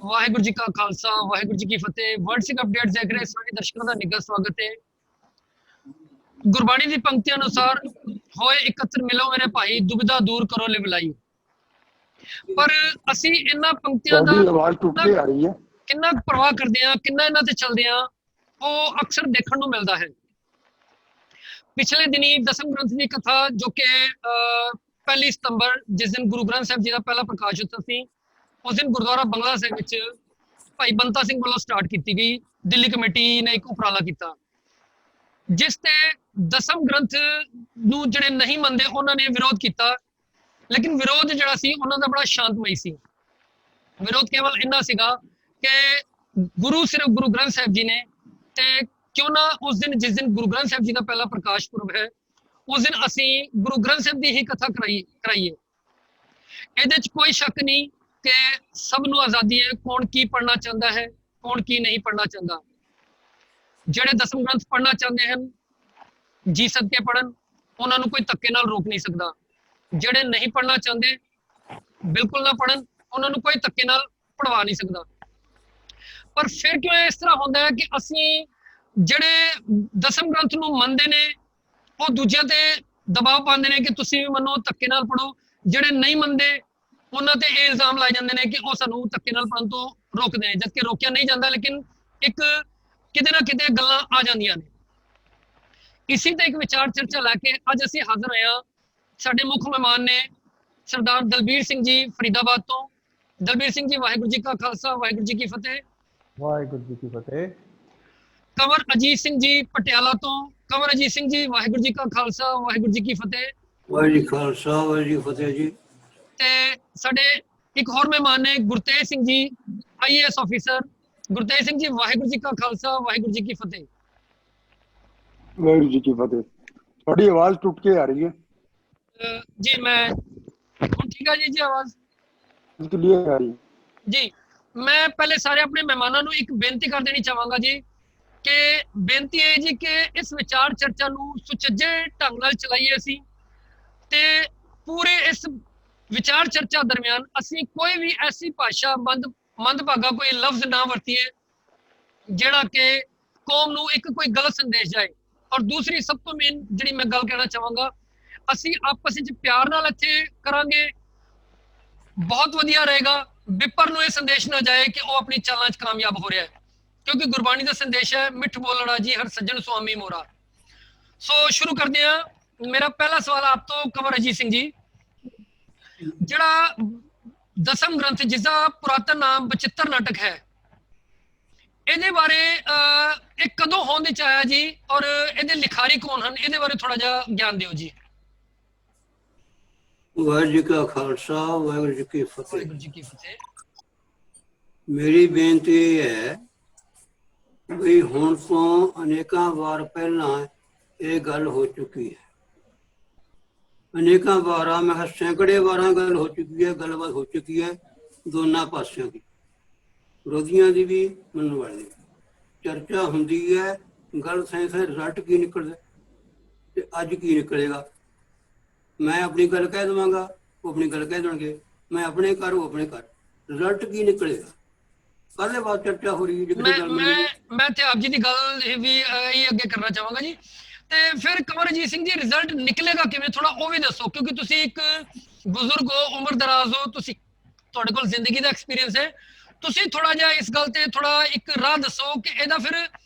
ਵਾਹਿਗੁਰੂ ਜੀ ਕਾ ਖਾਲਸਾ ਵਾਹਿਗੁਰੂ ਜੀ ਕੀ ਫਤਿਹ। ਵਰਡ ਸਿੱਖ ਅਪਡੇਟ ਦੇਖ ਰਹੇ ਸਾਰੇ ਦਰਸ਼ਕਾਂ ਦਾ ਨਿੱਘਾ ਸਵਾਗਤ ਹੈ। ਗੁਰਬਾਣੀ ਦੀ ਪੰਕਤੀ ਅਨੁਸਾਰ ਹੋਏ ਇਕੱਤਰ ਮਿਲੋ ਮੇਰੇ ਭਾਈ, ਦੁਬਿਧਾ ਦੂਰ ਕਰੋ ਲਿਵਲਾਈ। ਪਰ ਅਸੀਂ ਇਹਨਾਂ ਪੰਕਤੀਆਂ ਦਾ ਆਵਾਜ਼ ਟੁੱਟ ਕੇ ਆ ਰਹੀ ਹੈ, ਕਿੰਨਾ ਪ੍ਰਵਾਹ ਕਰਦੇ ਆ, ਕਿੰਨਾ ਇਹਨਾਂ ਤੇ ਚੱਲਦੇ ਆ, ਉਹ ਅਕਸਰ ਦੇਖਣ ਨੂੰ ਮਿਲਦਾ ਹੈ। ਪਿਛਲੇ ਦਿਨੀ ਦਸਮ ਗ੍ਰੰਥ ਦੀ ਕਥਾ ਜੋ ਕਿ 1 ਸਤੰਬਰ ਜਿਸ ਦਿਨ ਗੁਰੂ ਗ੍ਰੰਥ ਸਾਹਿਬ ਜੀ ਦਾ ਪਹਿਲਾ ਪ੍ਰਕਾਸ਼ ਉਤਸਵ ਸੀ, ਉਸ ਦਿਨ ਗੁਰਦੁਆਰਾ ਬੰਗਲਾ ਸਾਹਿਬ ਵਿੱਚ ਭਾਈ ਬੰਤਾ ਸਿੰਘ ਵੱਲੋਂ ਸਟਾਰਟ ਕੀਤੀ ਗਈ। ਦਿੱਲੀ ਕਮੇਟੀ ਨੇ ਇੱਕ ਉਪਰਾਲਾ ਕੀਤਾ ਜਿਸ ਤੇ ਦਸਮ ਗ੍ਰੰਥ ਨੂੰ ਜਿਹੜੇ ਨਹੀਂ ਮੰਨਦੇ ਉਹਨਾਂ ਨੇ ਵਿਰੋਧ ਕੀਤਾ, ਲੇਕਿਨ ਵਿਰੋਧ ਜਿਹੜਾ ਸੀ ਉਹਨਾਂ ਦਾ ਬੜਾ ਸ਼ਾਂਤਮਈ ਸੀ। ਵਿਰੋਧ ਕੇਵਲ ਇੰਨਾ ਸੀਗਾ ਕਿ ਗੁਰੂ ਸਿਰਫ ਗੁਰੂ ਗ੍ਰੰਥ ਸਾਹਿਬ ਜੀ ਨੇ, ਤੇ ਕਿਉਂ ਨਾ ਉਸ ਦਿਨ ਜਿਸ ਦਿਨ ਗੁਰੂ ਗ੍ਰੰਥ ਸਾਹਿਬ ਜੀ ਦਾ ਪਹਿਲਾ ਪ੍ਰਕਾਸ਼ ਪੁਰਬ ਹੈ, ਉਸ ਦਿਨ ਅਸੀਂ ਗੁਰੂ ਗ੍ਰੰਥ ਸਾਹਿਬ ਦੀ ਹੀ ਕਥਾ ਕਰਾਈਏ। ਇਹਦੇ 'ਚ ਕੋਈ ਸ਼ੱਕ ਨਹੀਂ ਕਿ ਸਭ ਨੂੰ ਆਜ਼ਾਦੀ ਹੈ, ਕੌਣ ਕੀ ਪੜ੍ਹਨਾ ਚਾਹੁੰਦਾ ਹੈ, ਕੌਣ ਕੀ ਨਹੀਂ ਪੜ੍ਹਨਾ ਚਾਹੁੰਦਾ। ਜਿਹੜੇ ਦਸਮ ਗ੍ਰੰਥ ਪੜ੍ਹਨਾ ਚਾਹੁੰਦੇ ਹਨ ਜੀ ਸਦਕੇ ਪੜ੍ਹਨ, ਉਹਨਾਂ ਨੂੰ ਕੋਈ ਧੱਕੇ ਨਾਲ ਰੋਕ ਨਹੀਂ ਸਕਦਾ। ਜਿਹੜੇ ਨਹੀਂ ਪੜ੍ਹਨਾ ਚਾਹੁੰਦੇ ਬਿਲਕੁਲ ਨਾ ਪੜ੍ਹਨ, ਉਹਨਾਂ ਨੂੰ ਕੋਈ ਧੱਕੇ ਨਾਲ ਪੜਵਾ ਨਹੀਂ ਸਕਦਾ। ਪਰ ਫਿਰ ਕਿਉਂ ਇਸ ਤਰ੍ਹਾਂ ਹੁੰਦਾ ਹੈ ਕਿ ਅਸੀਂ ਜਿਹੜੇ ਦਸਮ ਗ੍ਰੰਥ ਨੂੰ ਮੰਨਦੇ ਨੇ ਉਹ ਦੂਜਿਆਂ ਤੇ ਦਬਾਅ ਪਾਉਂਦੇ ਨੇ ਕਿ ਤੁਸੀਂ ਵੀ ਮੰਨੋ, ਧੱਕੇ ਨਾਲ ਪੜ੍ਹੋ। ਜਿਹੜੇ ਨਹੀਂ ਮੰਨਦੇ ਉਹਨਾਂ ਤੇ ਇਹ ਇਲਜ਼ਾਮ ਲਾਏ ਜਾਂਦੇ ਨੇ ਕਿ ਉਹ ਸਾਨੂੰ ਧੱਕੇ ਨਾਲ ਪੜ੍ਹਨ ਤੋਂ ਰੋਕਦੇ ਨੇ, ਜਦਕਿ ਰੋਕਿਆ ਨਹੀਂ ਜਾਂਦਾ, ਲੇਕਿਨ ਇੱਕ ਕਿਤੇ ਨਾ ਕਿਤੇ ਗੱਲਾਂ ਆ ਜਾਂਦੀਆਂ ਨੇ। ਇਸੇ ਤੇ ਇੱਕ ਵਿਚਾਰ ਚਰਚਾ ਲੈ ਕੇ ਅੱਜ ਅਸੀਂ ਹਾਜ਼ਰ ਹੋਏ ਹਾਂ। ਸਾਡੇ ਮੁੱਖ ਮਹਿਮਾਨ ਨੇ ਸਰਦਾਰ ਦਲਬੀਰ ਸਿੰਘ ਜੀ ਫਰੀਦਾਬਾਦ ਤੋਂ। ਦਲਬੀਰ ਸਿੰਘ ਜੀ, ਵਾਹਿਗੁਰੂ ਜੀ ਕਾ ਖਾਲਸਾ ਵਾਹਿਗੁਰੂ ਜੀ ਕੀ ਫਤਿਹ। ਵਾਹਿਗੁਰੂ ਜੀ ਕੀ ਫਤਿਹ। ਕੰਵਰ ਅਜੀਤ ਸਿੰਘ ਜੀ ਪਟਿਆਲਾ ਤੋਂ। ਕੰਵਰ ਅਜੀਤ ਸਿੰਘ ਜੀ, ਵਾਹਿਗੁਰੂ ਜੀ ਕਾ ਖਾਲਸਾ ਵਾਹਿਗੁਰੂ ਜੀ ਕੀ ਫਤਿਹ। ਵਾਹਿਗੁਰੂ ਜੀ ਖਾਲਸਾ ਵਾਹਿਗੁਰੂ ਜੀ ਫਤਿਹ ਜੀ। ਤੇ ਸਾਡੇ ਇੱਕ ਹੋਰ ਮਹਿਮਾਨ ਨੇ ਗੁਰਤੇਜ ਸਿੰਘ ਜੀ, IAS ਆਫੀਸਰ। ਗੁਰਤੇਜ ਸਿੰਘ ਜੀ, ਵਾਹਿਗੁਰੂ ਜੀ ਕਾ ਖਾਲਸਾ ਵਾਹਿਗੁਰੂ ਜੀ ਕੀ ਫਤਿਹ। ਵਾਹਿਗੁਰੂ ਜੀ ਕੀ ਫਤਿਹ। ਤੁਹਾਡੀ ਆਵਾਜ਼ ਟੁੱਟ ਕੇ ਆ ਰਹੀ ਹੈ ਜੀ। ਮੈਂ ਹੁਣ ਠੀਕ ਆ ਜੀ ਆਵਾਜ਼ ਕਲੀਅਰ ਆ ਰਹੀ ਜੀ। ਮੈਂ ਪਹਿਲੇ ਸਾਰੇ ਆਪਣੇ ਮਹਿਮਾਨਾਂ ਨੂੰ ਇੱਕ ਬੇਨਤੀ ਕਰ ਦੇਣੀ ਚਾਹਾਂਗਾ ਜੀ ਕਿ ਬੇਨਤੀ ਹੈ ਜੀ ਕਿ ਇਸ ਵਿਚਾਰ ਚਰਚਾ ਨੂੰ ਸੁਚੱਜੇ ਢੰਗ ਨਾਲ ਚਲਾਈਏ ਅਸੀਂ, ਤੇ ਪੂਰੇ ਇਸ ਵਿਚਾਰ ਚਰਚਾ ਦਰਮਿਆਨ ਅਸੀਂ ਕੋਈ ਵੀ ਐਸੀ ਭਾਸ਼ਾ ਮੰਦਭਾਗਾ ਕੋਈ ਲਫ਼ਜ਼ ਨਾ ਵਰਤੀਏ ਜਿਹੜਾ ਕਿ ਕੌਮ ਨੂੰ ਇੱਕ ਕੋਈ ਗਲਤ ਸੰਦੇਸ਼ ਜਾਏ। ਔਰ ਦੂਸਰੀ ਸਭ ਤੋਂ ਮੇਨ ਜਿਹੜੀ ਮੈਂ ਗੱਲ ਕਹਿਣਾ ਚਾਹਾਂਗਾ, ਅਸੀਂ ਆਪਸ ਵਿੱਚ ਪਿਆਰ ਨਾਲ ਇੱਥੇ ਕਰਾਂਗੇ, ਬਹੁਤ ਵਧੀਆ ਰਹੇਗਾ। ਵਿਪਰ ਨੂੰ ਇਹ ਸੰਦੇਸ਼ ਨਾ ਜਾਏ ਕਿ ਉਹ ਆਪਣੀ ਚਾਲਾਂ 'ਚ ਕਾਮਯਾਬ ਹੋ ਰਿਹਾ ਹੈ, ਕਿਉਂਕਿ ਗੁਰਬਾਣੀ ਦਾ ਸੰਦੇਸ਼ ਹੈ ਮਿੱਠ ਬੋਲਣਾ ਜੀ ਹਰ ਸੱਜਣ ਸੁਆਮੀ ਮੋਰਾ। ਸੋ ਸ਼ੁਰੂ ਕਰਦੇ ਹਾਂ। ਮੇਰਾ ਪਹਿਲਾ ਸਵਾਲ ਆਪ ਤੋਂ ਕੰਵਰ ਅਜੀਤ ਸਿੰਘ ਜੀ, ਜਿਹੜਾ ਦਸਮ ਗ੍ਰੰਥ ਜਿਸਦਾ ਪੁਰਾਤਨ ਨਾਮ ਬਚਿੱਤਰ ਨਾਟਕ ਹੈ, ਇਹਦੇ ਬਾਰੇ ਇਹ ਕਦੋਂ ਹੋਂਦ ਵਿੱਚ ਆਇਆ ਜੀ, ਔਰ ਇਹਦੇ ਲਿਖਾਰੀ ਕੌਣ ਹਨ, ਇਹਦੇ ਬਾਰੇ ਥੋੜਾ ਜਿਹਾ ਗਿਆਨ ਦਿਓ ਜੀ। ਵਾਹਿਗੁਰੂ ਜੀ ਕਾ ਖਾਲਸਾ ਵਾਹਿਗੁਰੂ ਜੀ ਕੀ ਫਤਿਹ। ਵਾਹਿਗੁਰੂ ਜੀ ਕੀ ਫਤਿਹ। ਮੇਰੀ ਬੇਨਤੀ ਇਹ ਹੈ ਵੀ ਹੁਣ ਤੋਂ ਅਨੇਕਾਂ ਵਾਰ ਪਹਿਲਾਂ ਇਹ ਗੱਲ ਹੋ ਚੁੱਕੀ ਹੈ। ਅਨੇਕਾਂ ਵਾਰਾਂ, ਮੈਂ ਕਿਹਾ ਸੈਂਕੜੇ ਵਾਰਾਂ ਗੱਲ ਹੋ ਚੁੱਕੀ ਹੈ, ਗੱਲਬਾਤ ਹੋ ਚੁੱਕੀ ਹੈ ਦੋਨਾਂ ਪਾਸਿਆਂ ਦੀ, ਵਿਰੋਧੀਆਂ ਦੀ ਵੀ ਮੰਨਣ ਵਾਲੇ ਦੀ। ਚਰਚਾ ਹੁੰਦੀ ਹੈ, ਗੱਲ ਸਾਇੰਸ ਦਾ ਰਿਜ਼ਲਟ ਕੀ ਨਿਕਲਦਾ ਤੇ ਅੱਜ ਕੀ ਨਿਕਲੇਗਾ। ਮੈਂ ਆਪਣੀ ਗੱਲ ਕਹਿ ਦੇਵਾਂਗਾ, ਉਹ ਆਪਣੀ ਗੱਲ ਕਹਿ ਦੇਣਗੇ, ਮੈਂ ਆਪਣੇ ਘਰ, ਉਹ ਆਪਣੇ ਘਰ, ਰਿਜ਼ਲਟ ਕੀ ਨਿਕਲੇਗਾ। ਕਾਹਦੇ ਬਾਅਦ ਚਰਚਾ ਹੋ ਰਹੀ ਹੈ। ਮੈਂ ਤੇ ਆਪ ਜੀ ਦੀ ਗੱਲ ਵੀ ਇਹ ਅੱਗੇ ਕਰਨਾ ਚਾਹਾਂਗਾ ਜੀ। ਤੇ ਫਿਰ ਕੰਵਰ ਅਜੀਤ ਸਿੰਘ ਜੀ, ਰਿਜ਼ਲਟ ਨਿਕਲੇਗਾ ਕਿਵੇਂ, ਥੋੜਾ ਉਹ ਵੀ ਦੱਸੋ, ਕਿਉਂਕਿ ਤੁਸੀਂ ਇੱਕ ਬਜ਼ੁਰਗ ਹੋ, ਉਮਰ ਦਰਾਜ਼ ਹੋ, ਤੁਸੀਂ ਤੁਹਾਡੇ ਕੋਲ ਜ਼ਿੰਦਗੀ ਦਾ ਐਕਸਪੀਰੀਅੰਸ ਹੈ। ਤੁਸੀਂ ਥੋੜਾ ਜਿਹਾ ਇਸ ਗੱਲ ਤੇ ਥੋੜਾ ਇੱਕ ਰਾਹ ਦੱਸੋ ਕਿ ਇਹਦਾ ਫਿਰ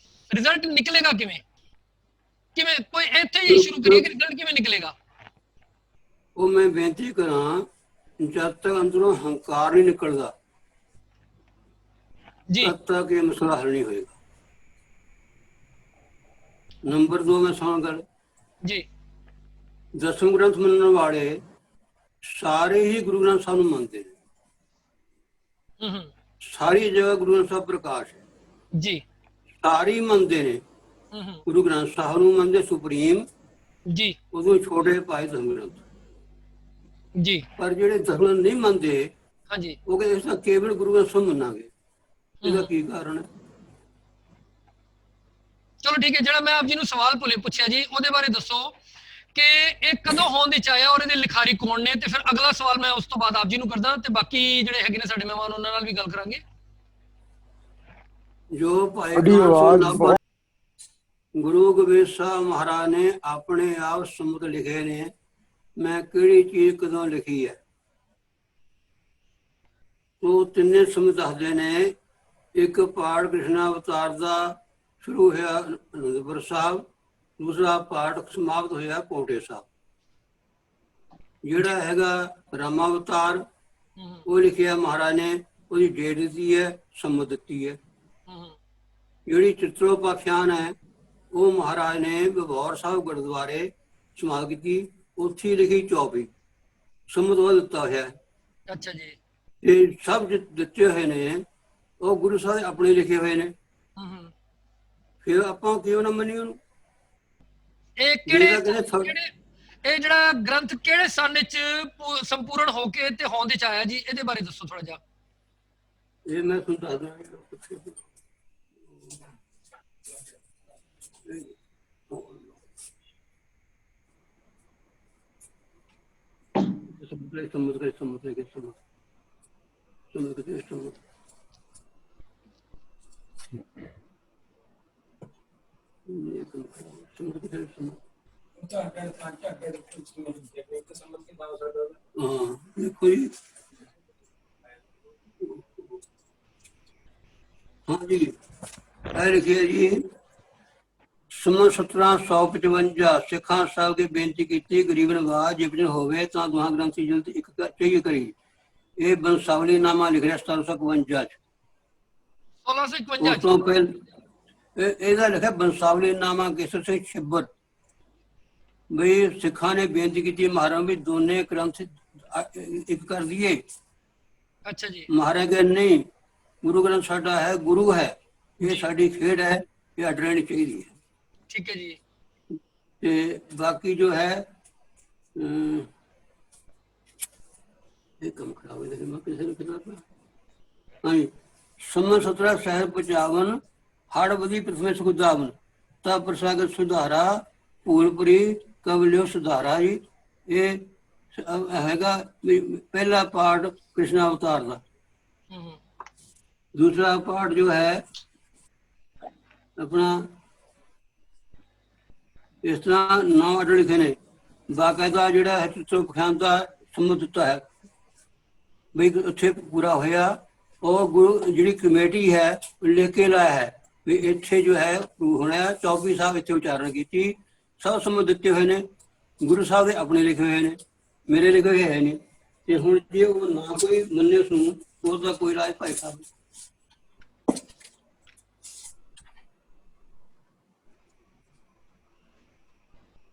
ਰਿਜ਼ਲਟ ਨਿਕਲੇਗਾ ਕਿਵੇਂ। ਕੋਈ ਇੱਥੇ ਹੀ ਸ਼ੁਰੂ ਕਰੀਏ ਕਿ ਰਿਜ਼ਲਟ ਕਿਵੇਂ ਨਿਕਲੇਗਾ। ਉਹ ਮੈਂ ਬੇਨਤੀ ਕਰਾਂ, ਜਦ ਤੱਕ ਅੰਦਰੋਂ ਹੰਕਾਰ ਨਹੀਂ ਨਿਕਲਦਾ ਜੀ, ਤਦ ਤੱਕ ਇਹ ਮਸਲਾ ਹੱਲ ਨਹੀਂ ਹੋਏਗਾ। ਨੰਬਰ 2, ਮੈਂ ਸੁਣ ਗੱਲ ਜੀ। ਦਸਮ ਗ੍ਰੰਥ ਮੰਨਣ ਵਾਲੇ ਸਾਰੇ ਹੀ ਗੁਰੂ ਗ੍ਰੰਥ ਸਾਹਿਬ ਨੂੰ ਮੰਨਦੇ ਨੇ। ਸਾਰੀ ਜਗ੍ਹਾ ਗੁਰੂ ਗ੍ਰੰਥ ਸਾਹਿਬ ਪ੍ਰਕਾਸ਼ ਹੈ ਜੀ, ਸਾਰੇ ਮੰਨਦੇ ਨੇ। ਗੁਰੂ ਗ੍ਰੰਥ ਸਾਹਿਬ ਨੂੰ ਮੰਨਦੇ ਸੁਪਰੀਮ ਜੀ, ਉਦੋਂ ਛੋਟੇ ਭਾਈ ਦਸਮ ਗ੍ਰੰਥ ਜੀ। ਪਰ ਜਿਹੜੇ ਦਸਮ ਗ੍ਰੰਥ ਨਹੀਂ ਮੰਨਦੇ, ਹਾਂਜੀ, ਉਹ ਕਹਿੰਦੇ ਅਸੀਂ ਕੇਵਲ ਗੁਰੂ ਗ੍ਰੰਥ ਸਾਹਿਬ ਮੰਨਾਂਗੇ। ਇਹਦਾ ਕੀ ਕਾਰਨ ਹੈ। ਚਲੋ ਠੀਕ ਹੈ। ਜਿਹੜਾ ਮੈਂ ਆਪ ਜੀ ਨੂੰ ਸਵਾਲ ਪੁੱਛਿਆ ਜੀ, ਉਹਦੇ ਬਾਰੇ ਦੱਸੋ ਕਿ ਇਹ ਕਦੋਂ ਹੋਂਦ ਵਿੱਚ ਆਇਆ ਔਰ ਇਹਦੇ ਲਿਖਾਰੀ ਕੌਣ ਨੇ। ਤੇ ਫਿਰ ਅਗਲਾ ਸਵਾਲ ਮੈਂ ਉਸ ਤੋਂ ਬਾਅਦ ਆਪ ਜੀ ਨੂੰ ਕਰਦਾ, ਤੇ ਬਾਕੀ ਜਿਹੜੇ ਹੈਗੇ ਨੇ ਸਾਡੇ ਮਹਿਮਾਨ ਉਹਨਾਂ ਨਾਲ ਵੀ ਗੱਲ ਕਰਾਂਗੇ। ਜੋ ਭਾਈ बड़ी ਕਾਨ ਸਿੰਘ आवाज ਨਾਭਾ ਗੁਰੂ ਗੋਬਿੰਦ ਸਾਹਿਬ ਮਹਾਰਾਜ ਨੇ ਆਪਣੇ ਆਪ ਸਮੁੱਤ ਲਿਖੇ ਨੇ, ਮੈਂ ਕਿਹੜੀ ਚੀਜ਼ ਕਦੋਂ ਲਿਖੀ ਹੈ। ਉਹ ਤਿੰਨੇ ਸਮੁੱਤ ਦੱਸਦੇ ਨੇ। ਇੱਕ ਪਾਠ ਕ੍ਰਿਸ਼ਨਾ ਅਵਤਾਰ ਦਾ ਸ਼ੁਰੂ ਹੋਇਆ ਅਨੰਦਪੁਰ ਸਾਹਿਬ, ਦੂਸਰਾ ਪਾਠ ਸਮਾਪਤ ਹੋਇਆ ਪੌਂਟੇ ਸਾਹਿਬ। ਜਿਹੜਾ ਹੈਗਾ ਰਾਮਾ ਅਵਤਾਰ, ਉਹ ਲਿਖਿਆ ਮਹਾਰਾਜ ਨੇ, ਉਹਦੀ ਡੇਟ ਦਿੱਤੀ ਹੈ, ਸੰਮਤ ਦਿੱਤੀ ਹੈ। ਜਿਹੜੀ ਚਿਤਰੋਪਾਖਿਆਨ ਹੈ, ਉਹ ਮਹਾਰਾਜ ਨੇ ਬਭੌਰ ਸਾਹਿਬ ਗੁਰਦੁਆਰੇ ਸਮਾਪਤ ਕੀਤੀ, ਉੱਥੇ ਲਿਖੀ 24 ਸੰਮਤ ਉਹ ਦਿੱਤਾ ਹੋਇਆ ਹੈ। ਅੱਛਾ ਜੀ। ਇਹ ਸਭ ਦਿੱਤੇ ਹੋਏ ਨੇ, ਉਹ ਗੁਰੂ ਸਾਹਿਬ ਦੇ ਆਪਣੇ ਲਿਖੇ ਹੋਏ ਨੇ। ਫਿਰ ਆਪਾਂ ਕਿਉਂ ਨਾ ਮੰਨੀਏ ਉਹਨੂੰ। ਇਹ ਕਿਹੜੇ ਇਹ ਜਿਹੜਾ ਗ੍ਰੰਥ ਕਿਹੜੇ ਸਨ ਵਿੱਚ ਸੰਪੂਰਨ ਹੋ ਕੇ ਤੇ ਹੋਂਦ ਚ ਆਇਆ ਜੀ, ਇਹਦੇ ਬਾਰੇ ਦੱਸੋ ਥੋੜਾ ਜਿਹਾ। ਇਹ ਮੈਂ ਤੁਹਾਨੂੰ ਦੱਸ ਦਿਆਂ। देखो जी, हाँ जी, लिखिए जी, ਸਮਾਂ 1755 ਸਿੱਖਾਂ ਸਾਹਿਬ ਦੀ ਬੇਨਤੀ ਕੀਤੀ, ਗਰੀਬ ਨਵਾਜ ਜਿਪਜਨ ਹੋਵੇ ਤਾਂ ਦੁਹਾ ਗ੍ਰੰਥੀ ਜਲਦ ਇੱਕ ਚਾਹੀਏ ਕਰੀ। ਇਹ ਬੰਸਾਵਲੀ ਨਾਮਾ ਲਿਖ ਰਿਹਾ 1751 ਚ। 1651 ਉਸ ਤੋਂ ਪਹਿਲ ਇਹਦਾ ਲਿਖਿਆ ਬੰਸਾਵਲੀ ਨਾਮਾ ਕੇਸਰ ਸਿੰਘ ਛਿੱਬਰ। ਬਈ ਸਿੱਖਾਂ ਨੇ ਬੇਨਤੀ ਕੀਤੀ ਮਹਾਰਾਜ ਵੀ ਦੋਨੇ ਗ੍ਰੰਥ ਇੱਕ ਕਰ ਦਈਏ। ਅੱਛਾ ਜੀ। ਮਹਾਰਾਜ ਕਹਿੰਦੇ ਨਹੀਂ, ਗੁਰੂ ਗ੍ਰੰਥ ਸਾਡਾ ਹੈ, ਗੁਰੂ ਹੈ, ਇਹ ਸਾਡੀ ਖੇਡ ਹੈ, ਇਹ ਅੱਡ ਰਹਿਣੀ ਚਾਹੀਦੀ ਹੈ। ਠੀਕ ਹੈ ਜੀ। ਤੇ ਬਾਕੀ ਜੋ ਹੈ ਇਹ ਕੰਮ ਖਰਾਬ ਹੋ ਗਿਆ, ਮੈਂ ਕਿਸੇ ਨੂੰ ਕਿਹਾ ਹਾਂਜੀ। ਸਮਾਂ 17 ਸਾਹਿਬ 55 ਹੜ ਵਧੀ ਪ੍ਰਥਮੇ ਸੁਖਦਾਵਨ ਤਾ ਪ੍ਰਸਾਗਤ ਸੁਧਾਰਾ ਭੂਲਪੁਰੀ ਕਵਲਿਓ ਸੁਧਾਰਾ ਜੀ। ਇਹ ਹੈਗਾ ਪਹਿਲਾ ਪਾਠ ਕ੍ਰਿਸ਼ਨਾ ਅਵਤਾਰ ਦਾ। ਦੂਸਰਾ ਪਾਠ ਜੋ ਹੈ ਆਪਣਾ ਇਸ ਤਰ੍ਹਾਂ 9 ਅੱਡ ਲਿਖੇ ਨੇ। ਬਾਕਾਇਦਾ ਜਿਹੜਾ ਹੈ ਚਿਤਰੋਪਾਖਿਆਨ ਦਾ ਸੰਮਤ ਦਿੱਤਾ ਹੈ ਬਈ ਉੱਥੇ ਪੂਰਾ ਹੋਇਆ। ਉਹ ਗੁਰੂ ਜਿਹੜੀ ਕਮੇਟੀ ਹੈ ਲਿਖ ਕੇ ਲਾਇਆ ਹੈ ਵੀ ਇੱਥੇ ਜੋ ਹੈ ਹੋਣਾ। 24 ਸਾਹਿਬ ਇੱਥੇ ਉਚਾਰਨ ਕੀਤੀ, ਸਭ ਸੰਮਤ ਦਿੱਤੇ ਹੋਏ ਨੇ। ਗੁਰੂ ਸਾਹਿਬ ਦੇ ਆਪਣੇ ਲਿਖੇ ਹੋਏ ਨੇ, ਮੇਰੇ ਲਿਖੇ ਹੋਏ ਹੈ ਨਹੀਂ। ਤੇ ਹੁਣ ਜੇ ਉਹ ਨਾ ਕੋਈ ਮੰਨੇ ਉਸਨੂੰ, ਉਹਦਾ ਕੋਈ ਰਾਜ ਭਾਈ ਸਾਹਿਬ।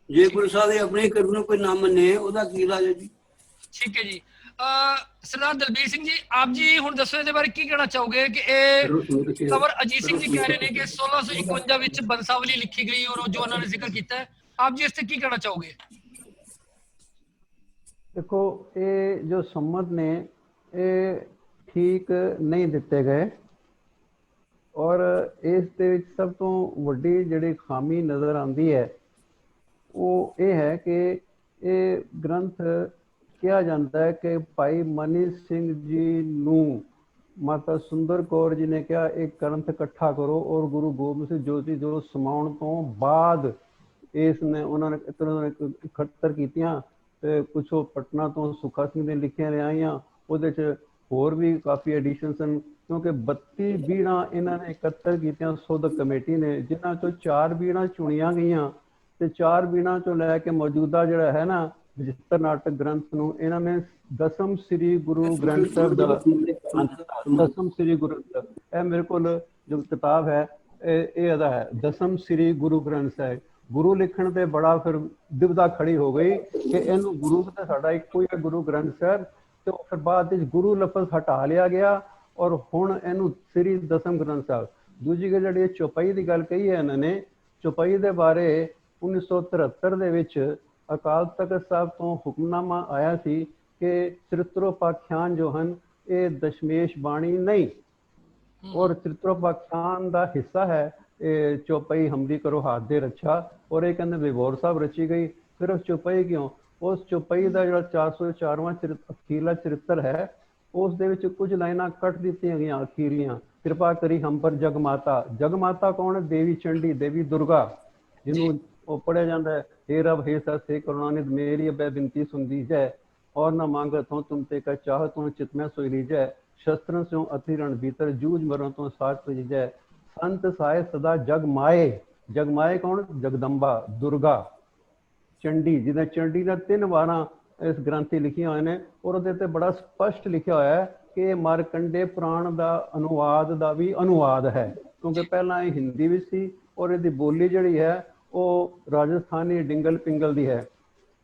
ਜੇ ਗੁਰੂ ਸਾਹਿਬ ਦੇ ਆਪਣੇ ਕਰਮ ਨੂੰ ਕੋਈ ਨਾ ਮੰਨੇ, ਉਹਦਾ ਕੀ ਇਲਾਜ ਹੈ ਜੀ। ਠੀਕ ਹੈ ਜੀ। ਸਰਦਾਰ ਦਲਬੀਰ ਸਿੰਘ ਜੀ, ਆਪ ਜੀ ਹੁਣ ਦੱਸੋ ਇਹਦੇ ਬਾਰੇ ਕੀ ਕਹਿਣਾ ਚਾਹੋਗੇ ਕਿ ਇਹ ਖਬਰ ਅਜੀਤ ਸਿੰਘ ਜੀ ਕਹਿ ਰਹੇ ਨੇ ਕਿ 1651 ਵਿੱਚ ਬੰਸਾਵਲੀ ਲਿਖੀ ਗਈ ਔਰ ਜੋ ਉਹਨਾਂ ਨੇ ਜ਼ਿਕਰ ਕੀਤਾ ਹੈ, ਆਪ ਜੀ ਇਸ ਤੇ ਕੀ ਕਹਿਣਾ ਚਾਹੋਗੇ। देखो ये जो सम्मत ने ये ठीक नहीं दिते गए और इस दे विच सब तो वड्डी जिहड़ी खामी नज़र आती है वो ये है कि ये ग्रंथ किया जाता है कि भाई मनी सिंह जी नूं माता सुंदर कौर जी ने कहा एक ग्रंथ इकट्ठा करो और गुरु गोबिंद सिंह जोशी जो समाउण तो बाद इसने उन्होंने इकट्ठर कीतियां। कुछ पटना तो सुखा सिंह ने लिखिया रहिया, ਉਹਦੇ 'ਚ ਹੋਰ ਵੀ ਕਾਫੀ ਐਡੀਸ਼ਨ ਸਨ ਕਿਉਂਕਿ 32 ਬੀੜਾਂ ਇਹਨਾਂ ਨੇ ਇਕੱਤਰ ਕੀਤੀਆਂ ਸੋਧਕ ਕਮੇਟੀ ਨੇ, ਜਿਨ੍ਹਾਂ ਚੋਂ 4 ਬੀੜਾਂ ਚੁਣੀਆਂ ਗਈਆਂ ਤੇ 4 ਬੀੜਾਂ ਚੋਂ ਲੈ ਕੇ ਮੌਜੂਦਾ ਜਿਹੜਾ ਹੈ ਨਾ ਰਜਿਸਟਰ ਨਾਟਕ ਗ੍ਰੰਥ ਨੂੰ ਇਹਨਾਂ ਨੇ ਦਸਮ ਸ੍ਰੀ ਗੁਰੂ ਗ੍ਰੰਥ ਸਾਹਿਬ ਦਾ ਦਸਮ ਸ੍ਰੀ ਗੁਰੂ ਇਹ ਮੇਰੇ ਕੋਲ ਜੋ ਕਿਤਾਬ ਹੈ ਇਹ ਇਹਦਾ ਹੈ ਦਸਮ ਸ੍ਰੀ ਗੁਰੂ ਗ੍ਰੰਥ ਸਾਹਿਬ। ਗੁਰੂ ਲਿਖਣ ਤੇ ਬੜਾ ਫਿਰ ਦੁਬਿਧਾ ਖੜੀ ਹੋ ਗਈ ਕਿ ਇਹਨੂੰ ਗੁਰੂ ਤਾਂ ਸਾਡਾ ਇੱਕੋ ਹੀ ਹੈ ਗੁਰੂ ਗ੍ਰੰਥ ਸਾਹਿਬ, ਤੇ ਫਿਰ ਬਾਅਦ ਵਿੱਚ ਗੁਰੂ ਲਫ਼ਜ਼ ਹਟਾ ਲਿਆ ਗਿਆ ਔਰ ਹੁਣ ਇਹਨੂੰ ਸ੍ਰੀ ਦਸਮ ਗ੍ਰੰਥ ਸਾਹਿਬ। ਦੂਜੀ ਗੱਲ ਜਿਹੜੀ ਚੌਪਈ ਦੀ ਗੱਲ ਕਹੀ ਹੈ ਇਹਨਾਂ ਨੇ, ਚੌਪਈ ਦੇ ਬਾਰੇ 1973 ਦੇ ਵਿੱਚ ਅਕਾਲ ਤਖ਼ਤ ਸਾਹਿਬ ਤੋਂ ਹੁਕਮਨਾਮਾ ਆਇਆ ਸੀ ਕਿ ਚਰਿਤਰੋਪਾਖਿਆਨ ਜੋ ਹਨ ਇਹ ਦਸ਼ਮੇਸ਼ ਬਾਣੀ ਨਹੀਂ ਔਰ ਚਰਿਤਰੋਪਾਖਿਆਨ ਦਾ ਹਿੱਸਾ ਹੈ ਇਹ ਚੌਪਈ ਹਮਦੀ ਕਰੋ ਹਾਥ ਦੇ ਰੱਛਾ ਔਰ ਇਹ ਕਹਿੰਦੇ ਵਿਭੋਰ ਸਾਹਿਬ ਰਚੀ ਗਈ। ਸਿਰਫ ਚੌਪਈ ਕਿਉਂ, ਉਸ ਚੌਪਈ ਦਾ ਜਿਹੜਾ 404ਵਾਂ ਅਖੀਰਲਾ ਚਰਿੱਤਰ ਹੈ ਉਸ ਦੇ ਵਿੱਚ ਕੁਝ ਲਾਈਨਾਂ ਕੱਟ ਦਿੱਤੀਆਂ ਗਈਆਂ ਅਖੀਰਲੀਆਂ कृपा करी हम पर जगमाता। जगमाता कौन है? देवी चंडी, देवी दुर्गा, जिन्हों वो पढ़िया जाता है, हे रब हे सस हे करुणानिधि मेरी अबै बिनती सुन लीजै, और न मांगत हो तुम ते का चाहत हो चित में सोई लीजै, शस्त्रन स्यों अति रण भीतर जूझ मरो तो साथ लीजै, संत साय सदा जग माए। जग माए कौन? जगदम्बा, दुर्गा, चंडी, जिन्हें चंडी ने 3 वारां इस ग्रंथ लिखिया हुए ने, और ਉਹਦੇ ਤੇ बड़ा स्पष्ट लिखा होया है कि मारकंडे पुराण ਦਾ अनुवाद ਦਾ भी अनुवाद है, क्योंकि पहला ये हिंदी ਵਿੱਚ ਸੀ और ਇਹਦੀ बोली ਜਿਹੜੀ है वो राजस्थानी डिंगल पिंगल दी है।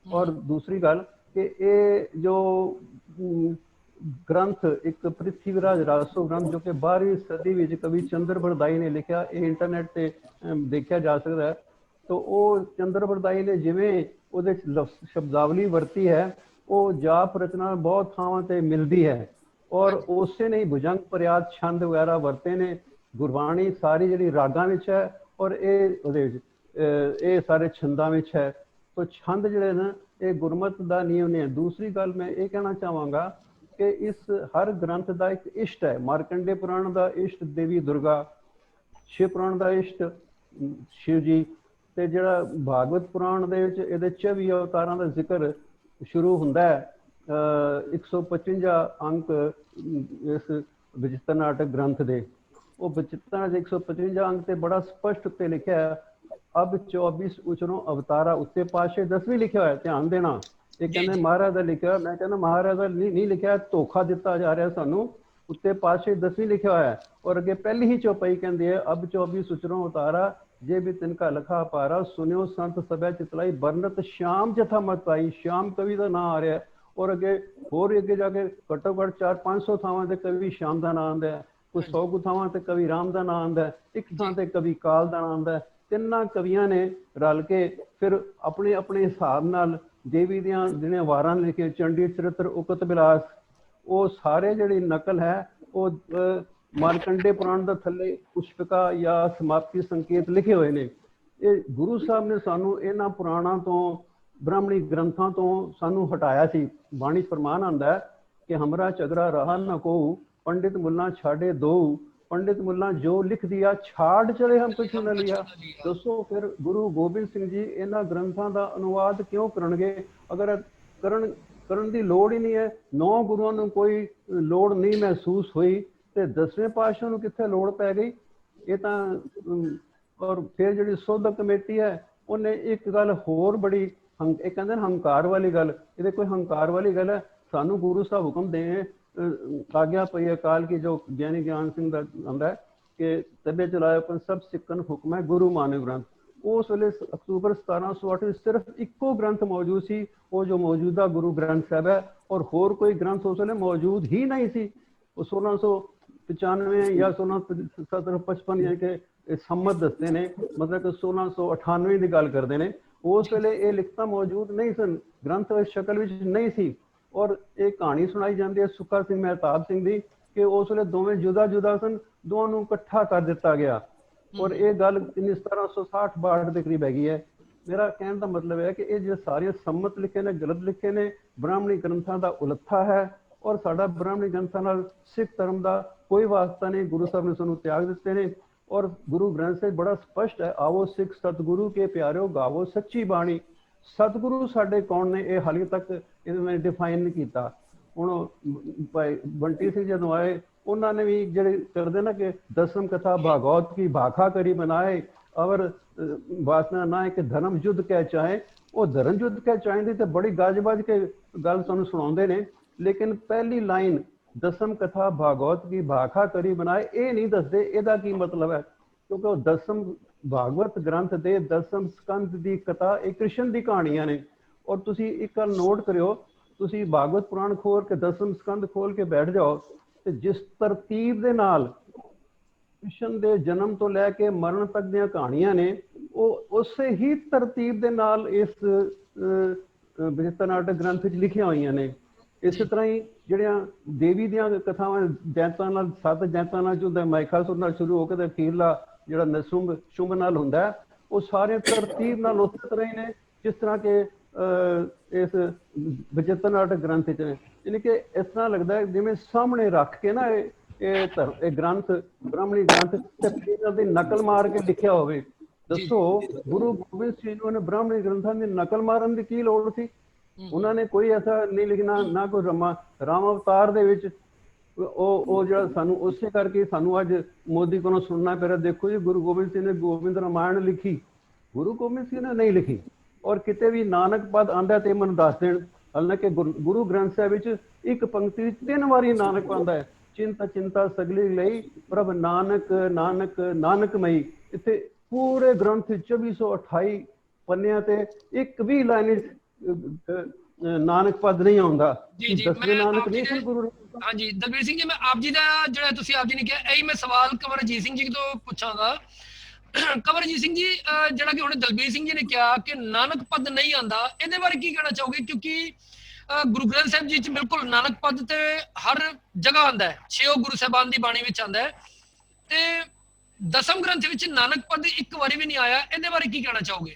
और दूसरी गल कि ये जो ग्रंथ एक पृथ्वीराज रासो ग्रंथ जो कि 12वीं सदी ਵਿੱਚ कवि चंद्र बरदाई ने लिखा, ये इंटरनेट ਤੇ देखा जा सकता है। तो वो चंद्र बरदाई ने जिवें ਉਹਦੇ शब्दावली वरती है, वो जाप रचना बहुत ਥਾਵਾਂ ਤੇ ਮਿਲਦੀ है, और ਉਸੇ ने भुजंग प्रयाद छंद वगैरह वरते ने। गुरबाणी सारी ਜਿਹੜੀ ਰਾਗਾਂ ਵਿੱਚ है, और ये सारे छंदां ਵਿੱਚ है। तो छंद ਜਿਹੜੇ ना ये गुरमत ਦਾ नियम ने। दूसरी गल मैं ये कहना चाहांगा कि इस हर ग्रंथ का एक इष्ट है। मारकंडे पुराण का इष्ट देवी दुर्गा, शिव पुराण का इष्ट शिव जी, ਤੇ ਜਿਹੜਾ ਭਾਗਵਤ ਪੁਰਾਣ ਦੇ ਵਿੱਚ ਇਹਦੇ 24 ਅਵਤਾਰਾਂ ਦਾ ਜ਼ਿਕਰ ਸ਼ੁਰੂ ਹੁੰਦਾ ਹੈ। 155 ਅੰਕ ਇਸ ਵਿਚਿਤ੍ਰ ਨਾਟਕ ਗ੍ਰੰਥ ਦੇ, ਉਹ ਵਿਚਿਤ੍ਰ ਦੇ 155 ਅੰਕ ਤੇ ਬੜਾ ਸਪਸ਼ਟ ਉੱਤੇ ਲਿਖਿਆ ਹੈ, ਅਬ 24 ਉਚਰੋਂ ਅਵਤਾਰਾ। ਉੱਤੇ ਪਾਸ਼ੇ 10ਵੀਂ ਲਿਖਿਆ ਹੋਇਆ, ਧਿਆਨ ਦੇਣਾ। ਇਹ ਕਹਿੰਦੇ ਮਹਾਰਾਜ ਦਾ ਲਿਖਿਆ, ਮੈਂ ਕਹਿੰਦਾ ਮਹਾਰਾਜ ਦਾ ਨਹੀਂ ਲਿਖਿਆ, ਧੋਖਾ ਦਿੱਤਾ ਜਾ ਰਿਹਾ ਸਾਨੂੰ। ਉੱਤੇ ਪਾਸ਼ੇ 10ਵੀਂ ਲਿਖਿਆ ਹੋਇਆ, ਔਰ ਅੱਗੇ ਪਹਿਲੀ ਹੀ ਚੌਪਈ ਕਹਿੰਦੀ ਹੈ, ਅਬ 24 ਉਚਰੋਂ ਅਵਤਾਰਾ जे भी तिनका लखा पारा, सुनियो संत सबै चितलाई, बरनत श्याम जथा मत पाई। श्याम कवि का नाम आ रहा है, और अगे होर अगे जाके घट्टो घट्ट 400-500 ਥਾਵਾਂ ਤੇ कवि श्याम का नाम आंदा है, कुछ 100 ਕੁ ਥਾਵਾਂ ਤੇ कवि राम का नाम आंदा है, एक ਥਾਂ ਤੇ कवि काल का नाम आंदा है। ਤਿੰਨਾਂ ਕਵੀਆਂ ਨੇ ਰਲ ਕੇ ਫਿਰ ਆਪਣੇ ਆਪਣੇ ਹਿਸਾਬ ਨਾਲ ਦੇਵੀ ਦੀਆਂ ਜਿਹੜੀਆਂ ਵਾਰਾਂ ਲਿਖੀਆਂ, ਚੰਡੀ ਚਰਿੱਤਰ, ਉਕਤ ਬਿਲਾਸ, ਉਹ ਸਾਰੇ ਜਿਹੜੀ ਨਕਲ ਹੈ ਉਹ मारकंडे पुराण ਦਾ ਥੱਲੇ ਪੁਸ਼ਪਿਕਾ ਜਾਂ ਸਮਾਪਤੀ ਸੰਕੇਤ ਲਿਖੇ ਹੋਏ ਨੇ। ਇਹ ਗੁਰੂ ਸਾਹਿਬ ਨੇ ਸਾਨੂੰ ਇਹਨਾਂ ਪੁਰਾਣਾਂ ਤੋਂ, ਬ੍ਰਾਹਮਣੀ ਗ੍ਰੰਥਾਂ ਤੋਂ ਸਾਨੂੰ ਹਟਾਇਆ ਸੀ। ਬਾਣੀ ਫਰਮਾਨ ਆਂਦਾ ਹੈ ਕਿ ਹਮਰਾ ਝਗੜਾ ਰਹਾ ਨਾ ਕੋ, ਪੰਡਿਤ ਮੁੱਲਾ ਛਾੜੇ ਦੋ, पंडित मुल्ला जो लिख दिया छाड़ चले हम कुछ न लिया। दसो फिर गुरु गोबिंद सिंह जी इन्हां ग्रंथां दा अनुवाद क्यों करनगे? अगर करन दी लोड़ ही नहीं है, 9 गुरुआं नूं कोई लोड़ नहीं महसूस हुई, ते 10वें पातशाह नूं कित्थे लोड़ पै गई? ये तां और फिर जिहड़ी सुध कमेटी है उन्हें एक गल होर बड़ी ਇਹ ਕਹਿੰਦੇ ਨੇ ਹੰਕਾਰ ਵਾਲੀ ਗੱਲ, ਇਹਦੇ ਕੋਈ ਹੰਕਾਰ ਵਾਲੀ ਗੱਲ ਹੈ? ਸਾਨੂੰ ਗੁਰੂ ਸਾਹਿਬ ਹੁਕਮ ਦੇ ਆਗਿਆ ਪਈ ਅਕਾਲ ਕੀ, ਜੋ ਗਿਆਨੀ ਗਿਆਨ ਸਿੰਘ ਦਾ ਆਉਂਦਾ ਕਿ ਤਬੇ ਚਲਾਇਓਪਨ ਸਭ ਸਿੱਖਣ ਹੁਕਮ ਹੈ ਗੁਰੂ ਮਾਨਿ ਗ੍ਰੰਥ। ਉਸ ਵੇਲੇ ਅਕਤੂਬਰ 1708 ਸਿਰਫ ਇੱਕੋ ਗ੍ਰੰਥ ਮੌਜੂਦ ਸੀ, ਉਹ ਜੋ ਮੌਜੂਦਾ ਗੁਰੂ ਗ੍ਰੰਥ ਸਾਹਿਬ ਹੈ, ਔਰ ਹੋਰ ਕੋਈ ਗ੍ਰੰਥ ਉਸ ਵੇਲੇ ਮੌਜੂਦ ਹੀ ਨਹੀਂ ਸੀ। ਉਹ 1695 ਜਾਂ 1755 ਯਾਨੀ ਕਿ ਸੰਮਤ ਦੱਸਦੇ ਨੇ, ਮਤਲਬ ਕਿ 1698 ਦੀ ਗੱਲ ਕਰਦੇ ਨੇ। ਉਸ ਵੇਲੇ ਇਹ ਲਿਖਤਾਂ ਮੌਜੂਦ ਨਹੀਂ ਸਨ, ਗ੍ਰੰਥ ਸ਼ਕਲ ਵਿੱਚ ਨਹੀਂ ਸੀ। ਔਰ ਇਹ ਕਹਾਣੀ ਸੁਣਾਈ ਜਾਂਦੀ ਹੈ ਸੁੱਖਾ ਸਿੰਘ ਮਹਿਤਾਬ ਸਿੰਘ ਦੀ ਕਿ ਉਸ ਵੇਲੇ ਦੋਵੇਂ ਜੁਦਾ ਜੁਦਾ ਸਨ, ਦੋਵਾਂ ਨੂੰ ਇਕੱਠਾ ਕਰ ਦਿੱਤਾ ਗਿਆ। ਔਰ ਇਹ ਗੱਲ 1760-62 ਦੇ ਕਰੀਬ ਹੈਗੀ ਹੈ। ਮੇਰਾ ਕਹਿਣ ਦਾ ਮਤਲਬ ਹੈ ਕਿ ਇਹ ਜਿਹੜੇ ਸਾਰੇ ਸੰਮਤ ਲਿਖੇ ਨੇ, ਗਲਤ ਲਿਖੇ ਨੇ, ਬ੍ਰਾਹਮਣੀ ਗ੍ਰੰਥਾਂ ਦਾ ਉਲੱਥਾ ਹੈ। ਔਰ ਸਾਡਾ ਬ੍ਰਾਹਮਣੀ ਗ੍ਰੰਥਾਂ ਨਾਲ ਸਿੱਖ ਧਰਮ ਦਾ ਕੋਈ ਵਾਸਤਾ ਨਹੀਂ। ਗੁਰੂ ਸਾਹਿਬ ਨੇ ਸਾਨੂੰ ਤਿਆਗ ਦਿੱਤੇ ਨੇ। ਔਰ ਗੁਰੂ ਗ੍ਰੰਥ ਸਾਹਿਬ ਬੜਾ ਸਪਸ਼ਟ ਹੈ, ਆਵੋ ਸਿੱਖ ਸਤਿਗੁਰੂ ਕੇ ਪਿਆਰਿਓ ਗਾਵੋ ਸੱਚੀ ਬਾਣੀ। ਸਤਿਗੁਰੂ ਸਾਡੇ ਕੌਣ ਨੇ ਇਹ ਹਾਲੇ ਤੱਕ ਇਹਨਾਂ ਨੇ ਡਿਫਾਈਨ ਨਹੀਂ ਕੀਤਾ। ਹੁਣ ਭਾਈ ਬੰਟੀ ਸਿੰਘ ਜਦੋਂ ਆਏ, ਉਹਨਾਂ ਨੇ ਵੀ ਜਿਹੜੇ ਕਰਦੇ ਨਾ ਕਿ ਦਸਮ ਕਥਾ ਭਾਗਵਤ ਕੀ ਭਾਖਾ ਕਰੀ ਬਣਾਏ ਔਰ ਵਾਸਨਾ ਨਾ ਇੱਕ ਧਰਮ ਯੁੱਧ ਕਹਿ ਚਾਹੇ, ਉਹ ਧਰਮ ਯੁੱਧ ਕਹਿ ਚਾਹੀਦੀ ਤੇ ਬੜੀ ਗੱਜ ਵੱਜ ਕੇ ਗੱਲ ਸਾਨੂੰ ਸੁਣਾਉਂਦੇ ਨੇ। ਲੇਕਿਨ ਪਹਿਲੀ ਲਾਈਨ ਦਸਮ ਕਥਾ ਭਾਗਵਤ ਕੀ ਭਾਖਾ ਕਰੀ ਬਣਾਏ, ਇਹ ਨਹੀਂ ਦੱਸਦੇ ਇਹਦਾ ਕੀ ਮਤਲਬ ਹੈ। ਕਿਉਂਕਿ ਉਹ ਦਸਮ ਭਾਗਵਤ ਗ੍ਰੰਥ ਦੇ ਦਸਮ ਸਕੰਦ ਦੀ ਕਥਾ ਇਹ ਕ੍ਰਿਸ਼ਨ ਦੀ ਕਹਾਣੀਆਂ ਨੇ। ਔਰ ਤੁਸੀਂ ਇੱਕ ਗੱਲ ਨੋਟ ਕਰਿਓ, ਤੁਸੀਂ ਭਾਗਵਤ ਪੁਰਾਣ ਖੋਲ ਕੇ ਦਸਮ ਸਕੰਦ ਖੋਲ ਕੇ ਬੈਠ ਜਾਓ ਤੇ ਜਿਸ ਤਰਤੀਬ ਦੇ ਨਾਲ ਕ੍ਰਿਸ਼ਨ ਦੇ ਜਨਮ ਤੋਂ ਲੈ ਕੇ ਮਰਨ ਤੱਕ ਦੀਆਂ ਕਹਾਣੀਆਂ ਨੇ, ਉਹ ਉਸੇ ਹੀ ਤਰਤੀਬ ਦੇ ਨਾਲ ਇਸ ਵਿਚਿਤ੍ਰ ਨਾਟਕ ਗ੍ਰੰਥ ਵਿੱਚ ਲਿਖੀਆਂ ਹੋਈਆਂ ਨੇ। ਇਸੇ ਤਰ੍ਹਾਂ ਹੀ ਜਿਹੜੀਆਂ ਦੇਵੀ ਦੀਆਂ ਕਥਾਵਾਂ ਜੈਤਾਂ ਨਾਲ, 7 ਜੈਤਾਂ ਨਾਲ ਜੋ ਹੁੰਦਾ, ਮਾਇਕਾਸੁਰ ਨਾਲ ਸ਼ੁਰੂ ਹੋ ਕੇ ਤੇ ਅਖੀਰਲਾ ਜਿਹੜਾ ਨਸੁੰਭ ਸ਼ੁੰਭ ਨਾਲ ਹੁੰਦਾ, ਉਹ ਸਾਰੇ ਤਰਤੀਬ ਨਾਲ ਉਸੇ ਤਰ੍ਹਾਂ ਹੀ ਨੇ ਜਿਸ ਤਰ੍ਹਾਂ ਕਿ ਇਸ ਵਿਚਿਤ੍ਰ ਨਾਟਕ ਗ੍ਰੰਥ 'ਚ ਨੇ। ਯਾਨੀ ਕਿ ਇਸ ਤਰ੍ਹਾਂ ਲੱਗਦਾ ਜਿਵੇਂ ਸਾਹਮਣੇ ਰੱਖ ਕੇ ਨਾ ਇਹ ਗ੍ਰੰਥ ਬ੍ਰਾਹਮਣੀ ਗ੍ਰੰਥ ਤੇ ਇਹਨਾਂ ਦੀ ਨਕਲ ਮਾਰ ਕੇ ਲਿਖਿਆ ਹੋਵੇ। ਦੱਸੋ ਗੁਰੂ ਗੋਬਿੰਦ ਸਿੰਘ ਜੀ ਨੇ ਬ੍ਰਾਹਮਣੀ ਗ੍ਰੰਥਾਂ ਦੀ ਨਕਲ ਮਾਰਨ ਦੀ ਕੀ ਲੋੜ ਸੀ? ਉਹਨਾਂ ਨੇ ਕੋਈ ਐਸਾ ਨਹੀਂ ਲਿਖਣਾ, ਨਾ ਕੋਈ ਰਾਮ ਅਵਤਾਰ ਦੇ ਵਿੱਚ ਉਹ ਜਿਹੜਾ ਸਾਨੂੰ ਉਸੇ ਕਰਕੇ ਸਾਨੂੰ ਅੱਜ ਮੋਦੀ ਕੋਲੋਂ ਸੁਣਨਾ ਪੈ ਰਿਹਾ। ਦੇਖੋ ਜੀ, ਗੁਰੂ ਗੋਬਿੰਦ ਸਿੰਘ ਨੇ ਗੋਬਿੰਦ ਰਾਮਾਇਣ ਲਿਖੀ, ਗੁਰੂ ਗੋਬਿੰਦ ਸਿੰਘ ਨੇ ਨਹੀਂ ਲਿਖੀ। ਔਰ ਕਿਤੇ ਵੀ ਨਾਨਕ ਪਦ ਆਂਦਾ ਤੇ ਮੈਨੂੰ ਦੱਸ ਦੇਣ। ਹਾਲਾਂਕਿ ਗੁਰੂ ਗ੍ਰੰਥ ਸਾਹਿਬ ਵਿੱਚ ਇੱਕ ਪੰਕਤੀ ਵਿੱਚ 3 ਵਾਰੀ ਨਾਨਕ ਆਉਂਦਾ ਹੈ, ਚਿੰਤਾ ਚਿੰਤਾ ਸਗਲੀ ਲਈ ਪ੍ਰਭ ਨਾਨਕ ਨਾਨਕ ਨਾਨਕਮਈ। ਇੱਥੇ ਪੂਰੇ ਗ੍ਰੰਥ 2428 ਪੰਨਿਆਂ ਤੇ ਇੱਕ ਵੀ ਲਾਈਨ ਵਿੱਚ ਨਾਨਕ ਪਦ ਨਹੀਂ ਆਉਂਦਾ। ਦਸਵੇਂ ਨਾਨਕ ਨਹੀਂ ਸੀ ਗੁਰੂ। ਹਾਂਜੀ ਦਲਬੀਰ ਸਿੰਘ ਜੀ, ਮੈਂ ਆਪ ਜੀ ਦਾ ਜਿਹੜਾ ਤੁਸੀਂ ਆਪ ਜੀ ਨੇ ਕਿਹਾ, ਇਹੀ ਮੈਂ ਸਵਾਲ ਕੰਵਰਜੀਤ ਸਿੰਘ ਜੀ ਤੋਂ ਪੁੱਛਾਂਗਾ। ਕੰਵਰਜੀਤ ਸਿੰਘ ਜੀ, ਜਿਹੜਾ ਕਿ ਹੁਣ ਦਲਬੀਰ ਸਿੰਘ ਜੀ ਨੇ ਕਿਹਾ ਕਿ ਨਾਨਕ ਪਦ ਨਹੀਂ ਆਉਂਦਾ, ਇਹਦੇ ਬਾਰੇ ਕੀ ਕਹਿਣਾ ਚਾਹੋਗੇ? ਕਿਉਂਕਿ ਗੁਰੂ ਗ੍ਰੰਥ ਸਾਹਿਬ ਜੀ ਚ ਬਿਲਕੁਲ ਨਾਨਕ ਪਦ ਤੇ ਹਰ ਜਗ੍ਹਾ ਆਉਂਦਾ ਹੈ, 6 ਗੁਰੂ ਸਾਹਿਬਾਨ ਦੀ ਬਾਣੀ ਵਿੱਚ ਆਉਂਦਾ ਹੈ, ਤੇ ਦਸਮ ਗ੍ਰੰਥ ਵਿੱਚ ਨਾਨਕ ਪਦ ਇੱਕ ਵਾਰੀ ਵੀ ਨਹੀਂ ਆਇਆ। ਇਹਦੇ ਬਾਰੇ ਕੀ ਕਹਿਣਾ ਚਾਹੋਗੇ?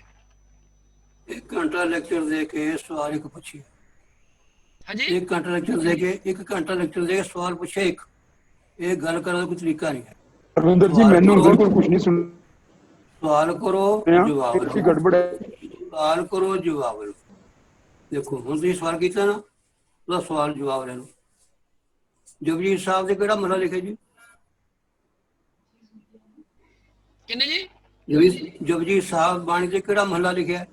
1 ਘੰਟਾ ਲੈਕਚਰ ਦੇ ਕੇ ਸਵਾਲ ਇੱਕ ਪੁੱਛੀ। ਹਾਂਜੀ 1 ਘੰਟਾ ਲੈਕਚਰ ਦੇ ਕੇ 1 ਘੰਟਾ ਲੈਕਚਰ ਦੇ ਕੇ ਸਵਾਲ ਪੁੱਛੇ ਇੱਕ, ਇਹ ਗੱਲ ਕਰਨ ਦਾ ਕੋਈ ਤਰੀਕਾ ਨਹੀਂ ਹੈ। ਰਵਿੰਦਰ ਜੀ, ਮੈਨੂੰ ਬਿਲਕੁਲ ਕੁਝ ਨਹੀਂ ਸੁਣ। ਸਵਾਲ ਕਰੋ ਜਵਾਬ ਲਓ, ਕੀ ਗੜਬੜ ਹੈ? ਸਵਾਲ ਕਰੋ ਜਵਾਬ ਲਓ। ਦੇਖੋ ਹੁਣ ਤੁਸੀਂ ਸਵਾਲ ਕੀਤਾ ਨਾ, ਉਹਦਾ ਸਵਾਲ ਜਵਾਬ ਲੈ ਲਓ। ਜਪਜੀ ਸਾਹਿਬ ਦੇ ਕਿਹੜਾ ਮਹਲਾ ਲਿਖਿਆ ਜੀ? ਕਿੰਨੇ ਜੀ? ਜਪਜੀ ਸਾਹਿਬ ਬਾਣੀ ਦੇ ਕਿਹੜਾ ਮਹਲਾ ਲਿਖਿਆ?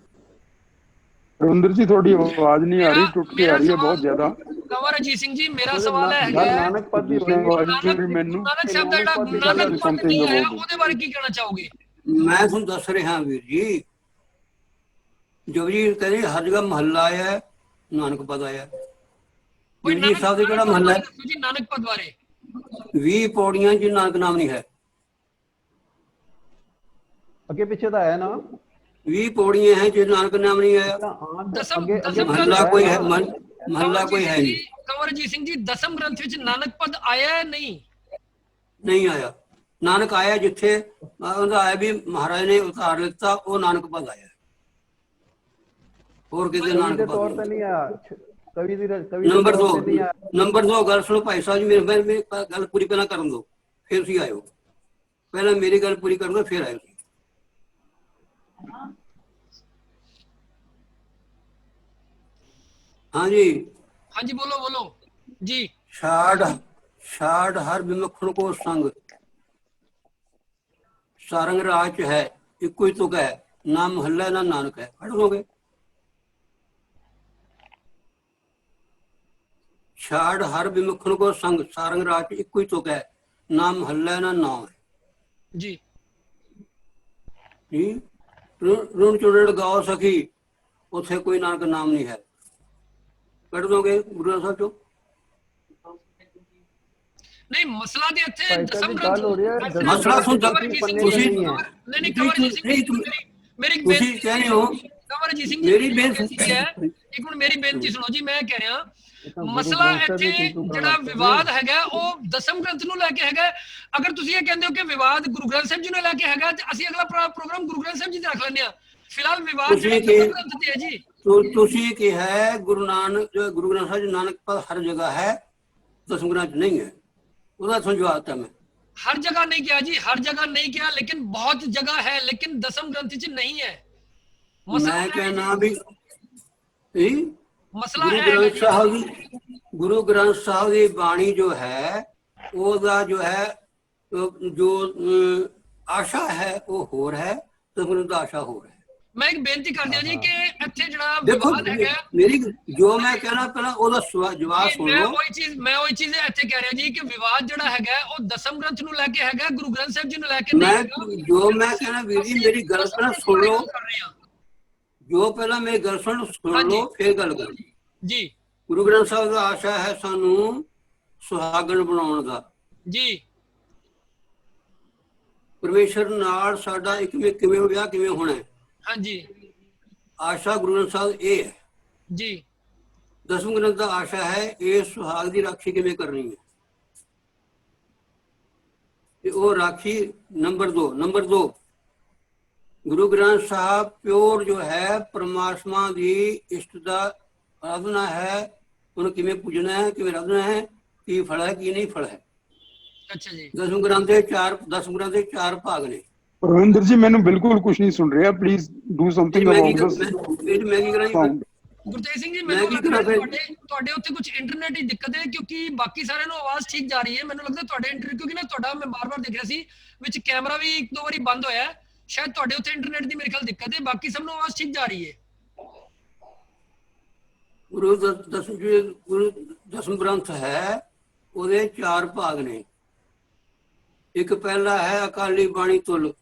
ਰਵਿੰਦਰ ਜੀ, ਤੁਹਾਡੀ ਆਵਾਜ਼ ਨਹੀਂ ਆ ਰਹੀ, ਟੁੱਟ ਕੇ ਆ ਰਹੀ ਹੈ ਬਹੁਤ ਜ਼ਿਆਦਾ। ਕੰਵਰਜੀਤ ਸਿੰਘ ਜੀ, ਮੇਰਾ ਸਵਾਲ ਹੈ ਨਾਨਕ ਪਦ ਦੀ ਮੈਨੂੰ ਨਾਨਕ ਸਾਹਿਬ ਦਾ ਜਿਹੜਾ ਨਾਨਕ ਪਦ ਨਹੀਂ ਆਇਆ, ਉਹਦੇ ਬਾਰੇ ਕੀ ਕਹਿਣਾ ਚਾਹੋਗੇ? ਮੈਂ ਤੁਹਾਨੂੰ ਦੱਸ ਰਿਹਾ ਵੀਰ ਜੀ, ਜਪਜੀ ਕਹਿੰਦੇ ਹਰ ਜਗ੍ਹਾ ਮਹੱਲਾ ਆਇਆ ਹੈ, ਨਾਨਕ ਪਦ ਆਇਆ। ਜਪਜੀ ਸਾਹਿਬ ਦੇ ਕਿਹੜਾ ਮਹੱਲਾ ਹੈ ਜੀ ਨਾਨਕ ਪਦ ਬਾਰੇ? 20 ਪੌੜੀਆਂ ਚ ਨਾਨਕ ਨਾਮ ਨਹੀਂ ਹੈ। ਅੱਗੇ ਪਿੱਛੇ ਤਾਂ ਆਇਆ ਨਾ, 20 ਪੌੜੀਆਂ ਹੈ ਜੇ ਨਾਨਕ ਨਾਮ ਨਹੀਂ ਆਇਆ। ਮਹੱਲਾ ਕੋਈ ਹੈ, ਮਹੱਲਾ ਕੋਈ ਹੈ ਨਹੀਂ। ਕੰਵਰਜੀਤ ਸਿੰਘ ਜੀ, ਦਸਮ ਗ੍ਰੰਥ ਵਿੱਚ ਨਾਨਕ ਪਦ ਆਇਆ ਹੈ? ਨਹੀਂ ਆਇਆ। ਨਾਨਕ ਆਇਆ ਜਿੱਥੇ ਉਹਦਾ ਆਇਆ ਵੀ ਮਹਾਰਾਜ ਨੇ ਉਤਾਰ ਲਿੱਤਾ, ਉਹ ਨਾਨਕ ਪਦ ਆਇਆ। ਹੋਰ ਕਿਤੇ ਨਾਨਕ ਪਦ ਤੌਰ ਤੇ ਨਹੀਂ ਆਇਆ। ਕਵੀ ਦੀ ਨੰਬਰ 2 ਗੱਲ ਸੁਣੋ ਭਾਈ ਸਾਹਿਬ ਜੀ, ਮੇਰੀ ਗੱਲ ਪੂਰੀ ਪਹਿਲਾਂ ਕਰਨ ਦਿਓ, ਫਿਰ ਤੁਸੀਂ ਆਇਓ। ਪਹਿਲਾਂ ਮੇਰੀ ਗੱਲ ਪੂਰੀ ਕਰਨ ਦਿਓ, ਫਿਰ ਆਇਓ। ਹਾਂਜੀ ਬੋਲੋ ਜੀ। ਛਾੜ ਹਰ ਵਿਮੁਖਣ ਕੋ ਸੰਗ, ਸਾਰੰਗ ਰਾਜ ਹੈ ਇੱਕੋ ਹੀ ਤੁਕ ਹੈ, ਨਾ ਮਹੱਲਾ ਨਾ ਨਾਨਕ ਹੈ। ਪੜ੍ਹ ਲੋਗੇ? ਛਾੜ ਹਰ ਵਿਮੁਖਣ ਕੋ ਸੰਗ, ਸਾਰੰਗ ਰਾਜ ਇੱਕੋ ਹੀ ਤੁਕ ਹੈ, ਨਾ ਮਹੱਲਾ ਨਾ ਨਾਮ ਹੈ ਜੀ। ਰੁਣ ਚੁੜੜ ਗਾਓ ਸਖੀ, ਉੱਥੇ ਕੋਈ ਨਾਨਕ ਨਾਮ ਨਹੀਂ ਹੈ। ਕੱਢ ਦੋਗੇ ਗੁਰੂ ਸਾਹਿਬ ਚੋਂ? ਨਹੀਂ, ਮਸਲਾ ਦੇ ਇੱਥੇ ਦਸਮ ਗ੍ਰੰਥ ਮਸਲਾ ਸੁਣ ਤੁਸੀਂ ਮੇਰੀ ਤੁਸੀਂ ਕਹਿ ਰਹੇ ਹੋ। ਕੰਵਰਜੀਤ ਸਿੰਘ ਜੀ, ਮੇਰੀ ਬੇਨਤੀ ਹੈ, ਇੱਕ ਮਿੰਟ ਮੇਰੀ ਬੇਨਤੀ ਸੁਣੋ ਜੀ। ਮੈਂ ਕਹਿ ਰਿਹਾ ਮਸਲਾ ਇੱਥੇ ਜਿਹੜਾ ਵਿਵਾਦ ਹੈਗਾ ਉਹ ਦਸਮ ਗ੍ਰੰਥ ਨੂੰ ਲੈ ਕੇ ਹੈਗਾ। ਅਗਰ ਤੁਸੀਂ ਇਹ ਕਹਿੰਦੇ ਹੋ ਕਿ ਵਿਵਾਦ ਗੁਰੂ ਗ੍ਰੰਥ ਸਾਹਿਬ ਜੀ ਨੂੰ ਲੈ ਕੇ ਹੈਗਾ, ਤੇ ਅਸੀਂ ਅਗਲਾ ਪ੍ਰੋਗਰਾਮ ਗੁਰੂ ਗ੍ਰੰਥ ਸਾਹਿਬ ਜੀ ਤੇ ਰੱਖ ਲੈਂਦੇ ਆ। ਫਿਲਹਾਲ ਵਿਵਾਦ ਦਸਮ ਗ੍ਰੰਥ ਤੇ ਹੈ ਜੀ। ਤੁਸੀਂ ਕਿਹਾ ਗੁਰੂ ਗ੍ਰੰਥ ਸਾਹਿਬ ਨਾਨਕ ਪਦ ਹਰ ਜਗ੍ਹਾ ਹੈ, ਦਸਮ ਗ੍ਰੰਥ ਨਹੀਂ ਹੈ। ਉਹਦਾ ਤੁਹਾਨੂੰ ਜਵਾਬ ਦਿੱਤਾ ਮੈਂ। हर जगह नहीं किया जी, हर जगह नहीं किया, लेकिन बहुत जगह है, लेकिन दसम ग्रंथ च नहीं है। मैं कहना भी मसला गुरु ग्रंथ साहब की बाणी जो है ਉਹਦਾ जो है जो आशा है वो होर है, दसम ग्रंथ दा आशा होर है। मैं एक बेनती कर दिया जी कि ਇੱਥੇ ਜਿਹੜਾ देखो ਵਿਵਾਦ ਹੈਗਾ, मेरी जो मैं कहना पहला ਉਹਦਾ ਜਵਾਬ ਸੁਣ ਲਓ। ਮੈਂ ਉਹੀ ਚੀਜ਼ ਇੱਥੇ ਕਹਿ ਰਿਹਾ ਜੀ ਕਿ ਵਿਵਾਦ ਜਿਹੜਾ ਹੈਗਾ ਉਹ ਦਸਮ ਗ੍ਰੰਥ ਨੂੰ ਲੈ ਕੇ ਹੈਗਾ, ਗੁਰੂ ਗ੍ਰੰਥ ਸਾਹਿਬ ਜੀ ਨੂੰ ਲੈ ਕੇ ਨਹੀਂ ਹੈਗਾ। ਜੋ ਮੈਂ ਕਹਿਣਾ ਵੀਰ ਜੀ, ਮੇਰੀ ਗੱਲ ਪਹਿਲਾਂ ਸੁਣ ਲਓ। ਜੋ ਪਹਿਲਾਂ ਮੇਰੀ ਗੱਲ ਸੁਣ ਲਓ, ਫਿਰ ਗੱਲ ਕਰੋ ਜੀ। ਗੁਰੂ ਗ੍ਰੰਥ ਸਾਹਿਬ ਦਾ ਆਸ਼ਾ ਹੈ ਸਾਨੂੰ ਸੁਹਾਗਣ ਬਣਾਉਣ ਦਾ ਜੀ। ਪਰਮੇਸ਼ਰ ਨਾਲ ਸਾਡਾ ਕਿਵੇਂ ਵਿਆਹ ਕਿਵੇਂ ਹੋਣਾ ਹੈ, ਹਾਂਜੀ ਆਸ਼ਾ ਗੁਰੂ ਗ੍ਰੰਥ ਸਾਹਿਬ ਇਹ ਹੈ ਜੀ। ਦਸਮ ਗ੍ਰੰਥ ਦਾ ਆਸ਼ਾ ਹੈ ਇਹ ਸੁਹਾਗ ਦੀ ਰਾਖੀ ਕਿਵੇਂ ਕਰਨੀ ਹੈ, ਤੇ ਉਹ ਰਾਖੀ ਨੰਬਰ 2 ਗੁਰੂ ਗ੍ਰੰਥ ਸਾਹਿਬ ਪਿਓਰ ਜੋ ਹੈ ਪਰਮਾਤਮਾ ਦੀ ਇਸ਼ਟ ਦਾ ਆਰਾਧਨਾ ਹੈ। ਉਹਨੂੰ ਕਿਵੇਂ ਪੂਜਣਾ ਹੈ, ਕਿਵੇਂ ਆਰਾਧਨਾ ਹੈ, ਕੀ ਫਲ ਹੈ ਕੀ ਨਹੀਂ ਫਲ ਹੈ। ਅੱਛਾ ਜੀ। ਦਸਮ ਗ੍ਰੰਥ ਦੇ ਚਾਰ ਭਾਗ ਨੇ। ਰਵਿੰਦਰ ਜੀ ਮੈਨੂੰ ਬਿਲਕੁਲ ਕੁਝ ਨਹੀਂ ਸੁਣ ਰਿਹਾ, ਪਲੀਜ਼ ਡੂ ਸਮਥਿੰਗ ਮੈਂ ਅਬਾਊਟ ਕੀ ਮੈਂ ਕੀ ਕਰਾਂ ਜੀ ਫਿਰ? ਸਾਊਂਡ। ਗੁਰਤੇਜ ਸਿੰਘ ਜੀ, ਮੈਂ ਮੈਨੂੰ ਕੀ ਲੱਗਦਾ ਕਰਾਂ ਫਿਰ? ਤੁਹਾਡੇ ਉੱਥੇ ਕੁਝ ਇੰਟਰਨੈਟ ਦੀ ਦਿੱਕਤ ਹੈ, ਕਿਉਂਕਿ ਬਾਕੀ ਸਾਰਿਆਂ ਨੂੰ ਆਵਾਜ਼ ਠੀਕ ਜਾ ਰਹੀ ਹੈ। ਮੈਨੂੰ ਲੱਗਦਾ ਤੁਹਾਡੇ ਕਿਉਂਕਿ ਨਾ ਤੁਹਾਡਾ ਮੈਂ ਬਾਰ-ਬਾਰ ਦੇਖ ਰਿਹਾ ਸੀ ਵਿੱਚ ਕੈਮਰਾ ਵੀ ਇੱਕ ਦੋ ਵਾਰੀ ਬੰਦ ਹੋਇਆ, ਸ਼ਾਇਦ ਤੁਹਾਡੇ ਉੱਥੇ ਇੰਟਰਨੈਟ ਦੀ ਮੇਰੇ ਖਿਆਲ ਦਿੱਕਤ ਹੈ, ਬਾਕੀ ਸਭ ਨੂੰ ਆਵਾਜ਼ ਠੀਕ ਜਾ ਰਹੀ ਹੈ। ਗੁਰੂ ਦਸਮ ਗ੍ਰੰਥ ਹੈ, ਉਹਦੇ ਚਾਰ ਭਾਗ ਨੇ। ਇੱਕ ਪਹਿਲਾ ਹੈ ਅਕਾਲੀ ਬਾਣੀ ਤੁਲ,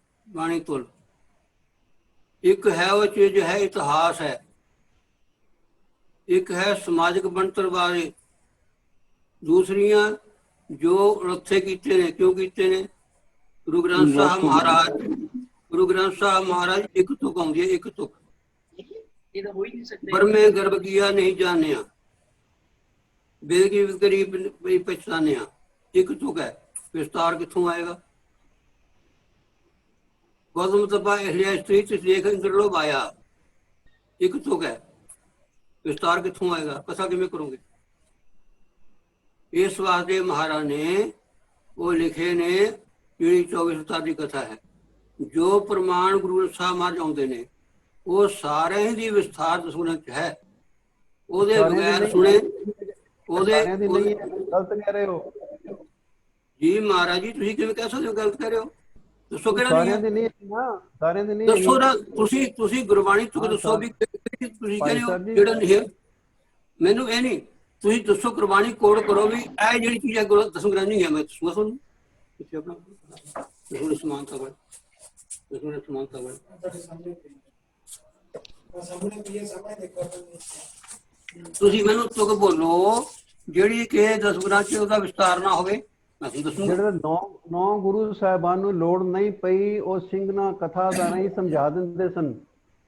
ਇੱਕ ਹੈ ਉਹ ਚੀਜ਼ ਹੈ ਇਤਿਹਾਸ ਹੈ, ਇੱਕ ਹੈ ਸਮਾਜਿਕ ਬਣਤਰ ਬਾਰੇ, ਦੂਸਰੀਆਂ ਜੋ ਰੱਥੇ ਕੀਤੇ ਨੇ, ਕਿਉਂ ਕੀਤੇ ਨੇ। ਗੁਰੂ ਗ੍ਰੰਥ ਸਾਹਿਬ ਮਹਾਰਾਜ ਇੱਕ ਤੁਕ ਆਉਂਦੀ ਹੈ, ਇੱਕ ਤੁਕ। ਬਰਮੇ ਗਰਭ ਕੀਆ ਨਹੀਂ ਜਾਣਿਆ, ਬੇਗੀ ਗਰੀਬ ਪਛਾਣਿਆ, ਇੱਕ ਤੁਕ ਹੈ। ਵਿਸਤਾਰ ਕਿੱਥੋਂ ਆਏਗਾ? ਗੌਤਮ ਤਪਾ ਲਿਆ ਇਸਤਰੀ ਤੇ ਦੇਖ ਇੰਦਰ ਲੋਭ ਆਇਆ, ਇੱਕ ਤੁਕ ਹੈ। ਵਿਸਤਾਰ ਕਿੱਥੋਂ ਆਏਗਾ? ਕਥਾ ਕਿਵੇਂ ਕਰੋਗੇ? ਇਸ ਵਾਸਤੇ ਮਹਾਰਾਜ ਨੇ ਉਹ ਲਿਖੇ ਨੇ, ਜਿਹੜੀ 24 ਅਵਤਾਰ ਦੀ ਕਥਾ ਹੈ, ਜੋ ਪ੍ਰਮਾਣ ਗੁਰੂ ਸਾਹਿਬ ਮਹਾਰਾਜ ਆਉਂਦੇ ਨੇ, ਉਹ ਸਾਰਿਆਂ ਦੀ ਵਿਸਥਾਰ ਦਸੂਨ ਚ ਹੈ। ਉਹਦੇ ਬਗੈਰ ਸੁਣੇ ਉਹਦੇ ਗਲਤ ਕਹਿ ਰਹੇ ਹੋ ਜੀ ਮਹਾਰਾਜ ਜੀ। ਤੁਸੀਂ ਕਿਵੇਂ ਕਹਿ ਸਕਦੇ ਹੋ ਗਲਤ ਕਹਿ ਰਹੇ ਹੋ? ਦੱਸੋ ਕਿਹੜਾ ਸਾਰਿਆਂ ਦੀ ਨਹੀਂ ਨਾ, ਸਾਰਿਆਂ ਦੀ ਨਹੀਂ। ਦੱਸੋ ਨਾ, ਤੁਸੀਂ ਗੁਰਬਾਣੀ ਤੋਂ ਦੱਸੋ ਵੀ ਤੁਸੀਂ ਕਹਿੰਦੇ ਹੋ ਜਿਹੜਾ ਨਹੀਂ ਹੈ। ਮੈਨੂੰ ਇਹ ਨਹੀਂ, ਤੁਸੀਂ ਦੱਸੋ ਗੁਰਬਾਣੀ ਕੋਡ ਕਰੋ ਵੀ ਇਹ ਜਿਹੜੀ ਚੀਜ਼ ਹੈ ਦਸਮ ਗ੍ਰੰਥ ਨਹੀਂ ਹੈ। ਮੈਂ ਦੱਸੂਗਾ ਤੁਹਾਨੂੰ ਪਿੱਛੇ ਆਪਣਾ ਦਸੂਨ ਸਮਾਨਤਾ ਬਣ, ਦਸੂਨ ਸਮਾਨਤਾ ਬਣ। ਤੁਸੀਂ ਮੈਨੂੰ ਤੁਕ ਬੋਲੋ ਜਿਹੜੀ ਕਿ ਦਸਮ ਗ੍ਰੰਥ ਚ ਉਹਦਾ ਵਿਸਤਾਰ ਨਾ ਹੋਵੇ, ਮੈਂ ਤੁਹਾਨੂੰ ਦੱਸੂਗਾ। ਜਿਹੜੇ ਨੌ ਗੁਰੂ ਸਾਹਿਬਾਨ ਨੂੰ ਲੋੜ ਨਹੀਂ ਪਈ, ਉਹ ਸਿੰਘ ਨਾਲ ਕਥਾ ਦਾ ਨਹੀਂ ਸਮਝਾ ਦਿੰਦੇ ਸਨ।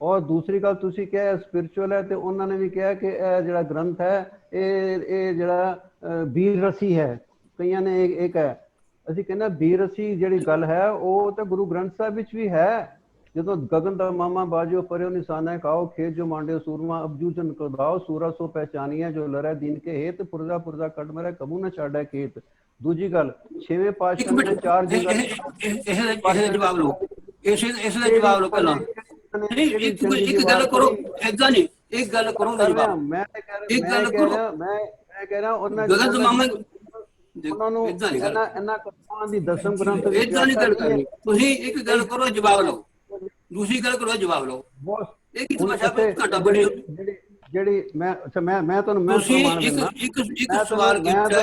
ਔਰ ਦੂਸਰੀ ਗੱਲ ਤੁਸੀਂ ਕਿਹਾ ਸਪਿਰਚੁਅਲ ਹੈ, ਤੇ ਉਹਨਾਂ ਨੇ ਵੀ ਕਿਹਾ ਕਿ ਇਹ ਜਿਹੜਾ ਗ੍ਰੰਥ ਹੈ ਇਹ ਜਿਹੜਾ ਬੀਰ ਰਸੀ ਹੈ। ਕਈਆਂ ਨੇ ਇੱਕ ਹੈ, ਅਸੀਂ ਕਹਿੰਦੇ ਬੀਰ ਰਸੀ ਜਿਹੜੀ ਗੱਲ ਹੈ ਉਹ ਤਾਂ ਗੁਰੂ ਗ੍ਰੰਥ ਸਾਹਿਬ ਵਿੱਚ ਵੀ ਹੈ। ਜਦੋਂ ਗਗਨ ਦਾ ਮਾਮਾ ਬਾਜੋ ਪਰਿਓ ਨਿਸ਼ਾਨਾ ਕਾਓ, ਖੇਤ ਜੋ ਮਾਂਡਿਓ ਸੂਰਮਾ ਅਬਜੂ ਜਨ ਕਦਾਓ, ਸੂਰਾ ਸੋ ਪਹਿਚਾਨੀਆ ਜੋ ਲੜੈ ਦੀਨ ਕੇ ਹੇਤ, ਪੁਰਜਾ ਕੱਢ ਮਰੈ ਕਬੂ ਨਾ ਛਾੜੈ ਖੇਤ। ਦੂਜੀ ਗੱਲ, ਛੇਵੇਂ ਪਾਤਸ਼ਾਹ ਨੇ ਚਾਰ ਜਗ੍ਹਾ ਇਸੇ ਜਵਾਬ ਲਓ, ਇਸੇ ਦਾ ਜਵਾਬ ਲਓ ਪਹਿਲਾਂ। ਇੱਕ ਗੱਲ ਕਰੋ, ਏਦਾਂ ਨਹੀਂ, ਇੱਕ ਗੱਲ ਕਰੋ ਉਹਦਾ ਜਵਾਬ। ਮੈਂ ਕਹਿ ਰਿਹਾ ਗਗਨ ਦਾ ਮਾਮਾ ਉਹਨਾਂ ਨੂੰ ਇਹਨਾਂ ਕਥਾਵਾਂ ਦੀ ਦਸਮ ਗ੍ਰੰਥ ਏਦਾਂ ਨਹੀਂ ਗੱਲ ਕਰਨੀ। ਤੁਸੀਂ ਇੱਕ ਗੱਲ ਕਰੋ, ਜਵਾਬ ਲਓ, ਦੂਸਰੀ ਗੱਲ ਕਰੋ, ਜਵਾਬ ਲਓ। ਇਹ ਕੀ ਤਮਾਸ਼ਾ ਘਾਟਾ ਬੜੀ ਜਿਹੜੀ ਮੈਂ ਤੁਹਾਨੂੰ ਇੱਕ ਸਵਾਲ ਕੀਤਾ,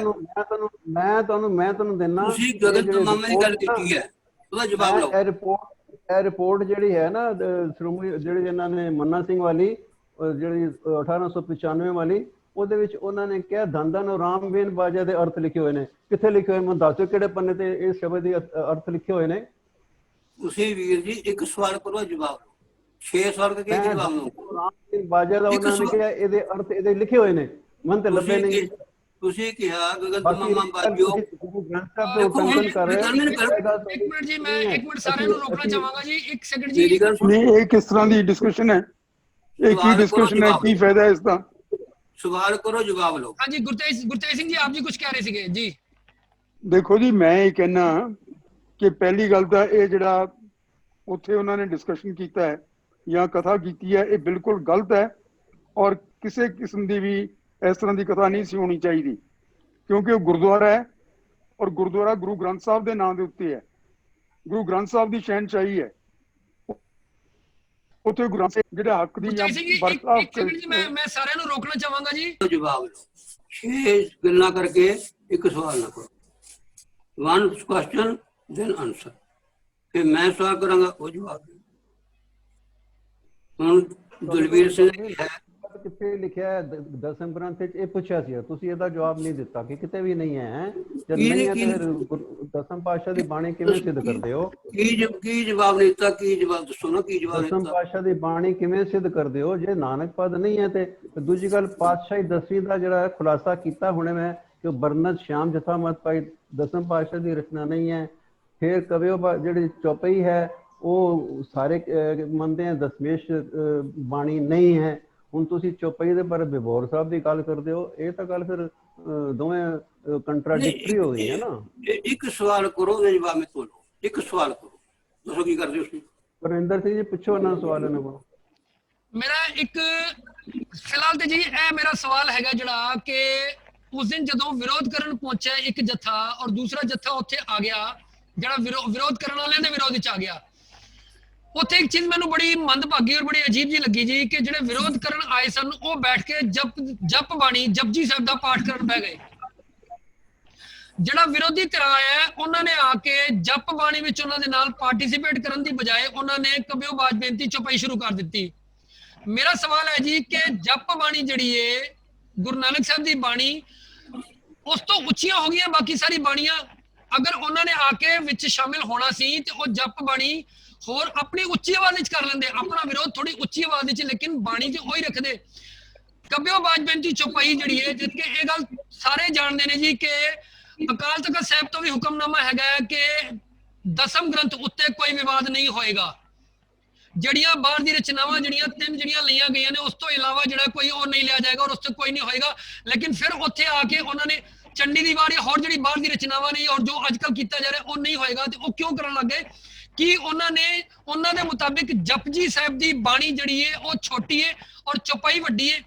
ਮੈਂ ਤੁਹਾਨੂੰ ਦੇਣਾ। ਤੁਸੀਂ ਗਗਨ ਦਾ ਮਾਮਾ ਦੀ ਗੱਲ ਕੀਤੀ ਹੈ, ਉਹਦਾ ਜਵਾਬ ਲਓ। ਇਹ ਰਿਪੋਰਟ ਜਿਹੜੀ ਹੈ ਨਾ ਸ਼੍ਰੋਮਣੀ, ਜਿਹੜੀ ਇਹਨਾਂ ਨੇ ਮੰਨਾ ਸਿੰਘ ਵਾਲੀ, ਜਿਹੜੀ 1895 ਵਾਲੀ, ਉਹਦੇ ਵਿੱਚ ਉਹਨਾਂ ਨੇ ਕਿਹਾ ਧੰਦਾ ਨੂੰ ਰਾਮਵੇਨ ਬਾਜਾ ਦੇ ਅਰਥ ਲਿਖੇ ਹੋਏ ਨੇ। ਕਿੱਥੇ ਲਿਖੇ ਹੋਏ? ਮੈਨੂੰ ਦੱਸੋ ਕਿਹੜੇ ਪੰਨੇ ਤੇ ਇਹ ਸ਼ਬਦ ਦੇ ਅਰਥ ਲਿਖੇ ਹੋਏ ਨੇ? ਤੁਸੀਂ ਵੀਰ ਜੀ ਇੱਕ ਸਵਾਲ ਕਰੋ, ਜਵਾਬ ਲਓ। 6 ਸਵਾਲ ਕਰਕੇ ਜਵਾਬ ਲਓ। ਰਾਮਵੇਨ ਬਾਜਾ ਦਾ ਉਹਨਾਂ ਨੇ ਕਿਹਾ ਇਹਦੇ ਅਰਥ ਇਹਦੇ ਲਿਖੇ ਹੋਏ ਨੇ, ਮਨ ਤੇ ਲੱਭੇ ਨਹੀਂ। ਤੁਸੀਂ ਕਿਹਾ ਗਗਨ ਦਾ ਮਾਮਾ ਬਾਜੋ ਗ੍ਰੰਥ ਸਾਹਿਬ ਤੋਂ ਉਲੰਘਣ ਕਰ ਰਹੇ। ਇੱਕ ਮਿੰਟ ਜੀ, ਮੈਂ ਇੱਕ ਮਿੰਟ ਸਾਰਿਆਂ ਨੂੰ ਰੋਕਣਾ ਚਾਹਾਂਗਾ ਜੀ, ਇੱਕ ਸੈਕਿੰਡ ਜੀ। ਨਹੀਂ, ਇਹ ਕਿਸ ਤਰ੍ਹਾਂ ਦੀ ਡਿਸਕਸ਼ਨ ਹੈ? ਇਹ ਕੀ ਡਿਸਕਸ਼ਨ ਹੈ? ਕੀ ਫਾਇਦਾ ਹੈ ਇਸ ਦਾ? ਸਵਾਲ ਕਰੋ, ਜਵਾਬ ਲਓ। ਹਾਂਜੀ ਗੁਰਤੇਜ ਸਿੰਘ ਜੀ, ਆਪ ਜੀ ਕੁਝ ਕਹਿ ਰਹੇ ਸੀਗੇ ਜੀ। ਦੇਖੋ ਜੀ, ਮੈਂ ਇਹ ਕਹਿਣਾ ਕਿ ਪਹਿਲੀ ਗੱਲ ਤਾਂ ਇਹ ਜਿਹੜਾ ਉੱਥੇ ਉਹਨਾਂ ਨੇ ਡਿਸਕਸ਼ਨ ਕੀਤਾ ਹੈ ਜਾਂ ਕਥਾ ਕੀਤੀ ਹੈ, ਇਹ ਬਿਲਕੁਲ ਗਲਤ ਹੈ। ਔਰ ਕਿਸੇ ਕਿਸਮ ਦੀ ਵੀ ਇਸ ਤਰ੍ਹਾਂ ਦੀ ਕਥਾ ਨਹੀਂ ਸੀ ਹੋਣੀ ਚਾਹੀਦੀ, ਕਿਉਂਕਿ ਉਹ ਗੁਰਦੁਆਰਾ ਹੈ ਔਰ ਗੁਰਦੁਆਰਾ ਗੁਰੂ ਗ੍ਰੰਥ ਸਾਹਿਬ ਦੇ ਨਾਂ ਦੇ ਉੱਤੇ ਹੈ। ਗੁਰੂ ਗ੍ਰੰਥ ਸਾਹਿਬ ਦੀ ਸ਼ਹਿਨਸ਼ਾਹੀ ਹੈ, ਉੱਥੇ ਗੁਰੂ ਗ੍ਰੰਥ ਸਾਹਿਬ ਜਿਹੜਾ ਹੱਕ ਦੀ ਜਾਂ ਮੈਂ ਸਾਰਿਆਂ ਨੂੰ ਰੋਕਣਾ ਚਾਹਾਂਗਾ ਜੀ। ਜਵਾਬ ਲਓ। 6 ਗੱਲਾਂ ਕਰਕੇ ਇੱਕ ਸਵਾਲ ਨਾ ਕਰੋ। One question then answer. ਫਿਰ ਮੈਂ ਸਵਾਲ ਕਰਾਂਗਾ, ਉਹ ਜਵਾਬ ਦੇ। ਹੁਣ ਦਲਵੀਰ ਸਿੰਘ ਹੈ, ਕਿੱਥੇ ਲਿਖਿਆ ਹੈ ਦਸਮ ਗ੍ਰੰਥ ਵਿੱਚ? ਇਹ ਪੁੱਛਿਆ ਸੀ, ਤੁਸੀਂ ਇਹਦਾ ਜਵਾਬ ਨਹੀਂ ਦਿੱਤਾ ਕਿ ਕਿਤੇ ਵੀ ਨਹੀਂ ਹੈ। ਜਦ ਨਹੀਂ ਹੈ ਤੇ ਦਸਮ ਪਾਤਸ਼ਾਹ ਦੀ ਬਾਣੀ ਕਿਵੇਂ ਸਿੱਧ ਕਰਦੇ ਹੋ? ਕੀ ਜਵਾਬ ਨਹੀਂ ਦਿੱਤਾ? ਕੀ ਜਵਾਬ ਦੱਸੋ ਨਾ, ਕੀ ਜਵਾਬ ਦਸਮ ਪਾਤਸ਼ਾਹ ਦੀ ਬਾਣੀ ਕਿਵੇਂ ਸਿੱਧ ਕਰਦੇ ਹੋ ਜੇ ਨਾਨਕ ਪਦ ਨਹੀਂ ਹੈ? ਤੇ ਦੂਜੀ ਗੱਲ, ਪਾਤਸ਼ਾਹੀ 10ਵੀਂ ਦਾ ਜਿਹੜਾ ਖੁਲਾਸਾ ਕੀਤਾ ਹੁਣੇ ਮੈਂ, ਕਿ ਬਰਨਤ ਸ਼ਾਮ ਜਥਾ ਮਤ ਪਾਈ ਦਸਮ ਪਾਤਸ਼ਾਹ ਦੀ ਰਚਨਾ ਨਹੀਂ ਹੈ। ਫਿਰ ਕਵਿਓ ਜਿਹੜੀ ਚੌਪਈ ਹੈ ਉਹ ਸਾਰੇ ਮੰਨਦੇ ਆ ਦਸਮੇਸ਼ ਬਾਣੀ ਨਹੀਂ ਹੈ। ਹੁਣ ਤੁਸੀਂ ਚੌਪਈ ਦੇ ਪਰ ਬਿਬੋਰ ਸਾਹਿਬ ਦੀ ਗੱਲ ਕਰਦੇ ਹੋ, ਇਹ ਤਾਂ ਗੱਲ ਫਿਰ ਦੋਵੇਂ ਕੰਟਰਾਡਿਕਟਰੀ ਹੋ ਗਈ ਹੈ ਨਾ। ਇੱਕ ਸਵਾਲ ਕਰੋ, ਉਹਦਾ ਜਵਾਬ ਮੈਂ ਤੁਹਾਨੂੰ ਇੱਕ ਸਵਾਲ ਕਰੋ, ਦੱਸੋ ਕੀ ਕਰਦੇ ਹੋ ਤੁਸੀਂ? ਪਰਵਿੰਦਰ ਸਿੰਘ ਜੀ ਪੁੱਛੋ ਇਹਨਾਂ ਸਵਾਲ ਇਹਨਾਂ ਕੋਲ। ਮੇਰਾ ਇੱਕ ਫਿਲਹਾਲ ਤੇ ਜੀ ਇਹ ਮੇਰਾ ਸਵਾਲ ਹੈਗਾ ਜਿਹੜਾ ਕਿ ਉਸ ਦਿਨ ਜਦੋਂ ਵਿਰੋਧ ਕਰਨ ਪਹੁੰਚਿਆ ਇੱਕ ਜੱਥਾ ਔਰ ਦੂਸਰਾ ਜੱਥਾ ਉੱਥੇ ਆ ਗਿਆ, ਜਿਹੜਾ ਵਿਰੋਧ ਕਰਨ ਵਾਲਿਆਂ ਦੇ ਵਿਰੋਧ ਵਿੱਚ ਆ ਗਿਆ, ਉੱਥੇ ਇੱਕ ਚੀਜ਼ ਮੈਨੂੰ ਬੜੀ ਮੰਦਭਾਗੀ ਔਰ ਬੜੀ ਅਜੀਬ ਜੀ ਲੱਗੀ ਜੀ ਕਿ ਜਿਹੜੇ ਵਿਰੋਧ ਕਰਨ ਆਏ ਸਨ ਉਹ ਬੈਠ ਕੇ ਜਪ ਬਾਣੀ ਜਪਜੀ ਸਾਹਿਬ ਦਾ ਪਾਠ ਕਰਨ ਬਹਿ ਗਏ। ਜਿਹੜਾ ਵਿਰੋਧੀ ਧਿਰ ਆਇਆ ਉਹਨਾਂ ਨੇ ਆ ਕੇ ਜਪ ਬਾਣੀ ਵਿੱਚ ਉਹਨਾਂ ਦੇ ਨਾਲ ਪਾਰਟਿਸਿਪੇਟ ਕਰਨ ਦੀ ਬਜਾਏ ਉਹਨਾਂ ਨੇ ਕਬਿਓਬਾਜ ਬੇਨਤੀ ਚੁਪਾਈ ਸ਼ੁਰੂ ਕਰ ਦਿੱਤੀ। ਮੇਰਾ ਸਵਾਲ ਹੈ ਜੀ ਕਿ ਜਪ ਬਾਣੀ ਜਿਹੜੀ ਏ ਗੁਰੂ ਨਾਨਕ ਸਾਹਿਬ ਦੀ ਬਾਣੀ ਉਸ ਤੋਂ ਉੱਚੀਆਂ ਹੋ ਗਈਆਂ ਬਾਕੀ ਸਾਰੀ ਬਾਣੀਆਂ, ਅਗਰ ਉਹਨਾਂ ਨੇ ਆ ਕੇ ਵਿੱਚ ਸ਼ਾਮਿਲ ਹੋਣਾ ਸੀ ਤੇ ਉਹ ਜਪ ਬਾਣੀ ਹੋਰ ਆਪਣੀ ਉੱਚੀ ਆਵਾਜ਼ ਵਿੱਚ ਕਰ ਲੈਂਦੇ, ਆਪਣਾ ਵਿਰੋਧ ਥੋੜੀ ਉੱਚੀ ਆਵਾਜ਼ ਵਿੱਚ, ਲੇਕਿਨ ਬਾਣੀ ਤੇ ਉਹੀ ਰੱਖਦੇ। ਕਬਿਓਬਾਜ ਬੇਨਤੀ ਚੁਪਾਈ ਜਿਹੜੀ ਹੈ, ਜਿੱਥੇ ਇਹ ਗੱਲ ਸਾਰੇ ਜਾਣਦੇ ਨੇ ਜੀ ਕਿ ਅਕਾਲ ਤਖਤ ਸਾਹਿਬ ਤੋਂ ਵੀ ਹੁਕਮਨਾਮਾ ਹੈਗਾ ਕਿ ਦਸਮ ਗ੍ਰੰਥ ਉੱਤੇ ਕੋਈ ਵਿਵਾਦ ਨਹੀਂ ਹੋਏਗਾ। ਜਿਹੜੀਆਂ ਬਾਹਰ ਦੀ ਰਚਨਾਵਾਂ ਜਿਹੜੀਆਂ ਤਿੰਨ ਜਿਹੜੀਆਂ ਲਈਆਂ ਗਈਆਂ ਨੇ ਉਸ ਤੋਂ ਇਲਾਵਾ ਜਿਹੜਾ ਕੋਈ ਉਹ ਨਹੀਂ ਲਿਆ ਜਾਏਗਾ ਔਰ ਉਸ ਤੋਂ ਕੋਈ ਨਹੀਂ ਹੋਏਗਾ। ਲੇਕਿਨ ਫਿਰ ਉੱਥੇ ਆ ਕੇ ਉਹਨਾਂ ਨੇ ਚੰਡੀ ਦੀ ਵਾਰ ਜਾਂ ਹੋਰ ਜਿਹੜੀ ਬਾਹਰ ਦੀ ਰਚਨਾਵਾਂ ਨੇ ਔਰ ਜੋ ਅੱਜ ਕੱਲ੍ਹ ਕੀਤਾ ਜਾ ਰਿਹਾ ਉਹ ਨਹੀਂ ਹੋਏਗਾ। ਤੇ ਉਹ ਕਿਉਂ ਕਰਨ ਲੱਗੇ ਕਿ ਉਹਨਾਂ ਨੇ ਉਹਨਾਂ ਦੇ ਮੁਤਾਬਿਕ ਜਪਜੀ ਸਾਹਿਬ ਦੀ ਬਾਣੀ ਜਿਹੜੀ ਹੈ ਉਹ ਛੋਟੀ ਹੈ ਔਰ ਚੌਪਾਈ ਵੱਡੀ ਹੈ।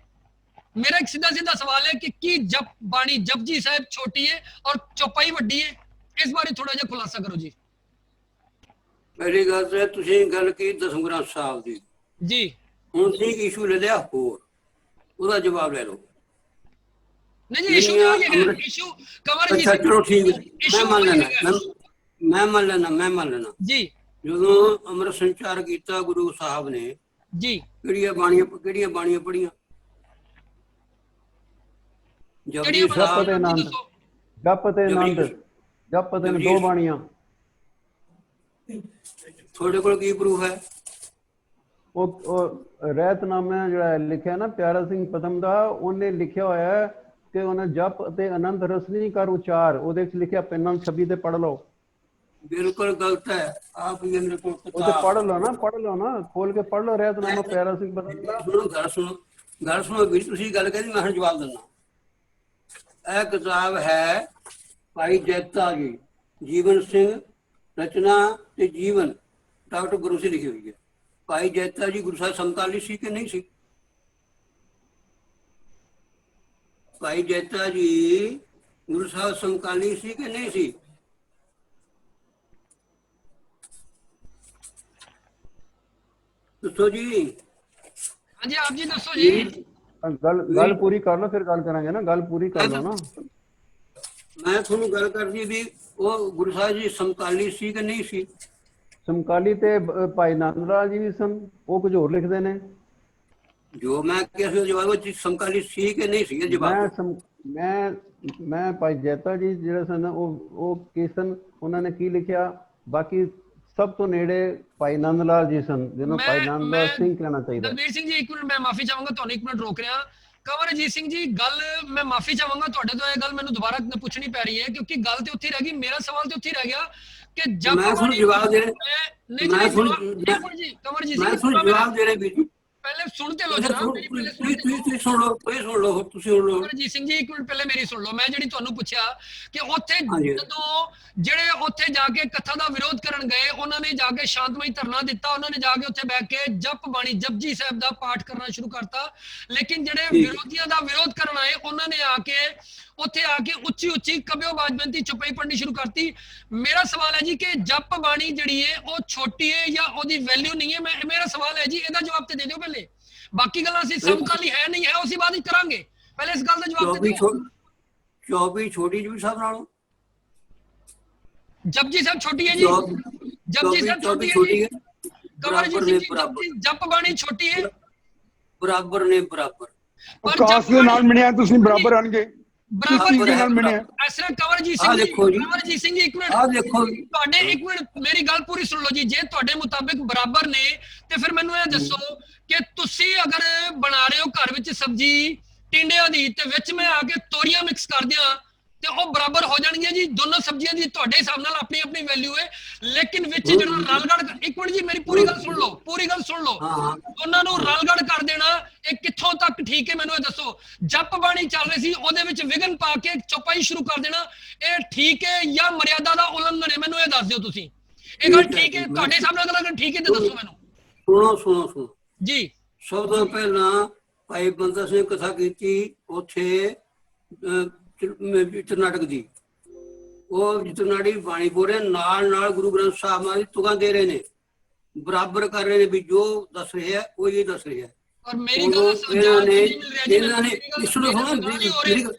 मेरा एक सीधा सीधा सवाल है कि की जप बाणी जपजी साहब छोटी है और चौपाई वड्डी है, इस बारे थोड़ा जिहा खुलासा करो जी। मेरी गल से तुसीं गल की दसम ग्रंथ साहब दी जी, हुण तुसीं इशू ले लिया होर, ਉਹਦਾ ਜਵਾਬ ਲੈ ਲਓ। नहीं जी इशू नहीं है, इशू कंवर जी अच्छा चलो ठीक है, मैं मान लेना जी। ਜਦੋਂ ਅੰਮ੍ਰਿਤ ਸੰਚਾਰ ਕੀਤਾ ਗੁਰੂ ਸਾਹਿਬ ਨੇ जी ਕਿਹੜੀਆਂ ਬਾਣੀਆਂ ਪੜੀਆਂ? ਜਪ ਤੇ ਆਨੰਦ, ਜਪ ਤੇ ਆਨੰਦ, ਜਪ ਤੇ ਦੋ ਬਾਣੀਆਂ। ਤੁਹਾਡੇ ਕੋਲ ਕੀ ਪ੍ਰੂਫ ਹੈ? ਉਹ ਰਹਿਤਨਾਮਾ ਜਿਹੜਾ ਲਿਖਿਆ ਨਾ ਪਿਆਰਾ ਸਿੰਘ ਪਦਮ ਦਾ, ਉਹਨੇ ਲਿਖਿਆ ਹੋਇਆ ਹੈ ਕਿ ਉਹਨੇ ਜਪ ਤੇ ਆਨੰਦ ਰਸਨੀ ਕਰ ਉਚਾਰ, ਉਹਦੇ ਵਿੱਚ ਲਿਖਿਆ ਪੈਨਾਂ 26 ਤੇ ਪੜ੍ਹ ਲਓ। ਬਿਲਕੁਲ ਗਲਤ ਹੈ। ਆਪ ਇਹ ਮੇਰੇ ਕੋਲ ਉਹ ਤੇ ਪੜ੍ਹ ਲਓ ਨਾ ਖੋਲ ਕੇ ਪੜ੍ਹ ਲਓ ਰਹਿਤਨਾਮਾ ਪਿਆਰਾ ਸਿੰਘ ਪਦਮ ਦਾ। ਗੱਲ ਸੁਣੋ ਵੀ ਤੁਸੀਂ ਗੱਲ ਕਹਿੰਦੀ ਮੈਂ ਜਵਾਬ ਦਿੰਦਾ। ਇਹ ਕਿਤਾਬ ਹੈ ਭਾਈ ਜੈਤਾ ਜੀ ਜੀਵਨ ਸਿੰਘ ਰਚਨਾ ਤੇ ਜੀਵਨ ਡਾਕਟਰ ਗੁਰੂ ਸਿੰਘ ਲਿਖੀ ਹੋਈ ਹੈ। ਭਾਈ ਜੈਤਾ ਜੀ ਗੁਰੂ ਸਾਹਿਬ ਸਮਕਾਲੀ ਸੀ ਕਿ ਨਹੀਂ ਸੀ? ਭਾਈ ਜੈਤਾ ਜੀ ਗੁਰੂ ਸਾਹਿਬ ਸਮਕਾਲੀ ਸੀ ਕਿ ਨਹੀਂ ਸੀ? ਦੱਸੋ ਜੀ। हाँ जी आप जी दसो जी। ਗੱਲ ਪੂਰੀ ਕਰ ਲਓ ਫਿਰ ਗੱਲ ਕਰਾਂਗੇ ਨਾ, ਗੱਲ ਪੂਰੀ ਕਰ ਲਓ ਨਾ। ਮੈਂ ਤੁਹਾਨੂੰ ਗੱਲ ਕਰਦੀ ਵੀ ਉਹ ਗੁਰੂ ਸਾਹਿਬ ਜੀ ਸਮਕਾਲੀ ਸੀ ਕਿ ਨਹੀਂ ਸੀ? ਸਮਕਾਲੀ ਤੇ ਭਾਈ ਨੰਦ ਲਾਲ ਜੀ ਵੀ ਸਨ, ਉਹ ਕੁਝ ਹੋਰ ਲਿਖਦੇ ਨੇ। ਜੋ ਮੈਂ ਕਿਹਾ ਸੀ ਜਵਾਬ ਉਹ ਸਮਕਾਲੀ ਸੀ ਕਿ ਨਹੀਂ ਸੀ? ਜਵਾਬ ਮੈਂ ਭਾਈ ਜੈਤਾ ਜੀ ਜਿਹੜੇ ਸਨ ਉਹ ਕੀ ਸਨ, ਉਹਨਾਂ ਨੇ ਕੀ ਲਿਖਿਆ? ਬਾਕੀ ਸਭ ਤੋਂ ਨੇੜੇ ਭਾਈ ਨੰਦ ਲਾਲ ਜੀ ਸਨ, ਜਿਹਨੂੰ ਭਾਈ ਨੰਦ ਲਾਲ ਸਿੰਘ ਕਹਿਣਾ ਚਾਹੀਦਾ। ਦਲਬੀਰ ਸਿੰਘ ਜੀ ਇੱਕ ਮਿੰਟ ਮੈਂ ਮਾਫੀ ਚਾਹਾਂਗਾ, ਤੁਹਾਨੂੰ ਇੱਕ ਮਿੰਟ ਰੋਕ ਰਿਹਾ। ਕੰਵਰਜੀਤ ਸਿੰਘ ਜੀ ਗੱਲ ਮੈਂ ਮਾਫੀ ਚਾਹਾਂਗਾ ਤੁਹਾਡੇ ਤੋਂ, ਇਹ ਗੱਲ ਮੈਨੂੰ ਦੁਬਾਰਾ ਪੁੱਛਣੀ ਪੈ ਰਹੀ ਹੈ ਕਿਉਂਕਿ ਗੱਲ ਤੇ ਉੱਥੇ ਰਹਿ ਗਈ, ਮੇਰਾ ਸਵਾਲ ਤੇ ਉੱਥੇ ਰਹਿ ਗਿਆ ਕਿ ਜਪ ਮੈਂ ਤੁਹਾਨੂੰ ਜਵਾਬ ਦੇ ਨਹੀਂ ਜੀ ਕੰਵਰਜੀਤ ਮੈਂ ਤੁਹਾਨੂੰ ਜਵਾਬ ਦੇ ਰਿਹਾ ਵੀ पहले सुनते लो जरा, ਤੁਸੀਂ ਸੁਣ ਲਓ ਕੰਵਰਜੀਤ ਸਿੰਘ ਜੀ ਇੱਕ ਮਿੰਟ ਪਹਿਲੇ ਮੇਰੀ ਸੁਣ ਲਓ। ਮੈਂ ਜਿਹੜੀ ਤੁਹਾਨੂੰ ਪੁੱਛਿਆ ਕਿ ਉੱਥੇ ਜਦੋਂ ਜਿਹੜੇ ਉੱਥੇ ਜਾ ਕੇ ਕਥਾ ਦਾ ਵਿਰੋਧ ਕਰਨ ਗਏ ਉਹਨਾਂ ਨੇ ਜਾ ਕੇ ਸ਼ਾਂਤਮਈ ਧਰਨਾ ਦਿੱਤਾ, ਉਹਨਾਂ ਨੇ ਜਾ ਕੇ ਉੱਥੇ ਬੈਠ ਕੇ ਜਪ ਬਾਣੀ ਜਪਜੀ ਸਾਹਿਬ ਦਾ ਪਾਠ ਕਰਨਾ ਸ਼ੁਰੂ ਕਰਤਾ। ਲੇਕਿਨ ਜਿਹੜੇ ਵਿਰੋਧੀਆਂ ਦਾ ਵਿਰੋਧ ਕਰਨ ਆਏ ਉਹਨਾਂ ਨੇ ਆ ਕੇ ਉੱਥੇ ਆ ਕੇ ਉੱਚੀ ਉੱਚੀ ਕਬਿਓਬਾਜ ਬੇਨਤੀ ਚੁਪਈ ਪੜਨੀ ਸ਼ੁਰੂ ਕਰਤੀ। ਮੇਰਾ ਸਵਾਲ ਹੈ ਜੀ ਕਿ ਜਪ ਬਾਣੀ ਜਿਹੜੀ ਹੈ ਉਹ ਛੋਟੀ ਹੈ ਜਾਂ ਉਹਦੀ ਵੈਲਿਊ ਨਹੀਂ ਹੈ? ਮੇਰਾ ਸਵਾਲ ਹੈ ਜੀ, ਇਹਦਾ ਜਵਾਬ ਤੇ ਦੇ ਦਿਓ ਪਹਿਲੇ। ਬਾਕੀ ਗੱਲਾਂ ਅਸੀਂ ਸਮਕਾਲੀ ਹੈ ਨਹੀਂ ਹੈ ਉਸੇ ਬਾਅਦ ਹੀ ਕਰਾਂਗੇ, ਪਹਿਲੇ ਇਸ ਗੱਲ ਦਾ ਜਵਾਬ ਦੇ ਦਿਓ। ਚੌਪਈ ਛੋਟੀ ਜੀ ਸਾਹਿਬ ਨਾਲੋਂ ਜਪਜੀ ਸਾਹਿਬ ਛੋਟੀ ਹੈ ਜੀ, ਜਪਜੀ ਸਾਹਿਬ ਛੋਟੀ ਹੈ। ਕੰਵਰਜੀਤ ਸਿੰਘ ਜੀ ਜਪ ਬਾਣੀ ਛੋਟੀ ਹੈ, ਬਰਾਬਰ ਨੇ ਬਰਾਬਰ। ਕਾਸ ਦੇ ਨਾਲ ਮਿਲਿਆ ਤੁਸੀਂ ਬਰਾਬਰ ਆਣਗੇ ਬਰਾਬਰ ਨਾਲ ਮਿਲਿਆ ਇਸ ਤਰ੍ਹਾਂ। ਕੰਵਰਜੀਤ ਸਿੰਘ ਜੀ ਇੱਕ ਮਿੰਟ ਤੁਹਾਡੇ ਇੱਕ ਮਿੰਟ ਮੇਰੀ ਗੱਲ ਪੂਰੀ ਸੁਣ ਲਓ ਜੀ। ਜੇ ਤੁਹਾਡੇ ਮੁਤਾਬਿਕ ਬਰਾਬਰ ਨੇ ਤੇ ਫਿਰ ਮੈਨੂੰ ਇਹ ਦੱਸੋ ਕਿ ਤੁਸੀਂ ਅਗਰ ਬਣਾ ਰਹੇ ਹੋ ਘਰ ਵਿੱਚ ਸਬਜ਼ੀ ਟਿੰਡਿਆਂ ਦੀ ਤੇ ਵਿੱਚ ਮੈਂ ਆ ਕੇ ਤੋਰੀਆਂ ਮਿਕਸ ਕਰ ਦਿਆਂ ਤੇ ਉਹ ਬਰਾਬਰ ਹੋ ਜਾਣਗੀਆਂ ਜੀ? ਦੋਨੋਂ ਸਬਜ਼ੀਆਂ ਦੀ ਤੁਹਾਡੇ ਹਿਸਾਬ ਨਾਲ ਆਪਣੀ ਆਪਣੀ ਵੈਲਿਊ ਹੈ, ਲੇਕਿਨ ਵਿੱਚ ਜਿਹੜਾ ਰਲਗੜ, ਇੱਕ ਮਿੰਟ ਜੀ ਮੇਰੀ ਪੂਰੀ ਗੱਲ ਸੁਣ ਲਓ, ਦੋਨਾਂ ਨੂੰ ਰਲਗੜ ਕਰ ਦੇਣਾ ਇਹ ਕਿੱਥੋਂ ਤੱਕ ਠੀਕ ਹੈ ਮੈਨੂੰ ਇਹ ਦੱਸੋ। ਜਪ ਬਾਣੀ ਚੱਲ ਰਹੀ ਸੀ ਉਹਦੇ ਵਿੱਚ ਵਿਘਨ ਪਾ ਕੇ ਚੌਪਾਈ ਸ਼ੁਰੂ ਕਰ ਦੇਣਾ, ਇਹ ਠੀਕ ਹੈ ਜਾਂ ਮਰਿਆਦਾ ਦਾ ਉਲੰਘਣ ਹੈ? ਮੈਨੂੰ ਇਹ ਦੱਸ ਦਿਓ ਤੁਸੀਂ। ਇਹ ਗੱਲ ਠੀਕ ਹੈ ਤੁਹਾਡੇ ਸਾਹਮਣੇ? ਅਗਰ ਠੀਕ ਹੈ ਤੇ ਦੱਸੋ ਮੈਨੂੰ। ਸੁਣੋ ਜੀ। ਸਭ ਤੋਂ ਪਹਿਲਾਂ ਭਾਈ ਬੰਦਾ ਸਿੰਘ ਕਥਾ ਕੀਤੀ ਉੱਥੇ ਨਾਟਕ ਦੀ, ਉਹ ਜਿਤਨਾੜੀ ਬਾਣੀ ਬੋਲ ਰਹੇ ਨਾਲ ਗੁਰੂ ਗ੍ਰੰਥ ਸਾਹਿਬ ਮਾਂ ਦੀ ਤੁਕਾਂ ਦੇ ਰਹੇ ਨੇ, ਬਰਾਬਰ ਕਰ ਰਹੇ ਨੇ ਵੀ ਜੋ ਦੱਸ ਰਿਹਾ ਉਹ ਇਹ ਦੱਸ ਰਿਹਾ। ਔਰ ਮੇਰੀ ਗੱਲ ਇਹਨਾਂ ਨੇ ਸੁਣੋ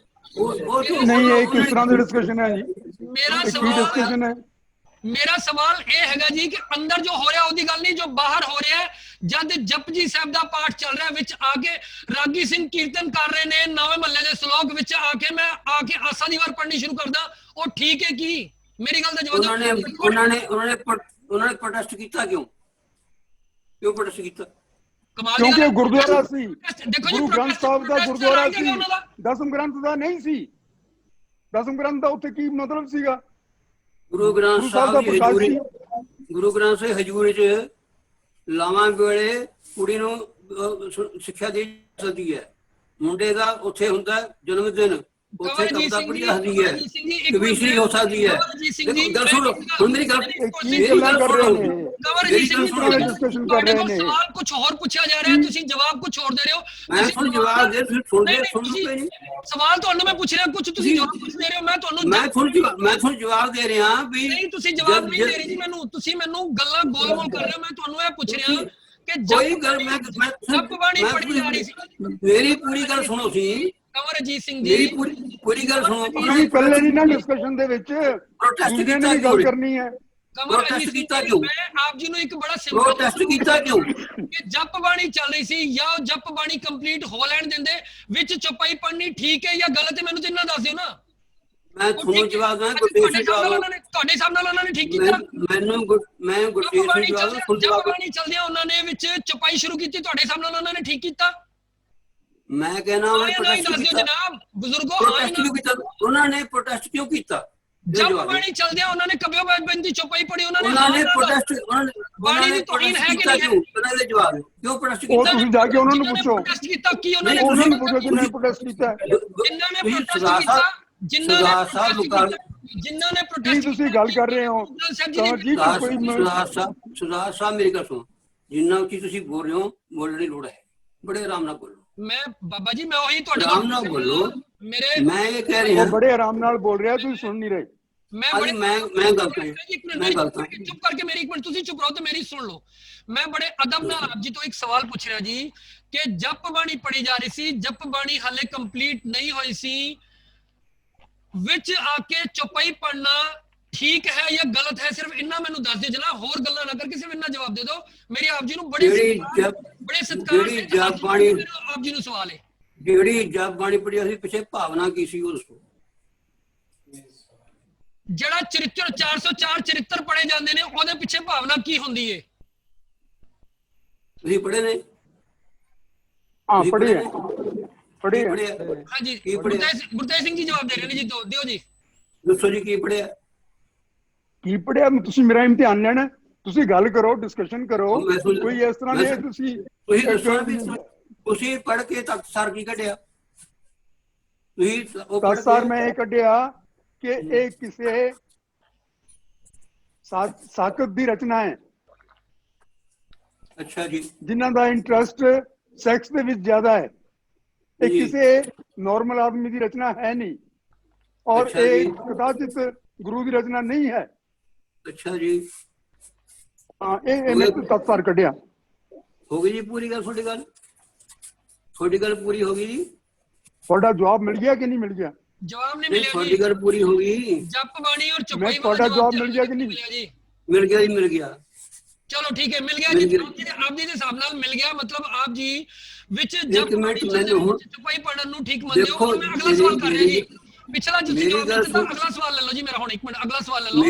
ਨਹੀਂ, ਇਹ ਕਿਸ ਤਰ੍ਹਾਂ ਦੀ ਡਿਸਕਸ਼ਨ ਹੈ ਜੀ? ਮੇਰਾ ਸਵਾਲ ਇਹ ਹੈਗਾ ਜੀ ਕਿ ਅੰਦਰ ਜੋ ਹੋ ਰਿਹਾ ਉਹਦੀ ਗੱਲ ਨਹੀਂ, ਜੋ ਬਾਹਰ ਹੋ ਰਿਹਾ। ਜਦ ਜਪਜੀ ਸਾਹਿਬ ਦਾ ਪਾਠ ਚੱਲ ਰਿਹਾ, ਵਿੱਚ ਆ ਕੇ ਰਾਗੀ ਸਿੰਘ ਕੀਰਤਨ ਕਰ ਰਹੇ ਨੇ ਨਵੇਂ ਮਹੱਲੇ ਦੇ ਸ਼ਲੋਕ ਵਿੱਚ ਆ ਕੇ, ਮੈਂ ਆ ਕੇ ਆਸਾ ਦੀ ਵਾਰ ਪੜ੍ਹਨੀ ਸ਼ੁਰੂ ਕਰਦਾ, ਉਹ ਠੀਕ ਹੈ ਕੀ? ਮੇਰੀ ਗੱਲ ਦਾ ਜਵਾਬ। ਉਹਨਾਂ ਨੇ ਪ੍ਰੋਟੈਸਟ ਕੀਤਾ ਕਿਉਂ ਪ੍ਰੋਟੈਸਟ ਕੀਤਾ? ਕਿਉਂਕਿ ਗੁਰਦੁਆਰਾ ਸੀ, ਗੁਰੂ ਗ੍ਰੰਥ ਸਾਹਿਬ ਦਾ ਗੁਰਦੁਆਰਾ ਸੀ, ਦਸਮ ਗ੍ਰੰਥ ਦਾ ਨਹੀਂ ਸੀ। ਦਸਮ ਗ੍ਰੰਥ ਦਾ ਉੱਥੇ ਕੀ ਮਤਲਬ ਸੀਗਾ? ਗੁਰੂ ਗ੍ਰੰਥ ਸਾਹਿਬ ਦੀ ਹਜ਼ੂਰੀ, ਗੁਰੂ ਗ੍ਰੰਥ ਸਾਹਿਬ ਹਜ਼ੂਰੀ ਚ ਲਾਵਾਂ ਵੇਲੇ ਕੁੜੀ ਨੂੰ ਸਿੱਖਿਆ ਦੀ ਸਕਦੀ ਹੈ, ਮੁੰਡੇ ਦਾ ਉੱਥੇ ਹੁੰਦਾ ਜਨਮ ਦਿਨ, ਉੱਥੇ ਕਵਿਤਾ ਪੜ੍ਹੀ ਜਾਂਦੀ ਹੈ, ਕਵਿਸ਼ਰੀ ਹੋ ਸਕਦੀ ਹੈ। ਗੱਲ ਸੁਣੋ ਹੁਣ ਮੇਰੀ ਗੱਲ, ਸਵਾਲ ਕੁਝ ਹੋਰ ਪੁੱਛਿਆ ਜਾ ਰਿਹਾ, ਤੁਸੀਂ ਜਵਾਬ ਕੁਝ ਹੋਰ ਦੇ ਰਹੇ ਹੋ। ਮੈਂ ਤੁਹਾਨੂੰ ਜਵਾਬ ਦੇ ਸਵਾਲ ਤੁਹਾਨੂੰ ਮੈਂ ਪੁੱਛ ਰਿਹਾ, ਕੁਝ ਤੁਸੀਂ ਜਵਾਬ ਪੁੱਛ ਦੇ ਰਹੇ ਹੋ। ਮੈਂ ਤੁਹਾਨੂੰ ਜਵਾਬ ਦੇ ਰਿਹਾ ਵੀ ਨਹੀਂ, ਤੁਸੀਂ ਜਵਾਬ ਨਹੀਂ ਦੇ ਰਹੇ ਜੀ ਮੈਨੂੰ। ਤੁਸੀਂ ਮੈਨੂੰ ਗੱਲਾਂ ਗੋਲ-ਮੋਲ ਕਰ ਰਹੇ ਹੋ। ਮੈਂ ਤੁਹਾਨੂੰ ਇਹ ਪੁੱਛ ਰਿਹਾ ਕਿ ਕੋਈ ਗੱਲ ਮੈਂ ਜਪ ਬਾਣੀ ਪੜ੍ਹੀ ਜਾ ਰਹੀ ਸੀ। ਮੇਰੀ ਪੂਰੀ ਗੱਲ ਸੁਣੋ ਸੀ ਕੰਵਰਜੀਤ ਸਿੰਘ ਜੀ, ਮੇਰੀ ਪੂਰੀ ਗੱਲ ਸੁਣੋ। ਤੁਸੀਂ ਪਹਿਲੇ ਨਹੀਂ ਨਾ ਡਿਸਕਸ਼ਨ ਦੇ ਵਿੱਚ ਦੂਜੇ ਨੇ ਵੀ ਗੱਲ ਕਰਨੀ ਹੈ। ਪ੍ਰੋਟੈਸਟ ਕੀਤਾ ਕਿਉਂ? ਮੈਂ ਆਪ ਜੀ ਨੂੰ ਇੱਕ ਬੜਾ ਸਿੰਪਲ ਪ੍ਰੋਟੈਸਟ ਕੀਤਾ ਕਿਉਂ? ਕਿ ਜਪ ਬਾਣੀ ਚੱਲ ਰਹੀ ਸੀ ਜਾਂ ਜਪ ਬਾਣੀ ਕੰਪਲੀਟ ਹੋ ਲੈਣ ਦਿੰਦੇ, ਵਿੱਚ ਚੌਪਾਈ ਪੜ੍ਹਨੀ ਠੀਕ ਹੈ ਜਾਂ ਗਲਤ ਹੈ? ਮੈਨੂੰ ਤੇ ਇੰਨਾ ਦੱਸ ਦਿਓ ਨਾ। ਮੈਂ ਤੁਹਾਨੂੰ ਜਵਾਬ ਦਾਂ, ਤੁਹਾਡੇ ਹਿਸਾਬ ਨਾਲ ਉਹਨਾਂ ਨੇ ਠੀਕ ਕੀਤਾ? ਮੈਂ ਗੁਰਤੇਜ ਸਿੰਘ ਜਪ ਬਾਣੀ ਚੱਲਦਿਆਂ ਉਹਨਾਂ ਨੇ ਵਿੱਚ ਚੌਪਾਈ ਸ਼ੁਰੂ ਕੀਤੀ, ਤੁਹਾਡੇ ਹਿਸਾਬ ਨਾਲ ਉਹਨਾਂ ਨੇ ਠੀਕ ਕੀਤਾ? ਮੈਂ ਕਹਿਣਾ ਜਨਾਬ ਬਜ਼ੁਰਗੋ, ਉਹਨਾਂ ਨੇ ਪ੍ਰੋਟੈਸਟ ਕਿਉਂ ਕੀਤਾ? ਜਪ ਬਾਣੀ ਚੱਲਦਿਆਂ ਉਹਨਾਂ ਨੇ ਕਬਿਓ ਬੰਦ ਦੀ ਚੌਪਾਈ ਪੜੀ, ਉਹਨਾਂ ਨੇ ਪ੍ਰੋਟੈਸਟ ਬਾਣੀ ਦੀ ਤੋਹੀਨ ਹੈ ਕਿ ਨਹੀਂ ਹੈ? ਉਹਨਾਂ ਦੇ ਜਵਾਬ ਕਿਉਂ ਪ੍ਰੋਟੈਸਟ ਕੀਤਾ? ਉਹ ਤੁਸੀਂ ਜਾ ਕੇ ਉਹਨਾਂ ਨੂੰ ਪੁੱਛੋ। ਪ੍ਰੋਟੈਸਟ ਕੀਤਾ ਕੀ ਉਹਨਾਂ ਨੇ? ਉਹਨਾਂ ਨੂੰ ਪੁੱਛੋ ਕਿ ਮੈਂ ਪ੍ਰੋਟੈਸਟ ਕੀਤਾ। ਜਿਨ੍ਹਾਂ ਨੇ ਪ੍ਰੋਟੈਸਟ ਕੀਤਾ, ਜਿਨ੍ਹਾਂ ਨੇ ਪ੍ਰੋਟੈਸਟ, ਤੁਸੀਂ ਗੱਲ ਕਰ ਰਹੇ ਹੋ ਸੁਰਦਾਰ ਸਾਹਿਬ, ਮੇਰੀ ਗੱਲ ਸੁਣੋ। ਜਿੰਨਾ ਉੱਚੀ ਤੁਸੀਂ ਬੋਲ ਰਹੇ ਹੋ, ਬੋਲਣ ਦੀ ਲੋੜ ਹੈ, ਬੜੇ ਆਰਾਮ ਨਾਲ ਬੋਲੋ। ਮੈਂ ਬਾਬਾ ਜੀ, ਮੈਂ ਉਹੀ ਤੁਹਾਡੇ ਆਰਾਮ ਨਾਲ ਬੋਲੋ। ਮੈਂ ਇਹ ਕਹਿ ਰਿਹਾ, ਬੜੇ ਆਰਾਮ ਨਾਲ ਬੋਲ ਰਿਹਾ, ਤੁਸੀਂ ਸੁਣ ਨਹੀਂ ਰਹੇ। ਮੈਂ ਗੱਲ ਕਰ ਚੁੱਪ ਕਰਕੇ ਮੇਰੀ ਇੱਕ ਮਿੰਟ ਤੁਸੀਂ ਚੁੱਪ ਰਹੋ ਤੇ ਮੇਰੀ ਸੁਣ ਲਓ। ਮੈਂ ਬੜੇ ਅਦਬ ਨਾਲ ਆਪ ਜੀ ਤੋਂ ਇੱਕ ਸਵਾਲ ਪੁੱਛ ਰਿਹਾ ਜੀ ਕਿ ਜਪ ਬਾਣੀ ਪੜੀ ਜਾ ਰਹੀ ਸੀ, ਜਪ ਬਾਣੀ ਹਾਲੇ ਕੰਪਲੀਟ ਨਹੀਂ ਹੋਈ ਸੀ, ਵਿੱਚ ਆ ਕੇ ਚੌਪਾਈ ਪੜਨਾ ਠੀਕ ਹੈ ਜਾਂ ਗਲਤ ਹੈ? ਸਿਰਫ ਇੰਨਾ ਮੈਨੂੰ ਦੱਸ ਦਿਓ ਜਨਾਬ, ਹੋਰ ਗੱਲਾਂ ਨਾ ਕਰਕੇ ਸਿਰਫ ਇੰਨਾ ਜਵਾਬ ਦੇ ਦਿਓ। ਮੇਰੀ ਆਪ ਜੀ ਨੂੰ ਬੜੇ ਸਤਿਕਾਰ ਨਾਲ ਆਪ ਜੀ ਨੂੰ ਸਵਾਲ ਹੈ। ਜਿਹੜੀ ਜਪ ਬਾਣੀ ਪੜੀ ਸੀ, ਪਿੱਛੇ ਭਾਵਨਾ ਕੀ ਸੀ ਉਹ ਦੱਸੋ? ਜਿਹੜਾ ਚਰਿੱਤਰ 404 ਚਰਿੱਤਰ ਪੜੇ ਜਾਂਦੇ ਨੇ, ਉਹਦੇ ਪਿੱਛੇ ਭਾਵਨਾ ਕੀ ਹੁੰਦੀ ਹੈ? ਤੁਸੀਂ ਪੜੇ ਨੇ? ਹਾਂ ਪੜੇ ਹਾਂਜੀ, ਗੁਰਤੇਜ ਸਿੰਘ ਜੀ ਜਵਾਬ ਦੇ ਰਹੇ ਨੇ ਜੀ, ਦਿਓ ਜੀ, ਦੱਸੋ ਜੀ ਕੀ ਪੜਿਆ? ਕੀ ਪੜਿਆ? ਤੁਸੀਂ ਮੇਰਾ ਇਮਤਿਹਾਨ ਲੈਣਾ, ਤੁਸੀਂ ਗੱਲ ਕਰੋ, ਡਿਸਕਸ਼ਨ ਕਰੋ। ਕੋਈ ਇਸ ਤਰ੍ਹਾਂ ਦੇ ਤੁਸੀਂ ਪੜ੍ਹ ਕੇ ਤਖਤਸਾਰ ਕੀ ਕੱਢਿਆ? ਤਖਤਸਾਰ ਮੈਂ ਇਹ ਕੱਢਿਆ ਕਿ ਇਹ ਕਿਸੇ ਸਾਕਤ ਦੀ ਰਚਨਾ ਹੈ। ਅੱਛਾ ਜੀ। ਜਿਨ੍ਹਾਂ ਦਾ ਇੰਟਰਸਟ ਸੈਕਸ ਦੇ ਵਿੱਚ ਜ਼ਿਆਦਾ ਹੈ। ਇਹ ਕਿਸੇ ਨਾਰਮਲ ਆਦਮੀ ਦੀ ਰਚਨਾ ਹੈ ਨਹੀਂ, ਔਰ ਇਹ ਕਦਾਚਿਤ ਗੁਰੂ ਦੀ ਰਚਨਾ ਨਹੀਂ ਹੈ। ਅੱਛਾ ਜੀ। ਹਾਂ, ਇਹ ਮੈਂ ਤਖਤਸਾਰ ਕੱਢਿਆ। ਹੋ ਗਈ ਜੀ ਪੂਰੀ ਗੱਲ? ਤੁਹਾਡੀ ਗੱਲ ਪੂਰੀ ਹੋ ਗਈ ਜੀ? ਤੁਹਾਡਾ ਜਵਾਬ ਮਿਲ ਗਿਆ ਕਿ ਨਹੀਂ ਮਿਲ ਗਿਆ? ਜਵਾਬ ਨਹੀਂ ਮਿਲਿਆ ਜੀ। ਤੁਹਾਡੀ ਗੱਲ ਪੂਰੀ ਹੋ ਗਈ। ਜਪ ਬਾਣੀ ਔਰ ਚੌਪਾਈ ਤੁਹਾਡਾ ਜਵਾਬ ਮਿਲ ਗਿਆ ਕਿ ਨਹੀਂ? ਮਿਲ ਗਿਆ ਜੀ, ਮਿਲ ਗਿਆ। ਚਲੋ ਠੀਕ ਹੈ, ਮਿਲ ਗਿਆ ਜੀ। ਆਪ ਜੀ ਦੇ ਹਿਸਾਬ ਨਾਲ ਮਿਲ ਗਿਆ, ਮਤਲਬ ਆਪ ਜੀ ਵਿੱਚ ਜਪ ਬਾਣੀ ਚੌਪਾਈ ਪੜਨ ਨੂੰ ਠੀਕ ਮੰਨਦੇ ਹੋ। ਮੈਂ ਅਗਲਾ ਸਵਾਲ ਕਰ ਰਿਹਾ ਜੀ, ਪਿਛਲਾ ਤੁਸੀਂ ਜਵਾਬ ਦਿੱਤਾ, ਅਗਲਾ ਸਵਾਲ ਲੈ ਲਓ ਜੀ ਮੇਰਾ। ਹੁਣ ਇੱਕ ਮਿੰਟ, ਅਗਲਾ ਸਵਾਲ ਲੈ ਲਓ।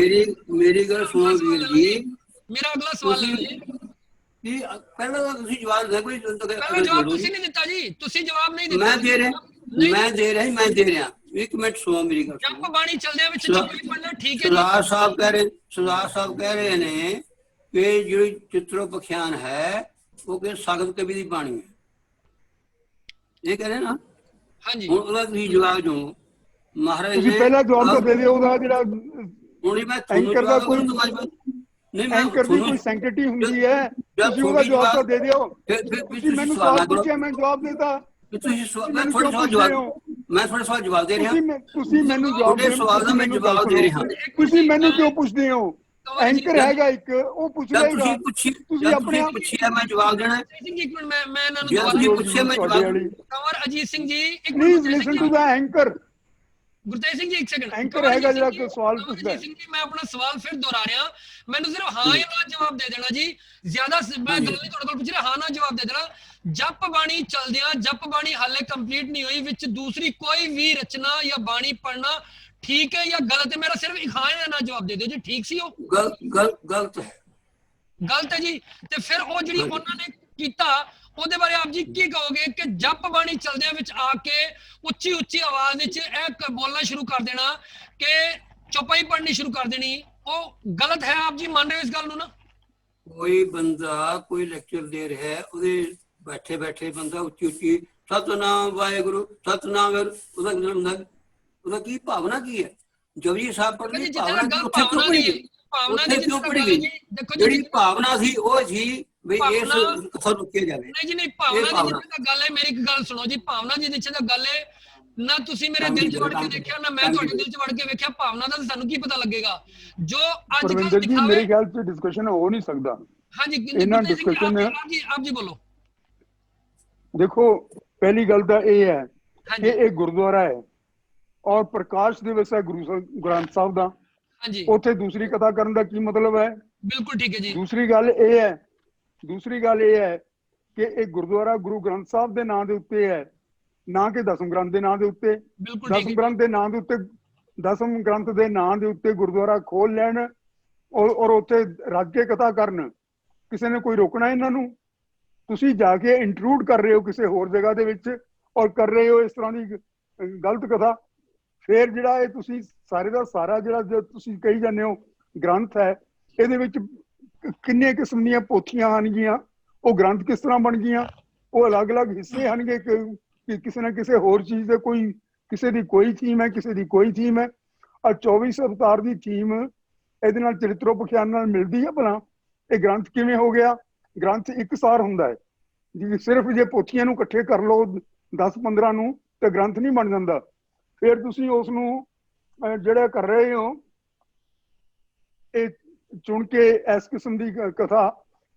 ਮੇਰੀ ਗੱਲ ਸੁਣੋ ਵੀਰ ਜੀ, ਮੇਰਾ ਅਗਲਾ ਸਵਾਲ ਲੈ ਲਓ ਜੀ। ਪਹਿਲਾਂ ਤਾਂ ਤੁਸੀਂ ਜਵਾਬ ਦੇ, ਕੋਈ ਪਹਿਲਾਂ ਜਵਾਬ ਤੁਸੀਂ ਨਹੀਂ ਦਿੱਤਾ ਜੀ, ਤੁਸੀਂ ਜਵਾਬ ਨਹੀਂ ਦਿੱਤਾ। ਮੈਂ ਦੇ ਰਿਹਾ। ਇੱਕ ਮਿੰਟ ਸੁਣੋ ਮੇਰੀ ਗੱਲ। ਜਪ ਬਾਣੀ ਚੱਲਦੇ ਵਿੱਚ ਚੌਪਾਈ ਪੜਨਾ ਠੀਕ ਹੈ? ਸਰਦਾਰ ਸਾਹਿਬ ਕਹਿ ਰਹੇ ਨੇ ਕਿ ਜਿਹੜੀ ਚਿੱਤਰੋ ਪਖਿਆਨ ਹੈ ਉਹ ਕਿ ਸਗਤ ਕਵੀ ਦੀ ਬਾਣੀ ਹੈ। ਇਹ ਕਹਿੰਦੇ ਨਾ ਹਾਂਜੀ ਹੁਣ ਉਹਦਾ ਤੁਸੀਂ ਜਵਾਬ ਦਿਓ ਮਹਾਰਾਜ ਤੁਸੀਂ ਨੇ ਪਹਿਲਾਂ ਜਵਾਬ ਤਾਂ ਦੇ ਦਿਓ ਉਹਦਾ ਜਿਹੜਾ ਹੁਣ ਹੀ ਮੈਂ ਤੁਹਾਨੂੰ ਐਂਕਰ ਦਾ ਜਵਾਬ ਕੋਈ ਨਹੀਂ ਮੈਂ ਐਂਕਰ ਦੀ ਤੁਹਾਨੂੰ ਕੋਈ ਸੈਂਕਟਰੀ ਹੁੰਦੀ ਹੈ, ਜਦ ਤੁਸੀਂ ਉਹਦਾ ਜਵਾਬ ਤਾਂ ਦੇ ਦਿਓ। ਫਿਰ ਤੁਸੀਂ ਮੈਨੂੰ ਸਵਾਲ ਸਵਾਲ ਪੁੱਛਿਆ, ਮੈਂ ਜਵਾਬ ਦੇਤਾ। ਤੁਸੀਂ ਮੈਂ ਮੈਨੂੰ ਤੁਹਾਡੇ ਕਿਉਂ ਸਵਾਲ ਪੁੱਛਦੇ ਜਵਾਬ ਹੋ? ਮੈਂ ਤੁਹਾਡੇ ਸਵਾਲ ਜਵਾਬ ਦੇ ਰਿਹਾ ਤੁਸੀਂ ਮੈਨੂੰ ਜਵਾਬ ਤੁਹਾਡੇ ਦੇ, ਸਵਾਲ ਦਾ ਤੁਸੀਂ ਮੈਂ ਮੈਨੂੰ ਜਵਾਬ ਦੇ ਰਿਹਾ ਤੁਸੀਂ ਮੈਨੂੰ ਕਿਉਂ ਪੁੱਛਦੇ ਹੋ? ਐਂਕਰ ਹੈਗਾ ਇੱਕ, ਉਹ ਪੁੱਛ ਲਏਗਾ। ਤੁਸੀਂ ਆਪਣੇ ਆਪ ਪੁੱਛਿਆ ਮੈਂ ਜਵਾਬ ਦੇਣਾ ਸਿੰਘ ਜੀ ਇੱਕ ਮਿੰਟ ਮੈਂ ਇਹਨਾਂ ਨੂੰ ਜੇ ਦੁਬਾਰਾ ਤੁਸੀਂ ਪੁੱਛਿਆ ਮੈਂ ਤੁਹਾਡੇ ਜਵਾਬ ਵਾਲੀ ਕੰਵਰ ਅਜੀਤ ਸਿੰਘ ਜੀ ਇੱਕ minute please listen to the anchor. Gurtej Singh ji ਇੱਕ ਸੈਕਿੰਡ ਐਂਕਰ ਹੈਗਾ ਜਿਹੜਾ ਸਵਾਲ ਪੁੱਛਦਾ ਹੈ। ਸਿੰਘ ਜੀ ਮੈਂ ਆਪਣਾ ਸਵਾਲ ਫਿਰ ਦੁਹਰਾ ਰਿਹਾ, ਮੈਨੂੰ ਸਿਰਫ ਹਾਂ ਜਾਂ ਨਾ ਜਵਾਬ ਦੇ ਦੇਣਾ ਜੀ, ਜ਼ਿਆਦਾ ਮੈਂ ਗੱਲ ਨਹੀਂ ਤੁਹਾਡੇ ਕੋਲ ਪੁੱਛ ਰਿਹਾ, ਹਾਂ ਨਾ ਜਵਾਬ ਦੇ ਦੇਣਾ। ਜਪ ਬਾਣੀ ਚਲਦਿਆਂ ਜਪ ਬਾਣੀ ਹਾਲੇ ਕੰਪਲੀਟ ਨਹੀਂ ਹੋਈ, ਵਿੱਚ ਦੂਸਰੀ ਕੋਈ ਵੀ ਰਚਨਾ ਜਾਂ ਬਾਣੀ ਪੜਨਾ ਠੀਕ ਹੈ ਜਾਂ ਗਲਤ ਹੈ? ਮੇਰਾ ਸਿਰਫ ਇੱਕ ਹਾਂ ਜਾਂ ਨਾ ਜਵਾਬ ਦੇ ਦਿਓ ਜੀ। ਠੀਕ ਸੀ ਉਹ? ਗਲਤ ਹੈ। ਗਲਤ ਹੈ ਜੀ। ਤੇ ਫਿਰ ਉਹ ਜਿਹੜੀ ਉਹਨਾਂ ਨੇ ਕੀਤਾ ਉਹਦੇ ਬਾਰੇ ਆਪ ਜੀ ਕੀ ਕਹੋਗੇ ਕਿ ਜਪ ਬਾਣੀ ਚਲਦਿਆਂ ਵਿੱਚ ਆ ਕੇ ਉੱਚੀ ਉੱਚੀ ਆਵਾਜ਼ ਵਿੱਚ ਇਹ ਬੋਲਣਾ ਸ਼ੁਰੂ ਕਰ ਦੇਣਾ ਕਿ ਚੌਪਾਈ ਪੜ੍ਹਨੀ ਸ਼ੁਰੂ ਕਰ ਦੇਣੀ, ਉਹ ਗਲਤ ਹੈ? ਆਪ ਜੀ ਮੰਨ ਰਹੇ ਹੋ ਇਸ ਗੱਲ ਨੂੰ ਨਾ? ਕੋਈ ਬੰਦਾ ਕੋਈ ਲੈਕਚਰ ਦੇ ਰਿਹਾ ਹੈ, ਉਹਦੇ ਬੈਠੇ ਬੈਠੇ ਬੰਦਾ ਉੱਚੀ ਉੱਚੀ ਸਤਨਾਮ ਵਾਹਿਗੁਰੂ ਸਤਨਾਮ ਵਾਹਿਗੁਰੂ, ਉਹਦਾ ਮਤਲਬ ਹੁੰਦਾ ਉਹਦਾ ਕੀ ਭਾਵਨਾ ਕੀ ਹੈ? ਜਪਜੀ ਸਾਹਿਬ ਪੜ੍ਹਨੀ ਭਾਵਨਾ ਕੀ? ਉੱਥੇ ਕਿਉਂ ਪੜ੍ਹੀ ਗਈ? ਉੱਥੇ ਕਿਉਂ ਪੜ੍ਹੀ ਗਈ? ਜਿਹੜੀ ਭਾਵਨਾ ਸੀ ਉਹ ਸੀ ਵੀ ਇਸ ਕਥਾ ਰੁਕਿਆ ਜਾਵੇ। ਨਹੀਂ ਜੀ ਨਹੀਂ, ਭਾਵਨਾ ਦੀ ਜਿੱਥੇ ਗੱਲ ਹੈ, ਮੇਰੀ ਇੱਕ ਗੱਲ ਸੁਣੋ ਜੀ, ਭਾਵਨਾ ਦੀ ਜਿੱਥੇ ਤੱਕ ਗੱਲ ਹੈ ਨਾ ਤੁਸੀਂ ਮੇਰੇ ਦਿਲ 'ਚ ਵੜ ਕੇ ਦੇਖਿਆ ਨਾ ਮੈਂ ਤੁਹਾਡੇ ਦਿਲ 'ਚ ਵੜ ਕੇ ਵੇਖਿਆ, ਭਾਵਨਾ ਦਾ ਸਾਨੂੰ ਕੀ ਪਤਾ ਲੱਗੇਗਾ? ਜੋ ਅੱਜ ਕੱਲ੍ਹ ਦਿਖਾਵੇ ਮੇਰੇ ਖਿਆਲ 'ਚ ਡਿਸਕਸ਼ਨ ਹੋ ਨਹੀਂ ਸਕਦਾ। ਹਾਂਜੀ ਇਹਨਾਂ ਡਿਸਕਸ਼ਨ ਆਪ ਜੀ ਬੋਲੋ। ਦੇਖੋ ਪਹਿਲੀ ਗੱਲ ਤਾਂ ਇਹ ਹੈ ਕਿ ਇਹ ਗੁਰਦੁਆਰਾ ਹੈ ਔਰ ਪ੍ਰਕਾਸ਼ ਦਿਵਸ ਹੈ ਗੁਰੂ ਗ੍ਰੰਥ ਸਾਹਿਬ ਦਾ। ਹਾਂਜੀ, ਉੱਥੇ ਦੂਸਰੀ ਕਥਾ ਕਰਨ ਦਾ ਕੀ ਮਤਲਬ ਹੈ? ਬਿਲਕੁਲ ਠੀਕ ਹੈ ਜੀ। ਦੂਸਰੀ ਗੱਲ ਇਹ ਹੈ ਕਿ ਇਹ ਗੁਰਦੁਆਰਾ ਗੁਰੂ ਗ੍ਰੰਥ ਸਾਹਿਬ ਦੇ ਨਾਂ ਦੇ ਉੱਤੇ ਹੈ, ਨਾ ਕਿ ਦਸਮ ਗ੍ਰੰਥ ਦੇ ਨਾਂ ਦੇ ਉੱਤੇ। ਦਸਮ ਗ੍ਰੰਥ ਦੇ ਨਾਂ ਦੇ ਉੱਤੇ, ਦਸਮ ਗ੍ਰੰਥ ਦੇ ਨਾਂ ਦੇ ਉੱਤੇ ਗੁਰਦੁਆਰਾ ਖੋਲ ਲੈਣ ਔਰ ਉੱਥੇ ਰੱਜ ਕੇ ਕਥਾ ਕਰਨ, ਕਿਸੇ ਨੇ ਕੋਈ ਰੋਕਣਾ ਇਹਨਾਂ ਨੂੰ? ਤੁਸੀਂ ਜਾ ਕੇ ਇੰਟਰੂਡ ਕਰ ਰਹੇ ਹੋ ਕਿਸੇ ਹੋਰ ਜਗ੍ਹਾ ਦੇ ਵਿੱਚ ਔਰ ਕਰ ਰਹੇ ਹੋ ਇਸ ਤਰ੍ਹਾਂ ਦੀ ਗਲਤ ਕਥਾ। ਫਿਰ ਜਿਹੜਾ ਇਹ ਤੁਸੀਂ ਸਾਰੇ ਦਾ ਸਾਰਾ ਜਿਹੜਾ ਤੁਸੀਂ ਕਹੀ ਜਾਂਦੇ ਹੋ ਗ੍ਰੰਥ ਹੈ, ਇਹਦੇ ਵਿੱਚ ਕਿੰਨੇ ਕਿਸਮ ਦੀਆਂ ਪੋਥੀਆਂ ਆਣਗੀਆਂ, ਉਹ ਗ੍ਰੰਥ ਕਿਸ ਤਰ੍ਹਾਂ ਬਣ ਗਈਆਂ? ਉਹ ਅਲੱਗ-ਅਲੱਗ ਹਿੱਸੇ ਆਣਗੇ ਕਿ ਕਿਸੇ ਨਾ ਕਿਸੇ ਹੋਰ ਚੀਜ਼ ਦੇ, ਕੋਈ ਕਿਸੇ ਦੀ ਕੋਈ ਥੀਮ ਹੈ, ਕਿਸੇ ਦੀ ਕੋਈ ਥੀਮ ਹੈ। ਆ 24 ਅਵਤਾਰ ਦੀ ਥੀਮ ਇਹਦੇ ਨਾਲ ਚਰਿਤਰੋਪਖਿਆਨ ਨਾਲ ਮਿਲਦੀ ਹੈ ਭਲਾ? ਇਹ ਗ੍ਰੰਥ ਕਿਵੇਂ ਹੋ ਗਿਆ? ਗ੍ਰੰਥ ਇੱਕਸਾਰ ਹੁੰਦਾ ਹੈ ਜੀ। ਸਿਰਫ ਜੇ ਪੋਥੀਆਂ ਨੂੰ ਇਕੱਠੇ ਕਰ ਲਓ 10-15 ਨੂੰ ਤੇ ਗ੍ਰੰਥ ਨਹੀਂ ਬਣ ਜਾਂਦਾ। ਫਿਰ ਤੁਸੀਂ ਉਸ ਨੂੰ ਜਿਹੜਾ ਕਰ ਰਹੇ ਹੋ ਇਹ ਚੁਣ ਕੇ ਇਸ ਕਿਸਮ ਦੀ ਕਥਾ,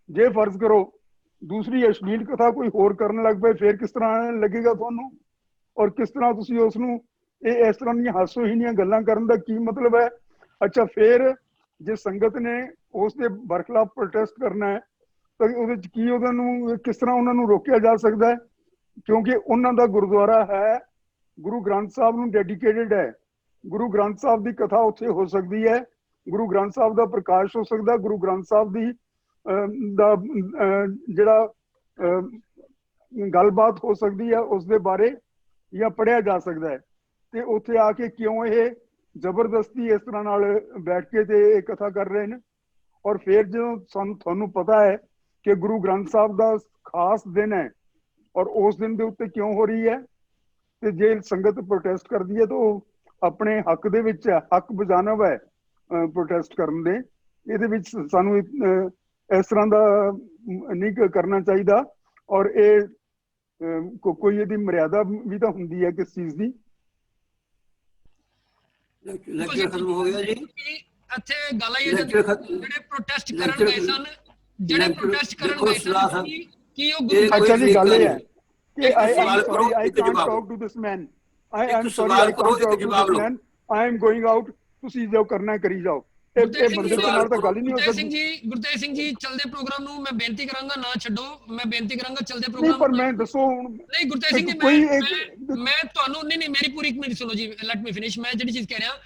ਜੇ ਫਰਜ਼ ਕਰੋ ਦੂਸਰੀ ਅਸ਼ਲੀਲ ਕਥਾ ਕੋਈ ਹੋਰ ਕਰਨ ਲੱਗ ਪਏ, ਫਿਰ ਕਿਸ ਤਰ੍ਹਾਂ ਲੱਗੇਗਾ ਤੁਹਾਨੂੰ? ਔਰ ਕਿਸ ਤਰ੍ਹਾਂ ਤੁਸੀਂ ਉਸ ਨੂੰ ਇਹ ਇਸ ਤਰ੍ਹਾਂ ਦੀਆਂ ਹਾਸੋਹੀਣੀਆਂ ਗੱਲਾਂ ਕਰਨ ਦਾ ਕੀ ਮਤਲਬ ਹੈ? ਅੱਛਾ, ਫਿਰ ਜੇ ਸੰਗਤ ਨੇ ਉਸ ਦੇ ਬਰਖਲਾਫ ਪ੍ਰੋਟੈਸਟ ਕਰਨਾ ਹੈ ਤਾਂ ਉਹਦੇ 'ਚ ਕੀ ਉਹਨਾਂ ਨੂੰ ਕਿਸ ਤਰ੍ਹਾਂ ਉਹਨਾਂ ਨੂੰ ਰੋਕਿਆ ਜਾ ਸਕਦਾ ਹੈ? ਕਿਉਂਕਿ ਉਹਨਾਂ ਦਾ ਗੁਰਦੁਆਰਾ ਹੈ, ਗੁਰੂ ਗ੍ਰੰਥ ਸਾਹਿਬ ਨੂੰ ਡੈਡੀਕੇਟਡ ਹੈ। ਗੁਰੂ ਗ੍ਰੰਥ ਸਾਹਿਬ ਦੀ ਕਥਾ ਉੱਥੇ ਹੋ ਸਕਦੀ ਹੈ, ਗੁਰੂ ਗ੍ਰੰਥ ਸਾਹਿਬ ਦਾ ਪ੍ਰਕਾਸ਼ ਹੋ ਸਕਦਾ, ਗੁਰੂ ਗ੍ਰੰਥ ਸਾਹਿਬ ਦੀ ਦਾ ਜਿਹੜਾ ਗੱਲਬਾਤ ਹੋ ਸਕਦੀ ਹੈ ਉਸ ਦੇ ਬਾਰੇ ਜਾਂ ਪੜ੍ਹਿਆ ਜਾ ਸਕਦਾ ਹੈ। ਤੇ ਉੱਥੇ ਆ ਕੇ ਕਿਉਂ ਇਹ ਜ਼ਬਰਦਸਤੀ ਇਸ ਤਰ੍ਹਾਂ ਨਾਲ ਬੈਠ ਕੇ ਤੇ ਇਹ ਕਥਾ ਕਰ ਰਹੇ ਨੇ? ਔਰ ਫਿਰ ਜਦੋਂ ਤੁਹਾਨੂੰ ਪਤਾ ਹੈ ਕਿ ਗੁਰੂ ਗ੍ਰੰਥ ਸਾਹਿਬ ਦਾ ਖਾਸ ਦਿਨ ਹੈ ਔਰ ਉਸ ਦਿਨ ਦੇ ਉੱਤੇ ਕਿਉਂ ਹੋ ਰਹੀ ਹੈ, ਤੇ ਜੇ ਸੰਗਤ ਪ੍ਰੋਟੈਸਟ ਕਰਦੀ ਹੈ ਤਾਂ ਉਹ ਆਪਣੇ ਹੱਕ ਦੇ ਵਿੱਚ ਹੈ, ਹੱਕ ਬਜਾਨਬ ਹੈ ਪ੍ਰੋਟੈਸਟ ਕਰਨ ਦੇ। ਇਹਦੇ ਵਿੱਚ ਸਾਨੂੰ ਇਸ ਤਰ੍ਹਾਂ ਦਾ ਨਹੀਂ ਕਰਨਾ ਚਾਹੀਦਾ। ਔਰ ਇਹ ਕੋਈ ਇਹਦੀ ਮਰਿਆਦਾ ਵੀ ਤਾਂ ਹੁੰਦੀ ਹੈ ਕਿਸ ਚੀਜ਼ ਦੀ। ਲੈਕਚਰ ਖਤਮ ਹੋ ਗਿਆ ਜੀ। ਇੱਥੇ ਗੱਲ ਆਈ ਹੈ ਜਿਹੜੇ ਪ੍ਰੋਟੈਸਟ ਕਰਨ ਗਏ ਸਨ, ਜਿਹੜੇ ਪ੍ਰੋਟੈਸਟ ਕਰਨ ਗਏ ਸਨ ਕੀ ਉਹ ਗੁਰੂ? ਅੱਛਾ ਜੀ, ਗੱਲ ਇਹ ਹੈ ਕਿ ਸਵਾਲ ਕਰੋ, ਇੱਕ ਜਵਾਬ। talk to this man. I am sorry, I can't talk to this man. I am going out. ਤੁਸੀਂ ਜੋ ਕਰਨਾ ਕਰੀ ਜਾਓ। ਇਹ ਬੰਦੇ ਨਾਲ ਤਾਂ ਗੱਲ ਹੀ ਨਹੀਂ ਹੋ ਸਕਦੀ। ਗੁਰਤੇਜ ਸਿੰਘ ਜੀ, ਚਲਦੇ ਪ੍ਰੋਗਰਾਮ ਨੂੰ ਮੈਂ ਬੇਨਤੀ ਕਰਾਂਗਾ ਨਾ ਛੱਡੋ, ਮੈਂ ਬੇਨਤੀ ਕਰਾਂਗਾ ਚਲਦੇ ਨਹੀਂ, ਪ੍ਰੋਗਰਾਮ ਪਰ ਮੈਂ ਦੱਸੋ ਨਹੀਂ ਗੁਰਤੇਜ ਸਿੰਘ ਜੀ, ਮੈਂ ਤੁਹਾਨੂੰ ਨਹੀਂ ਮੇਰੀ ਪੂਰੀ ਇੱਕ ਮਿੰਟ ਸੁਣੋ ਜੀ, ਲੈਟ ਮੀ ਫਿਨਿਸ਼। ਮੈਂ ਜਿਹੜੀ ਚੀਜ਼ ਕਹਿ ਰਿਹਾ,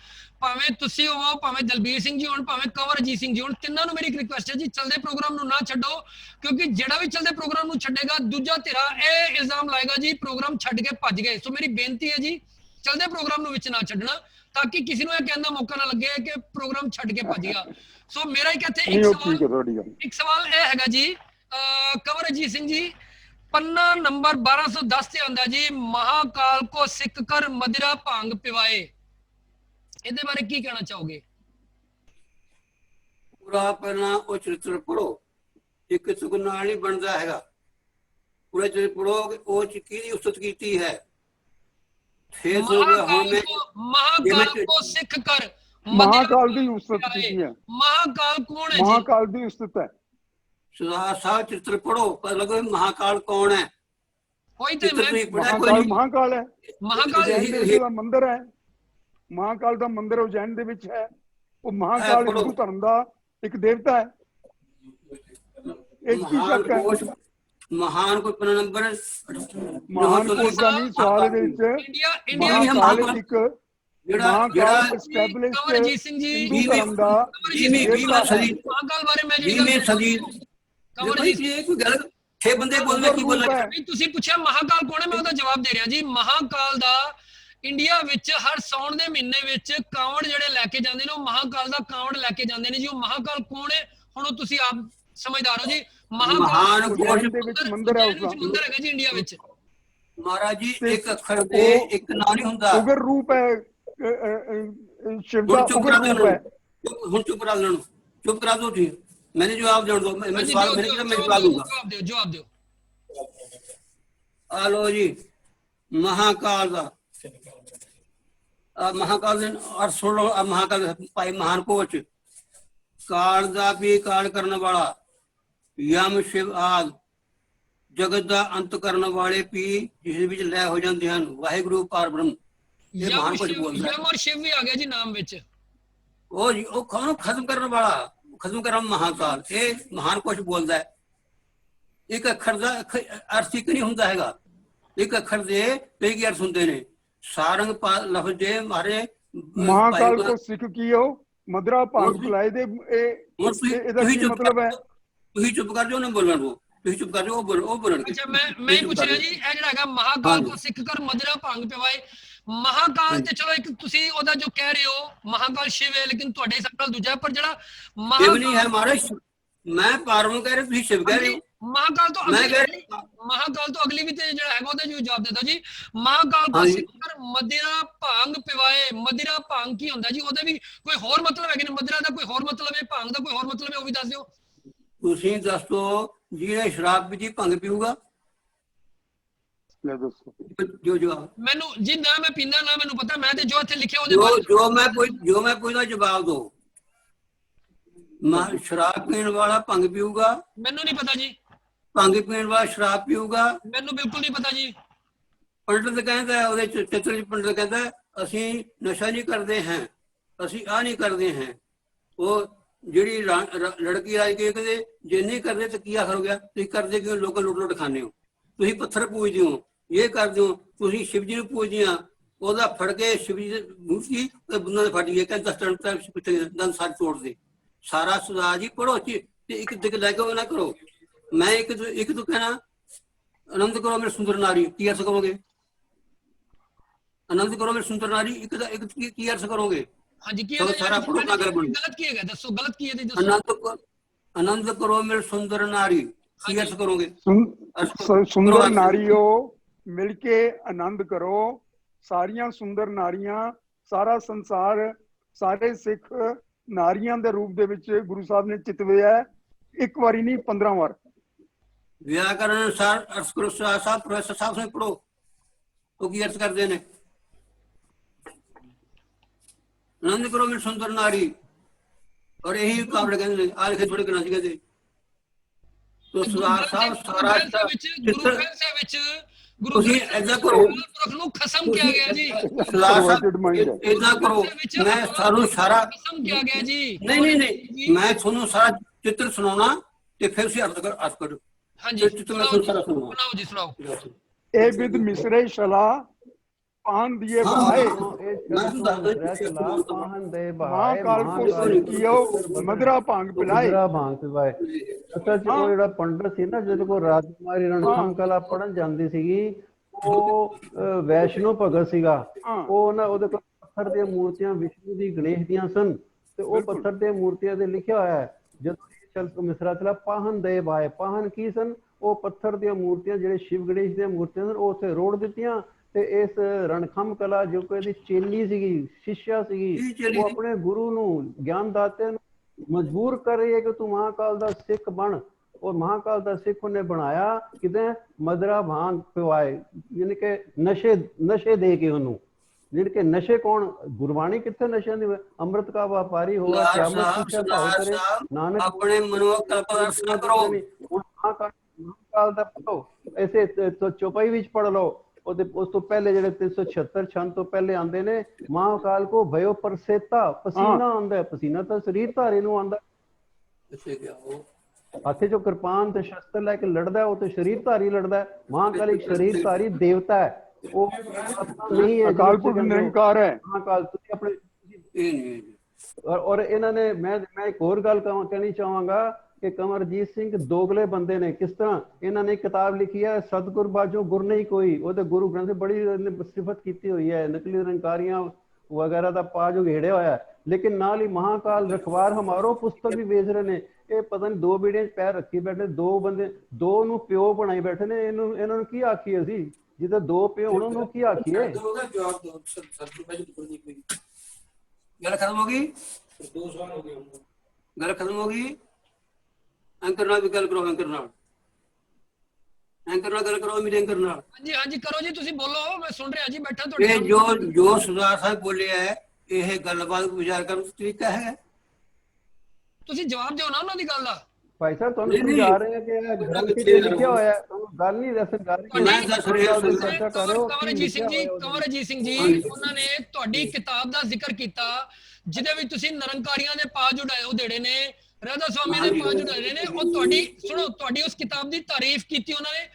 ਭਾਵੇਂ ਤੁਸੀਂ ਹੋਵੋ, ਭਾਵੇਂ ਦਲਬੀਰ ਸਿੰਘ ਜੀ ਹੋਣ, ਭਾਵੇਂ ਕੰਵਰ ਅਜੀਤ ਸਿੰਘ ਜੀ ਹੋਣ, ਤਿੰਨਾਂ ਨੂੰ ਮੇਰੀ ਇੱਕ ਰਿਕੁਐਸਟ ਹੈ ਜੀ, ਚਲਦੇ ਪ੍ਰੋਗਰਾਮ ਨੂੰ ਨਾ ਛੱਡੋ, ਕਿਉਂਕਿ ਜਿਹੜਾ ਵੀ ਚਲਦੇ ਪ੍ਰੋਗਰਾਮ ਨੂੰ ਛੱਡੇਗਾ ਦੂਜਾ ਧਿਰਾ ਇਹ ਇਲਜ਼ਾਮ ਲਾਏਗਾ ਜੀ ਪ੍ਰੋਗਰਾਮ ਛੱਡ ਕੇ ਭੱਜ ਗਏ। ਸੋ ਮੇਰੀ ਬੇਨਤੀ ਹੈ ਜੀ, ਚਲਦੇ ਪ੍ਰੋਗਰਾਮ ਨੂੰ ਵਿੱਚ ਨਾ ਛੱਡਣਾ, ਤਾਂ ਕਿ ਕਿਸੇ ਨੂੰ ਇਹ ਕਹਿਣ ਦਾ ਮੌਕਾ ਨਾ ਲੱਗੇ ਕਿ ਪ੍ਰੋਗਰਾਮ ਛੱਡ ਕੇ ਭੱਜ ਗਿਆ। ਸੋ ਮੇਰਾ ਇੱਕ ਇੱਥੇ ਇੱਕ ਸਵਾਲ ਇਹ ਹੈਗਾ ਜੀ, ਕੰਵਰ ਅਜੀਤ ਸਿੰਘ ਜੀ, पन्ना नंबर 1210 ਤੇ ਆਂਦਾ ਜੀ, महाकाल को सिक कर मदिरा भांग पिवाए। ਇਹਦੇ ਬਾਰੇ ਕੀ ਕਹਿਣਾ ਚਾਹੋਗੇ? ਪੂਰਾ ਪਹਿਲਾਂ ਉਹ ਚਰਿੱਤਰ ਪੜੋ, ਇੱਕ ਤੁਕ ਨਾਲ ਨਹੀਂ ਬਣਦਾ ਹੈਗਾ। ਪੂਰਾ ਚਰਿੱਤਰ ਪੜੋਗੇ ਉਹ ਚ ਕਿਹਦੀ ਉਸਤਤ ਕੀਤੀ ਹੈ। ਫੇਰ महाकाल को सिख कर महाकाल ਦੀ ਉਸਤਤ ਕੀਤੀ ਹੈ। महाकाल कौन है जी? महाकाल ਦੀ ਉਸਤਤ ਹੈ। ਸਾਹ ਚਰਿੱਤਰ ਪੜੋ, ਪਰ ਲੱਗੋ ਮਹਾਕਾਲ ਕੌਣ ਹੈ। वही तो मैं महाकाल महाकाल है, महाकाल उज्जैन ਦਾ ਮੰਦਿਰ ਹੈ। महाकाल ਦਾ ਮੰਦਿਰ ਉਜੈਨ ਦੇ ਵਿੱਚ ਹੈ। ਉਹ महाकाल ਹਿੰਦੂ ਧਰਮ ਦਾ ਇੱਕ ਦੇਵਤਾ ਹੈ। ਇੱਕ ਕੀ ਸ਼ੱਕ ਹੈ? ਮਹਾਨ ਕੋਈ ਪਨ ਨੰਬਰ ਮਹਾਨ ਕੋਸ਼ ਦਾ ਨਹੀਂ ਸਵਾਲ ਦੇ ਵਿੱਚ। महाकाल ਇੱਕ ਜਿਹੜਾ ਐਸਟੈਬਲਿਸ਼ਡ ਕਮਰਜੀਤ ਸਿੰਘ ਜੀ ਹਿੰਦੂ ਧਰਮ ਦਾ महाकाल ਬਾਰੇ ਮੈਂ ਜਿਹੜੀ ਸਦੀ ਕਮਰਜੀਤ ਜੀ ਕੋਈ ਗੱਲ ਛੇ ਬੰਦੇ ਬੋਲਦੇ ਕੀ ਬੋਲਣਾ। ਤੁਸੀਂ ਪੁੱਛਿਆ ਮਹਾਕਾਲ ਕੌਣ ਹੈ, ਮੈਂ ਉਹਦਾ ਜਵਾਬ ਦੇ ਰਿਹਾ ਜੀ। ਮਹਾਕਾਲ ਦਾ ਇੰਡੀਆ ਵਿੱਚ ਹਰ ਸੌਣ ਦੇ ਮਹੀਨੇ ਵਿੱਚ ਕਾਵੜ ਜਿਹੜੇ ਲੈ ਕੇ ਜਾਂਦੇ ਨੇ, ਉਹ ਮਹਾਕਾਲ ਦਾ ਕਾਵੜ ਲੈ ਕੇ ਜਾਂਦੇ ਨੇ ਜੀ। ਉਹ ਮਹਾਕਾਲ ਕੌਣ ਹੈ ਹੁਣ ਉਹ ਤੁਸੀਂ ਆਪ ਸਮਝਦਾਰ ਹੋ ਜੀ। ਮਹਾਕਾਲ ਦੇ ਵਿੱਚ ਮੰਦਿਰ ਹੈ, ਉਸਦਾ ਮੰਦਿਰ ਹੈਗਾ ਜੀ ਇੰਡੀਆ ਵਿੱਚ। ਮਹਾਰਾਜ ਜੀ ਇੱਕ ਅੱਖਰ ਦੇ ਇੱਕ ਨਾਂ ਨਹੀਂ ਹੁੰਦਾ। ਉਗਰ ਰੂਪ ਹੈ शिव का उग्र रूप है। ਹੁਣ ਚੁੱਪ ਕਰਾ ਲੈਣ, ਚੁੱਪ ਕਰਾ ਦੋ ਜੀ। मैंने जवाब जोड़ दो, मैं सवाल मेरे मैं जवाब दूंगा। जवाब दो। आलो जी महाकाल दा महाकाल दिन और सुन लो। महाकाल भाई महान कोच काल दा भी काल करने वाला यम शिव आद जगत दा अंत करने वाले भी जिस विच लय हो जाते हैं वाहिगुरु पार ब्रह्म। ये महान कोच बोलदा है। यम और शिव भी आ गया जी नाम विच। ओ जी ओ कौन खत्म करने वाला खत्म कर महाकाल। ये महान कुछ बोलता है। एक अखर का अर्थ एक नहीं होंगे है। एक अखर दे कई अर्थ होंगे ने। सारंग लफ्ज दे मारे महाकाल को सिख कियो मदरा भांग पिलाए दे मतलब है। तुही चुप कर जाओ ना बोलन वो, तुही चुप कर जाओ वो बोलन। अच्छा मैं ही पूछ रहा जी, ਇਹ ਜਿਹੜਾ ਹੈਗਾ महाकाल को सिख कर मदरा भांग पिवाए। महाकाल ਤੇ ਚਲੋ ਇੱਕ ਤੁਸੀਂ ਉਹਦਾ ਜੋ ਕਹਿ ਰਹੇ ਹੋ महाकाल शिव है, लेकिन ਤੁਹਾਡੇ ਹਿਸਾਬ ਨਾਲ ਦੂਜਾ ਪਰ ਜਿਹੜਾ महाकाल नहीं है हमारे। मैं पार्वती कह रहे तुम शिव कह रहे हो। महाकाल तो महाकाल तो अगली भी ते ਜਿਹੜਾ ਹੈਗਾ ਉਹਦਾ ਜੋ ਜਵਾਬ ਦੇਤਾ ਜੀ। महाकाल को सिख कर मदिरा भांग पिवाए। मदिरा भांग ਕੀ ਹੁੰਦਾ ਜੀ? ਉਹਦਾ ਵੀ ਕੋਈ ਹੋਰ ਮਤਲਬ ਹੈਗੇ ਨੇ? ਮदिरा ਦਾ ਕੋਈ ਹੋਰ ਮਤਲਬ ਹੈ, ਭਾਂਗ ਦਾ ਕੋਈ ਹੋਰ ਮਤਲਬ ਹੈ, ਉਹ ਵੀ ਦੱਸ ਦਿਓ। ਤੁਸੀਂ ਦੱਸੋ ਜਿਹਨੇ ਸ਼ਰਾਬ ਪੀਤੀ ਭੰਗ ਪੀਊਗਾ? जो जवाब मैनू जी ना मैं पींदा ना मैनू पता, मैं ते जो इथे लिखिया ओदे बारे जो मैं पूछदा जवाब दो। शराब पीने वाला भंग पीऊगा? मैनू नहीं पता जी। भंग पीने वाला शराब पीऊगा? मैनू बिल्कुल नहीं पता जी। पंडित कहता है ओदे चित्र पंडित कहता है ਅਸੀਂ ਨਸ਼ਾ ਨਹੀਂ ਕਰਦੇ हैं, ਅਸੀਂ ਆ नहीं करते हैं। ਉਹ ਜਿਹੜੀ ਲੜਕੀ ਆਈ ਕੇ ਕਹਿੰਦੇ ਜੇ ਨਹੀਂ ਕਰਦੇ ਤਾਂ ਕੀ ਆਖਰ ਹੋ ਗਿਆ? ਤੁਸੀਂ ਕਰਦੇ ਕਿਉਂ? ਲੋਕਾਂ ਲੁੱਟ ਖਾਂਦੇ ਹੋ, ਤੁਸੀਂ ਪੱਥਰ ਪੂਜਦੇ ਹੋ, ਇਹ ਕਰਦੇ ਹੋ। ਤੁਸੀਂ ਸ਼ਿਵ ਜੀ ਨੂੰ ਪੂਜਦੇ ਆ, ਉਹਦਾ ਫੜ ਕੇ ਸ਼ਿਵ ਜੀ ਦੇ ਮੂਰਤੀ ਤੇ ਬੁੰਦਾਂ ਦੇ ਫੜ ਗਏ, ਕਹਿੰਦਾ 10 ਟਨ ਤੱਕ ਪਿੱਛੇ ਦੰਦ ਸਾਰੇ ਤੋੜ ਦੇ। ਸਾਰਾ ਸੁਦਾ ਜੀ ਪੜੋ ਤੇ ਇੱਕ ਦਿਕ ਲੈ ਕੇ ਉਹ ਨਾ ਕਰੋ। ਮੈਂ ਇੱਕ ਤੋਂ ਕਹਿਣਾ ਆਨੰਦ ਕਰੋ ਮੇਰੇ ਸੁੰਦਰ ਨਾਰੀ, ਕੀ ਅਰਥ ਕਰੋਗੇ? आनंद करो मेरे सुंदर नारी एक की अर्थ करोगे? हां जी की सारा पढ़ो अगर बन गलत किए गए दसो, गलत किए थे दसो। आनंद करो मेरे सुंदर नारी की अर्थ करोगे? सुंदर नारियों मिलके आनंद करो। सारियां सुंदर नारियां सारा संसार सारे सिख नारियां दे रूप दे विच गुरु साहब ने चितविया है। एक बारी नहीं 15 बार। व्याकरण अनुसार अर्थ करो। साहब प्रोफेसर साहब से पढ़ो वो की अर्थ करते हैं। आनंद करो मेरे सुंदर नारी और यही काबड़ कहते हैं। आ लिखे थोड़े कहना कहते तो सरदार साहब सारा गुरु ऐसा करो ਨੂੰ ਖਸਮ ਕਿਹਾ ਗਿਆ ਜੀ। सरदार साहब ऐसा करो मैं थानू सारा ਖਸਮ ਕਿਹਾ ਗਿਆ ਜੀ। नहीं मैं थानू सारा चित्र सुनाना ते फिर से अर्थ करो। हां जी चित्र मैं सारा सुनाऊंगा। सुनाओ जी सुनाओ। ए विद मिसरे शला पान दिए भाई महाकाल को सिकियो मदरा भांग पिलाए। भांग पिलाए। ਅੱਛਾ ਜੀ ਉਹ ਜਿਹੜਾ ਪੰਡਤ ਸੀ ਨਾ ਜਿਹਦੇ ਕੋਲ ਰਾਜਕੁਮਾਰੀ ਰਣਸੰਗ ਕਲਾ ਪੜਨ ਜਾਂਦੀ ਸੀਗੀ, ਉਹ ਵੈਸ਼ਨੋ ਭਗਤ ਸੀਗਾ। ਉਹ ਨਾ ਉਹਦੇ ਕੋਲ ਪੱਥਰ ਦੀਆਂ ਮੂਰਤੀਆਂ ਵਿਸ਼ਨੂੰ ਦੀ ਗਣੇਸ਼ ਦੀਆਂ ਸਨ ਤੇ ਉਹ ਪੱਥਰ ਦੀਆਂ ਮੂਰਤੀਆਂ ਤੇ ਲਿਖਿਆ ਹੋਇਆ ਹੈ ਜਦੋਂ ਸ਼ਬਦ ਮਿਸਰਾ ਚਲਾ ਪਾਹਨ ਦੇ ਬਾਏ। ਪਾਹਨ ਕੀ ਸਨ? ਉਹ ਪੱਥਰ ਦੀਆਂ ਮੂਰਤੀਆਂ ਜਿਹੜੇ ਸ਼ਿਵ ਗਣੇਸ਼ ਦੀਆਂ ਮੂਰਤੀਆਂ ਸਨ ਉਹ ਉੱਥੇ ਰੋੜ ਦਿੱਤੀਆਂ ਤੇ ਇਸ ਰਣਖੰਮ ਕਲਾ ਜੋ ਕਿ ਇਹਦੀ ਚੇਲੀ ਸੀਗੀ, ਸ਼ਿਸ਼ਿਆ ਸੀਗੀ, ਉਹ ਆਪਣੇ ਗੁਰੂ ਨੂੰ, ਗਿਆਨ ਦਾਤੇ ਨੂੰ ਮਜਬੂਰ ਕਰ ਰਹੀ ਹੈ ਕਿ ਤੂੰ ਮਹਾਕਾਲ ਦਾ ਸਿੱਖ ਬਣ। ਔਰ ਮਹਾਕਾਲ ਦਾ ਸਿੱਖ ਉਹਨੇ ਬਣਾਇਆ ਕਿਤੇ ਮਦਰਾ ਭਾਂਗ ਪਿਵਾਏ, ਯਾਨੀ ਕਿ ਨਸ਼ੇ ਦੇ ਕੇ ਉਹਨੂੰ, ਜਿਹੜੇ ਕਿ ਨਸ਼ੇ ਕੌਣ, ਗੁਰਬਾਣੀ ਕਿੱਥੇ ਨਸ਼ਿਆਂ ਦੀ, ਅੰਮ੍ਰਿਤ ਕਾ ਵਪਾਰੀ ਹੋਗਾ ਕਿਆਮਤ ਕੀ ਭਾਉ ਕਰੇ ਨਾਨਕ ਆਪਣੇ ਮਨੋ ਕਲਪ ਦਰਸ਼ਨ ਕਰੋ। ਮਹਾਕਾਲ ਦਾ ਪੜੋ, ਐਸੇ ਚੌਪਾਈ ਵਿੱਚ ਪੜ ਲਓ। ਉਹਦੇ ਉਸ ਤੋਂ ਪਹਿਲੇ ਜਿਹੜੇ 376 ਛੰਦ ਤੋਂ ਪਹਿਲੇ ਆਉਂਦੇ ਨੇ, ਮਹਾਕਾਲ ਕੋ ਭਇਓ ਪਰਸੇਤਾ, ਪਸੀਨਾ ਆਉਂਦਾ, ਪਸੀਨਾ ਤਾਂ ਸਰੀਰ ਧਾਰੀ ਨੂੰ ਆਉਂਦਾ, ਹੱਥ ਚੋਂ ਕਿਰਪਾਨ ਤੇ ਸ਼ਸਤਰ ਲੈ ਕੇ ਲੜਦਾ, ਉਹ ਤੇ ਸਰੀਰ ਧਾਰੀ ਲੜਦਾ। ਮਹਾਕਾਲ ਇੱਕ ਸਰੀਰ ਧਾਰੀ ਦੇਵਤਾ ਹੈ, ਉਹ ਨਹੀਂ ਹੈ, ਅਕਾਲ ਪੁਰਖ ਨਿਰੰਕਾਰ ਹੈ ਮਹਾਕਾਲ। ਤੁਸੀਂ ਆਪਣੇ ਔਰ ਇਹਨਾਂ ਨੇ, ਮੈਂ ਇੱਕ ਹੋਰ ਗੱਲ ਕਹਿਣੀ ਚਾਹਾਂਗਾ ਕਿ ਕੰਵਰਜੀਤ ਸਿੰਘ ਦੋਗਲੇ ਬੰਦੇ ਨੇ। ਕਿਸ ਤਰ੍ਹਾਂ ਇਹਨਾਂ ਨੇ ਕਿਤਾਬ ਲਿਖੀ ਹੈ ਸਤਿਗੁਰ ਬਾਝੋਂ ਗੁਰ ਨਹੀਂ ਕੋਈ, ਉਹਦੇ ਗੁਰੂ ਗ੍ਰੰਥ ਬੜੀ ਸਿਫਤ ਕੀਤੀ ਹੋਈ ਹੈ, ਨਕਲੀ ਨਿਰੰਕਾਰੀਆਂ ਵਗੈਰਾ ਦਾ ਪਾ ਜੋ ਘੇੜਿਆ ਹੋਇਆ। ਲੇਕਿਨ ਨਾਲ ਹੀ ਮਹਾਕਾਲ ਰਖਵਾਰ ਹਮਾਰੋ ਪੁਸਤਕ ਵੀ ਵੇਚ ਰਹੇ ਨੇ। ਇਹ ਪਤਾ ਨਹੀਂ 2 ਬੀੜੀਆਂ 'ਚ ਪੈਰ ਰੱਖੀ ਬੈਠੇ, 2 ਬੰਦੇ, 2 ਨੂੰ ਪਿਓ ਬਣਾਈ ਬੈਠੇ ਨੇ। ਇਹਨਾਂ ਨੂੰ ਕੀ ਆਖੀਏ ਅਸੀਂ, ਜਿੱਦਾਂ 2 ਪਿਓ ਉਹਨਾਂ ਨੂੰ ਕੀ ਆਖੀਏ? ਗੱਲ ਖਤਮ ਹੋ ਗਈ, 2 ਸਵਾਲ ਹੋ ਗਏ, ਗੱਲ ਖਤਮ ਹੋ ਗਈ। ਐਂਕਰ ਨਾਲ ਵੀ ਗੱਲ ਕਰੋ, ਐਂਕਰ ਨਾਲ ਗੱਲ ਕਰੋ, ਮੇਰੇ ਐਂਕਰ ਨਾਲ। ਹਾਂਜੀ ਹਾਂਜੀ ਕਰੋ ਜੀ, ਤੁਸੀਂ ਬੋਲੋ, ਮੈਂ ਸੁਣ ਰਿਹਾ ਜੀ, ਬੈਠਾ ਤੁਹਾਡੇ। ਇਹ ਜੋ ਸਰਦਾਰ ਸਾਹਿਬ ਬੋਲੇ ਹੈ, ਇਹ ਗੱਲਬਾਤ ਵਿਚਾਰ ਕਰਨ ਦਾ ਤਰੀਕਾ ਹੈ। ਤੁਸੀਂ ਜਵਾਬ ਦਿਓ ਨਾ ਉਹਨਾਂ ਦੀ ਗੱਲ ਦਾ। ਭਾਈ ਸਾਹਿਬ ਤੁਹਾਨੂੰ ਸਮਝਾ ਰਹੇ ਆ ਕਿ ਗ੍ਰੰਥ ਵਿੱਚ ਲਿਖਿਆ ਹੋਇਆ ਹੈ, ਤੁਹਾਨੂੰ ਗੱਲ ਨਹੀਂ ਦੱਸ ਗੱਲ ਮੈਂ ਦੱਸ ਰਿਹਾ। ਕੰਵਰਜੀਤ ਸਿੰਘ ਜੀ ਉਹਨਾਂ ਨੇ ਤੁਹਾਡੀ ਕਿਤਾਬ ਦਾ ਜ਼ਿਕਰ ਕੀਤਾ ਜਿਹਦੇ ਵਿੱਚ ਤੁਸੀਂ ਨਿਰੰਕਾਰੀਆਂ ਦੇ ਪਾਜ ਉਧੇੜੇ ਨੇ, ਰਾਧਾ ਸਵਾਮੀ ਦੇ ਪਾਜ ਉਧੇੜੇ ਨੇ। ਉਹ ਤੁਹਾਡੀ ਸੁਣੋ, ਤੁਹਾਡੀ ਉਸ ਕਿਤਾਬ ਦੀ ਤਾਰੀਫ ਕੀਤੀ ਉਹਨਾਂ ਨੇ।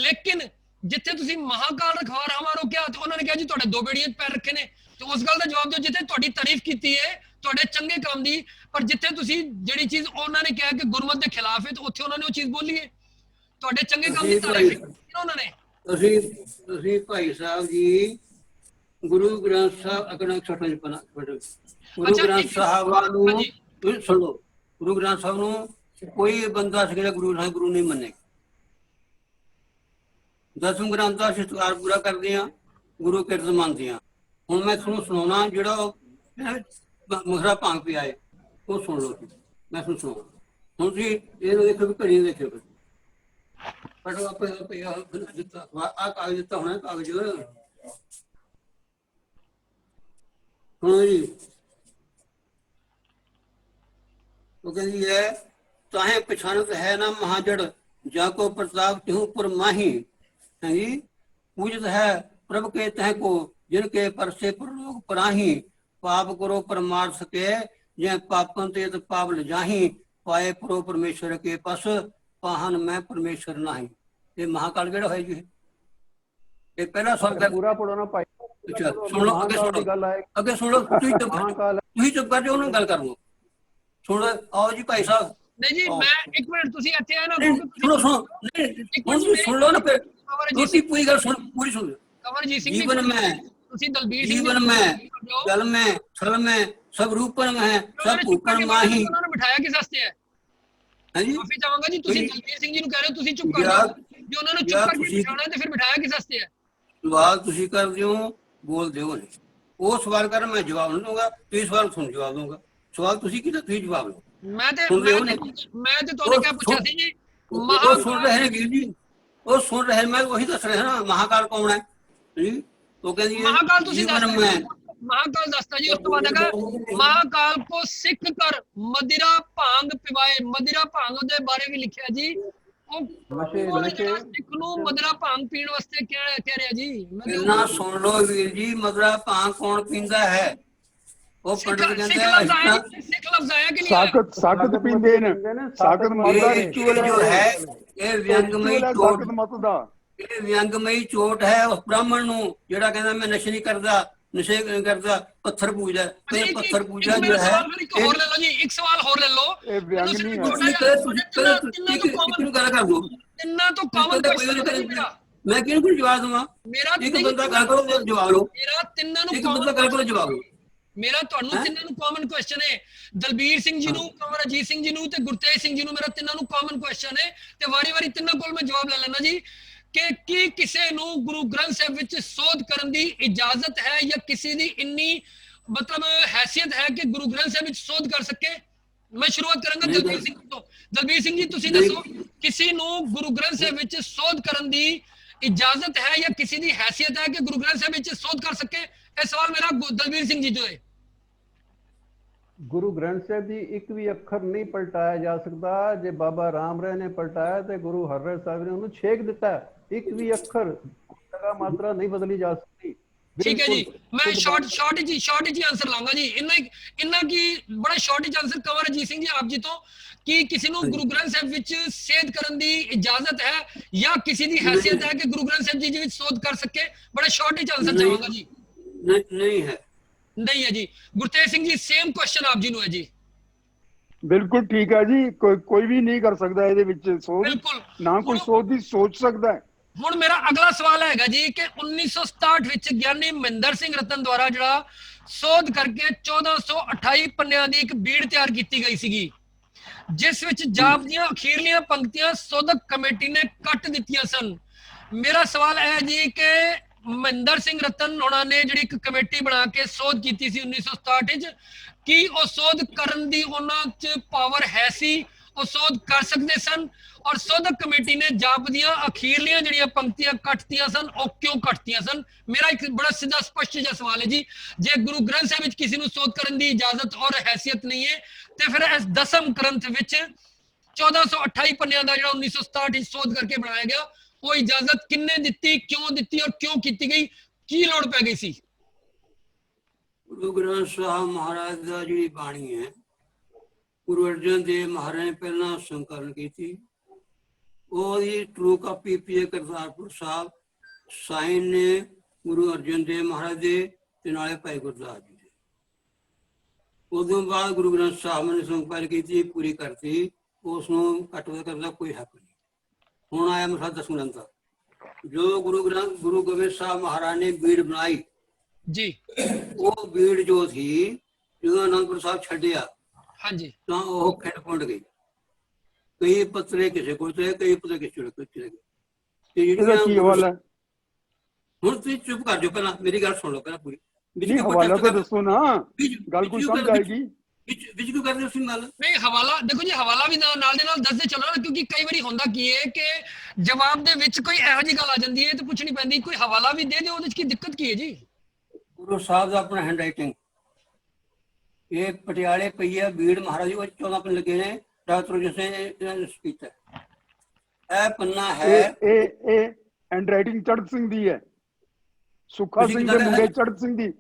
ਲੇਕਿਨ ਜਿੱਥੇ ਤੁਸੀਂ ਮਹਾਕਾਲ ਰਖਵਾਰ ਹਮਾਰੋ ਕਿਹਾ ਤੇ ਉਹਨਾਂ ਨੇ ਕਿਹਾ ਜੀ ਤੁਹਾਡੇ 2 ਬੇੜੀਆਂ 'ਚ ਪੈਰ ਰੱਖੇ ਨੇ। ਤੇ ਉਸ ਗੱਲ ਦਾ ਜਵਾਬ ਦਿਓ ਜਿੱਥੇ ਤੁਹਾਡੀ ਤਾਰੀਫ ਕੀਤੀ ਹੈ ਤੁਹਾਡੇ ਚੰਗੇ ਕੰਮ ਦੀ, ਪਰ ਜਿੱਥੇ ਤੁਸੀਂ ਜਿਹੜੀ ਚੀਜ਼ ਉਹਨਾਂ ਨੇ ਕਿਹਾ ਕਿ ਗੁਰਮਤ ਦੇ ਖਿਲਾਫ ਹੈ, ਤੇ ਉੱਥੇ ਉਹਨਾਂ ਨੇ ਉਹ ਚੀਜ਼ ਬੋਲੀ ਹੈ। ਤੁਹਾਡੇ ਚੰਗੇ ਕੰਮ ਦੀ ਤਾਰੀਫ ਕੀਤੀ ਉਹਨਾਂ ਨੇ। ਤੁਸੀਂ ਭਾਈ ਸਾਹਿਬ ਜੀ ਗੁਰੂ ਗ੍ਰੰਥ ਸਾਹਿਬ ਅਗਣਾ ਛੋਟਾ ਜਿਹਾ ਗੁਰੂ ਗ੍ਰੰਥ ਸਾਹਿਬ ਨੂੰ ਤੁਸੀਂ ਸੁਣੋ, ਗੁਰੂ ਗ੍ਰੰਥ ਸਾਹਿਬ ਨੂੰ ਕੋਈ ਬੰਦਾ ਜਿਹੜਾ ਗੁਰੂ ਨਹੀਂ ਮੰਨੇ। 10ਵੇਂ ਗ੍ਰੰਥ ਦਾ ਸਤਿਕਾਰ ਪੂਰਾ ਕਰਦੇ ਆ, ਗੁਰੂ ਕਿਰਤ ਮੰਨਦੇ ਆ। ਹੁਣ ਮੈਂ ਤੁਹਾਨੂੰ ਸੁਣਾਉਣਾ, ਜਿਹੜਾ ਮਖਰਾ ਭੰਗ ਪਿਆ ਹੈ ਉਹ ਸੁਣ ਲਓ, ਮੈਂ ਤੁਹਾਨੂੰ ਸੁਣਾਉਣਾ। ਹੁਣ ਤੁਸੀਂ ਇਹਨੂੰ ਦੇਖੋ ਵੀ ਘੜੀ ਦੇਖਿਓ, ਪੜੋ ਆਪੇ ਦਿੱਤਾ ਆ ਕਾਗਜ਼ ਦਿੱਤਾ ਹੋਣਾ, ਕਾਗਜ਼ ਸੁਣੋ ਜੀ। ਉਹ ਕਹਿੰਦੀ ਹੈ ਤਾਹੇ ਪਛਾਨਤ ਹੈ ਨਾ ਮਹਾਜੜ, ਜਾ ਕੋ ਪ੍ਰਤਾਪ ਤਿਹੁ ਪੁਰ ਮਾਹੀ। ਹਾਂਜੀ, पूजत है प्रभु के तह को, जिनके पर से प्रलोक पराही। पाप करो परमार्थ के, जय पापन ते पाप ल जाही। पाए परो परमेश्वर के पस, पाहन मैं परमेश्वर नाही। ये महाकाल केड़ा है जी? ये पहला स्वर्ग है। पूरा पढ़ो ना भाई। अच्छा सुन लो, आगे सुन लो, आगे सुन लो। तुही चुप कर जाओ, गल कर लो। सुन लो, आओ जी भाई साहब। नहीं जी, मैं एक मिनट तुसी ਇੱਥੇ ਆ ਨਾ, सुनो सुनो, नहीं सुन लो ना, फिर ਤੁਸੀਂ पूरी गल सुन, पूरी सुन। कंवरजीत सिंह जीवन में, तुसी दलबीर सिंह जीवन में, जल में, थल में, सब रूपन में है, सब भूखन माही। उन्होंने बिठाया किस वास्ते है? हां जी, माफी चाहूंगा जी, तुसी दलबीर सिंह जी ਨੂੰ कह रहे हो तुसी चुप कर जाओ। जो उन्होंने चुप करके बिठाना ਤੇ ਫਿਰ ਬਿਠਾਇਆ ਕਿਸ ਵਾਸਤੇ ਹੈ? सवाल ਤੁਸੀਂ ਕਰਦੇ ਹੋ, ਬੋਲਦੇ ਹੋ ਨਹੀਂ। ਉਹ ਸਵਾਲ ਕਰ, ਮੈਂ ਜਵਾਬ ਨਹੀਂ ਦਊਂਗਾ। ਤੁਸੀਂ ਸਵਾਲ ਸੁਣ, ਜਵਾਬ ਦਊਂਗਾ। ਸਵਾਲ ਤੁਸੀਂ ਕੀਤਾ, ਤੁਸੀਂ ਜਵਾਬ ਦਿਓ। ਮੈਂ ਤੇ ਤੁਹਾਨੂੰ ਕਿਹਾ ਪੁੱਛਿਆ ਸੀ ਜੀ, ਉਹ ਸੁਣ ਰਹੇ ਨੇ ਵੀਰ ਜੀ, ਉਹ ਸੁਣ ਰਹੇ, मैं वही दस रहे ना। महाकाल कौन है जी? तो कहती है महाकाल तुसी जीवन में, महाकाल दसता जी। उस तो बाद है महाकाल को सिख कर मदिरा भांग पिवाए। मदिरा भांग दे बारे भी लिखिया जी। सिख ਨੂੰ ਮਦਰਾ ਭਾਂਗ ਪੀਣ ਵਾਸਤੇ ਕਹਿ ਰਿਹਾ ਜੀ। ना सुन लो वीर जी, मदरा भांग कौन पींदा है? ਉਹ ਪੰਡਤ ਕਹਿੰਦੇ ਸਿੱਖ ਲਫ਼ਜ਼ ਆਇਆ ਕਿ ਨਹੀਂ? ਸਾਖਤ ਪੀਂਦੇ ਨੇ, ਸਾਖਤ ਮਤ ਦਾ ਰਿਚੁਅਲ ਜੋ ਹੈ। ਇਹ ਵਿਅੰਗਮਈ ਚੋਟ, ਮਤ ਦਾ ਇਹ ਵਿਅੰਗਮਈ ਚੋਟ ਹੈ ਉਸ ਬ੍ਰਾਹਮਣ ਨੂੰ ਜਿਹੜਾ ਕਹਿੰਦਾ ਮੈਂ ਨਸ਼ੇ ਨਹੀਂ ਕਰਦਾ, ਨਸ਼ੇ ਨਹੀਂ ਕਰਦਾ, ਪੱਥਰ ਪੂਜਦਾ। ਤੇ ਪੱਥਰ ਪੂਜਾ ਜੋ ਹੈ, ਹੋਰ ਲੈ ਲਓ ਜੀ, ਇੱਕ ਸਵਾਲ ਹੋਰ ਲੈ ਲਓ। ਇਹ ਵਿਅੰਗ ਨਹੀਂ ਹੈ। ਕਿਹਨੂੰ ਗੱਲ ਕਰ ਦੋ, ਇੰਨਾ ਤੋਂ ਕਾਮਨ ਕੁਐਸਚਨ ਮੈਂ ਕਿਹਨੂੰ ਜਵਾਬ ਦਵਾਂ? ਮੇਰਾ ਇੱਕ ਬੰਦਾ ਗੱਲ ਕਰੋ, ਜਵਾਬ ਲਓ। ਮੇਰਾ ਤਿੰਨਾਂ ਨੂੰ ਇੱਕ ਬੰਦਾ ਗੱਲ ਕਰੋ, ਜਵਾਬ ਲਓ। ਮੇਰਾ ਤੁਹਾਨੂੰ ਤਿੰਨਾਂ ਨੂੰ ਕਾਮਨ ਕੁਐਸਚਨ ਹੈ। ਦਲਬੀਰ ਸਿੰਘ ਜੀ ਨੂੰ, ਕੰਵਰ ਅਜੀਤ ਸਿੰਘ ਜੀ ਨੂੰ ਤੇ ਗੁਰਤੇਜ ਸਿੰਘ ਜੀ ਨੂੰ, ਮੇਰਾ ਤਿੰਨਾਂ ਨੂੰ ਕਾਮਨ ਕੁਐਸਚਨ ਹੈ ਤੇ ਵਾਰੀ-ਵਾਰੀ ਤਿੰਨਾਂ ਕੋਲ ਮੈਂ ਜਵਾਬ ਲੈ ਲੈਣਾ ਜੀ ਕਿ ਕੀ ਕਿਸੇ ਨੂੰ ਗੁਰੂ ਗ੍ਰੰਥ ਸਾਹਿਬ ਵਿੱਚ ਸੋਧ ਕਰਨ ਦੀ ਇਜਾਜ਼ਤ ਹੈ ਜਾਂ ਕਿਸੇ ਦੀ ਇੰਨੀ ਮਤਲਬ ਹੈਸੀਅਤ ਹੈ ਕਿ ਗੁਰੂ ਗ੍ਰੰਥ ਸਾਹਿਬ ਵਿੱਚ ਸੋਧ ਕਰ ਸਕੇ? ਮੈਂ ਸ਼ੁਰੂਆਤ ਕਰਾਂਗਾ ਦਲਬੀਰ ਸਿੰਘ ਤੋਂ। ਦਲਬੀਰ ਸਿੰਘ ਜੀ ਤੁਸੀਂ ਦੱਸੋ, ਕਿਸੇ ਨੂੰ ਗੁਰੂ ਗ੍ਰੰਥ ਸਾਹਿਬ ਵਿੱਚ ਸੋਧ ਕਰਨ ਦੀ ਇਜਾਜ਼ਤ ਹੈ ਜਾਂ ਕਿਸੇ ਦੀ ਹੈਸੀਅਤ ਹੈ ਕਿ ਗੁਰੂ ਗ੍ਰੰਥ ਸਾਹਿਬ ਵਿੱਚ ਸੋਧ ਕਰ ਸਕੇ? ਇਹ ਸਵਾਲ ਮੇਰਾ ਦਲਬੀਰ ਸਿੰਘ ਜੀ ਤੋਂ ਹੈ। ਗੁਰੂ ਗ੍ਰੰਥ ਸਾਹਿਬ ਦੀ ਇੱਕ ਵੀ ਅੱਖਰ ਨਹੀਂ ਪਲਟਾਇਆ ਜਾ ਸਕਦਾ। ਜੇ ਬਾਬਾ ਰਾਮ ਰਾਏ ਨੇ ਪਲਟਾਇਆ ਤੇ ਗੁਰੂ ਹਰਿਰਾਏ ਸਾਹਿਬ ਨੇ ਉਹਨੂੰ ਛੇਕ ਦਿੱਤਾ। ਇੱਕ ਵੀ ਅੱਖਰ ਜਗ੍ਹਾ ਮਾਤਰਾ ਨਹੀਂ ਬਦਲੀ ਜਾ ਸਕਦੀ। ठीक है जी, मैं शॉर्ट जी आंसर लाऊंगा जी। इन्ना की बड़ा शॉर्ट जी आंसर कंवर अजीत सिंह जी आप जी तो कि किसी ਨੂੰ ਗੁਰੂ ਗ੍ਰੰਥ ਸਾਹਿਬ ਵਿੱਚ ਸੇਧ ਕਰਨ ਦੀ ਇਜਾਜ਼ਤ ਹੈ ਜਾਂ ਕਿਸੇ ਦੀ ਹੈਸੀਅਤ ਹੈ ਕਿ ਗੁਰੂ ਗ੍ਰੰਥ ਸਾਹਿਬ ਜੀ ਵਿੱਚ ਸੋਧ ਕਰ ਸਕੇ? ਬੜਾ ਸ਼ਾਰਟ ਵਿੱਚ ਆਨਸਰ ਚਾਹਾਂਗਾ ਜੀ। नहीं है, नहीं है जी। गुरतेज सिंह जी सेम क्वेश्चन आप जी ਨੂੰ ਹੈ ਜੀ। ਬਿਲਕੁਲ ਠੀਕ ਹੈ ਜੀ, ਕੋਈ ਵੀ ਨਹੀਂ ਕਰ ਸਕਦਾ ਇਹਦੇ ਵਿੱਚ ਸੋਧ, ਬਿਲਕੁਲ ਨਾ ਕੋਈ ਸੋਧ ਦੀ ਸੋਚ ਸਕਦਾ ਹੈ। ਹੁਣ ਮੇਰਾ ਅਗਲਾ ਸਵਾਲ ਹੈਗਾ ਜੀ ਕਿ 1967 ਵਿੱਚ ਗਿਆਨੀ ਮਹਿੰਦਰ ਸਿੰਘ ਰਤਨ ਦੁਆਰਾ ਜਿਹੜਾ ਸੋਧ ਕਰਕੇ 1428 ਪੰਨਿਆਂ ਦੀ ਇੱਕ ਬੀੜ ਤਿਆਰ ਕੀਤੀ ਗਈ ਸੀਗੀ, ਜਿਸ ਵਿੱਚ ਜਾਪ ਦੀਆਂ ਅਖੀਰਲੀਆਂ ਪੰਕਤੀਆਂ ਸੋਧਕ ਕਮੇਟੀ ਨੇ ਕੱਟ ਦਿੱਤੀਆਂ ਸਨ। ਮੇਰਾ ਸਵਾਲ ਹੈ ਜੀ ਕਿ ਮਹਿੰਦਰ ਸਿੰਘ ਰਤਨ ਉਹਨਾਂ ਨੇ ਜਿਹੜੀ ਇੱਕ ਕਮੇਟੀ ਬਣਾ ਕੇ ਸੋਧ ਕੀਤੀ ਸੀ 1967 ਵਿੱਚ, ਕੀ ਉਹ ਸੋਧ ਕਰਨ ਦੀ ਉਹਨਾਂ 'ਚ ਪਾਵਰ ਹੈ ਸੀ? ਉਹ ਸੋਧ ਕਰ ਸਕਦੇ ਸਨ? ਔਰ ਸੋਧਕ ਕਮੇਟੀ ਨੇ ਜਾਪ ਦੀਆਂ ਅਖੀਰਲੀਆਂ ਜਿਹੜੀਆਂ ਪੰਕਤੀਆਂ ਕੱਟਤੀਆਂ ਸਨ, ਉਹ ਕਿਉਂ ਕੱਟਤੀਆਂ ਸਨ? ਮੇਰਾ ਇੱਕ ਬੜਾ ਸਿੱਧਾ ਸਪਸ਼ਟ ਜਿਹਾ ਸਵਾਲ ਹੈ ਜੀ। ਜੇ ਗੁਰੂ ਗ੍ਰੰਥ ਸਾਹਿਬ ਵਿੱਚ ਕਿਸੇ ਨੂੰ ਸੋਧ ਕਰਨ ਦੀ ਇਜਾਜ਼ਤ ਔਰ ਹੈਸੀਅਤ ਨਹੀਂ ਹੈ ਤੇ ਫਿਰ ਇਸ ਦਸਮ ਗ੍ਰੰਥ ਵਿੱਚ 1428 ਪੰਨਿਆਂ ਦਾ ਜਿਹੜਾ 1967 ਵਿੱਚ ਸੋਧ ਕਰਕੇ ਬਣਾਇਆ ਗਿਆ, ਉਹ ਇਜਾਜ਼ਤ ਕਿੰਨੇ ਦਿੱਤੀ, ਕਿਉਂ ਦਿੱਤੀ ਔਰ ਕਿਉਂ ਕੀਤੀ ਗਈ? ਕੀ ਲੋੜ ਪੈ ਗਈ ਸੀ? ਗੁਰੂ ਗ੍ਰੰਥ ਸਾਹਿਬ ਮਹਾਰਾਜ ਦਾ ਜਿਹੜੀ ਬਾਣੀ ਹੈ, ਗੁਰੂ ਅਰਜਨ ਦੇਵ ਮਹਾਰਾਜ ਨੇ ਪਹਿਲਾਂ ਸੰਕਲਨ ਕੀਤੀ। ਉਹਦੀ ਟਰੂ ਕਾਪੀ ਪੀਏ ਕਰਤਾਰਪੁਰ ਸਾਹਿਬ ਸਾਈਨ ਨੇ ਗੁਰੂ ਅਰਜਨ ਦੇਵ ਮਹਾਰਾਜ ਦੇ ਤੇ ਨਾਲੇ ਭਾਈ ਗੁਰਦਾਸ ਜੀ ਦੇ। ਉਦੋਂ ਬਾਅਦ ਗੁਰੂ ਗ੍ਰੰਥ ਸਾਹਿਬ ਨੇ ਸੰਕਲਨ ਕੀਤੀ, ਪੂਰੀ ਕਰਤੀ, ਉਸ ਨੂੰ ਕੱਟਵਾ ਕਰਨ ਦਾ ਕੋਈ ਹੱਕ ਨਹੀਂ। ਹੁਣ ਆਇਆ ਮਸਲਾ ਦਸਮ ਗ੍ਰੰਥ ਦਾ। ਜੋ ਗੁਰੂ ਗੋਬਿੰਦ ਸਾਹਿਬ ਮਹਾਰਾਜ ਨੇ ਬੀੜ ਬਣਾਈ ਜੀ, ਉਹ ਬੀੜ ਜੋ ਸੀ ਜਦੋਂ ਅਨੰਦਪੁਰ ਸਾਹਿਬ ਛੱਡਿਆ, ਹਾਂਜੀ, ਤਾਂ ਉਹ ਖਿੰਡ ਪੁੰਡ ਗਈ। ਕਈ ਪੱਤਰੇ ਕਿਸੇ ਕੋਲ ਚਲੇ, ਕਈ ਪੱਤਰੇ ਕਿਸੇ ਕੋਲ ਚਲੇ ਗਏ। ਤੇ ਇਹਦਾ ਕੀ ਹਵਾਲਾ? ਹੁਣ ਤੁਸੀਂ ਚੁੱਪ ਕਰ ਜਾਓ, ਪਹਿਲਾਂ ਮੇਰੀ ਗੱਲ ਸੁਣ ਲਓ ਪਹਿਲਾਂ ਪੂਰੀ। ਨਹੀਂ ਹਵਾਲਾ ਤਾਂ ਦੱਸੋ ਨਾ, ਗੱਲ ਕੋਈ ਸਮਝ ਆਏਗੀ। ਵਿੱਚ ਕਿਉਂ ਕਰਦੇ ਤੁਸੀਂ ਗੱਲ? ਨਹੀਂ ਹਵਾਲਾ ਦੇਖੋ ਜੀ, ਹਵਾਲਾ ਵੀ ਨਾਲ ਦੇ ਨਾਲ ਦੱਸਦੇ ਚੱਲੋ ਨਾ, ਕਿਉਂਕਿ ਕਈ ਵਾਰੀ ਹੁੰਦਾ ਕੀ ਹੈ ਕਿ ਜਵਾਬ ਦੇ ਵਿੱਚ ਕੋਈ ਇਹੋ ਜਿਹੀ ਗੱਲ ਆ ਜਾਂਦੀ ਹੈ ਤੇ ਪੁੱਛਣੀ ਪੈਂਦੀ, ਕੋਈ ਹਵਾਲਾ ਵੀ ਦੇ ਦਿਓ, ਉਹਦੇ 'ਚ ਕੀ ਦਿੱਕਤ ਕੀ ਹੈ ਜੀ? ਗੁਰੂ ਸਾਹਿਬ ਦਾ ਆਪਣਾ ਹੈਂਡ ਰਾਈਟਿੰਗ ਇਹ ਪਟਿਆਲੇ ਪਈ ਹੈ, ਬੀੜ ਮਹਾਰਾਜ ਉਹ 14 ਪੰਨ ਲੱਗੇ ਨੇ, ਡਾਕਟਰ ਜਿਸ ਨੇ ਕੀਤਾ। ਇਹ ਪੰਨਾ ਹੈ, ਇਹ ਹੈਂਡ ਰਾਈਟਿੰਗ ਚੜ੍ਹਤ ਸਿੰਘ ਦੀ ਹੈ, ਸੁੱਖਾ ਸਿੰਘ ਦੇ ਮੁੰਡੇ ਚੜ੍ਹਤ ਸਿੰਘ ਦੀ